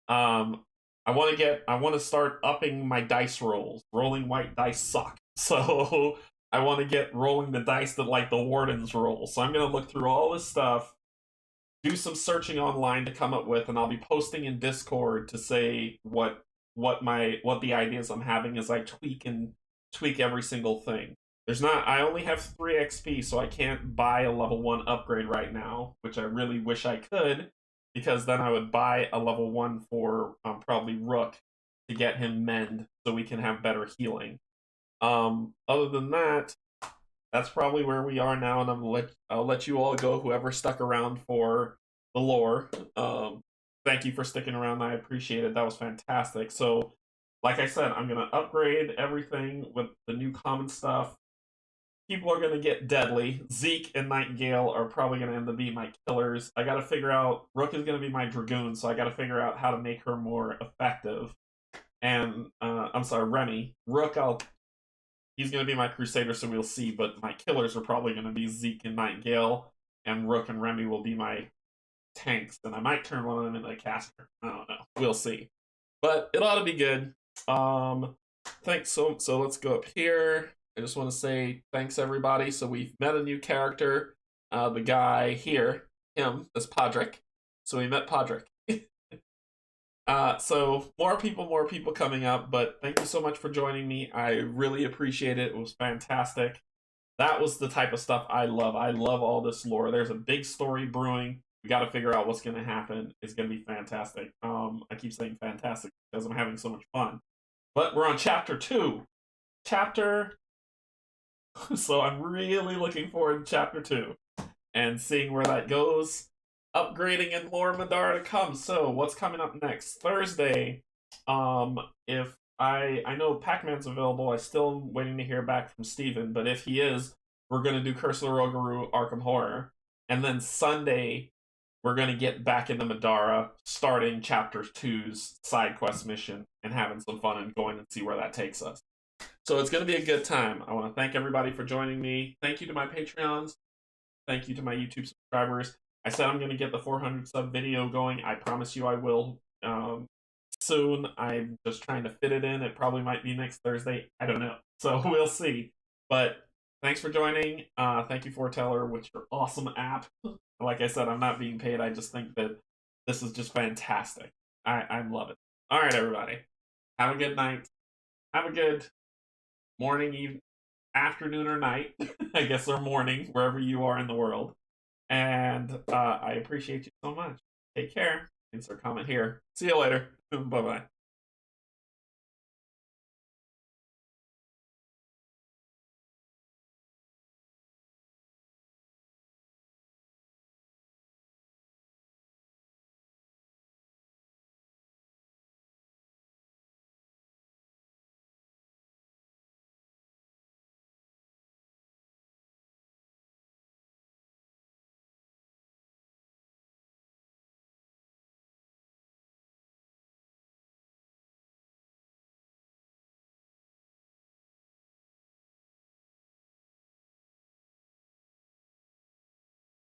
S1: I want to start upping my dice rolls. Rolling white dice suck. So I want to get rolling the dice that like the Wardens roll. So I'm going to look through all this stuff, do some searching online to come up with, and I'll be posting in Discord to say what the ideas I'm having as I tweak every single thing. I only have 3 XP, so I can't buy a level 1 upgrade right now, which I really wish I could, because then I would buy a level 1 for probably Rook to get him mend so we can have better healing. Other than that, that's probably where we are now, and I'll let you all go, whoever stuck around for the lore. Thank you for sticking around. I appreciate it. That was fantastic. So, like I said, I'm going to upgrade everything with the new common stuff. People are going to get deadly. Zeke and Nightingale are probably going to end up being my killers. I got to figure out, Rook is going to be my Dragoon, so I got to figure out how to make her more effective. And, I'm sorry, Remy. Rook, he's going to be my Crusader, so we'll see, but my killers are probably going to be Zeke and Nightingale, and Rook and Remy will be my tanks, and I might turn one of them into a caster. I don't know. We'll see. But it ought to be good. Thanks. So let's go up here. I just want to say thanks, everybody. So we've met a new character. The guy here, him, is Podrick. So we met Podrick. So more people coming up, but thank you so much for joining me. I really appreciate it. It was fantastic. That was the type of stuff I love. I love all this lore. There's a big story brewing. We got to figure out what's going to happen. It's going to be fantastic. I keep saying fantastic because I'm having so much fun. But we're on chapter 2. So I'm really looking forward to chapter 2 and seeing where that goes. Upgrading and more Middara to come. So what's coming up next? Thursday. If I know Pac-Man's available, I still am waiting to hear back from Steven, but if he is, we're gonna do Curse of the Rougarou Arkham Horror. And then Sunday, we're gonna get back into Middara, starting chapter 2's side quest mission and having some fun and going and see where that takes us. So it's gonna be a good time. I want to thank everybody for joining me. Thank you to my Patreons. Thank you to my YouTube subscribers. I said I'm going to get the 400 sub video going. I promise you I will soon. I'm just trying to fit it in. It probably might be next Thursday. I don't know. So we'll see. But thanks for joining. Thank you, Foreteller, with your awesome app. Like I said, I'm not being paid. I just think that this is just fantastic. I love it. All right, everybody. Have a good night. Have a good morning, evening, afternoon or night, I guess, or morning, wherever you are in the world. And I appreciate you so much. Take care. Insert comment here. See you later. Bye bye.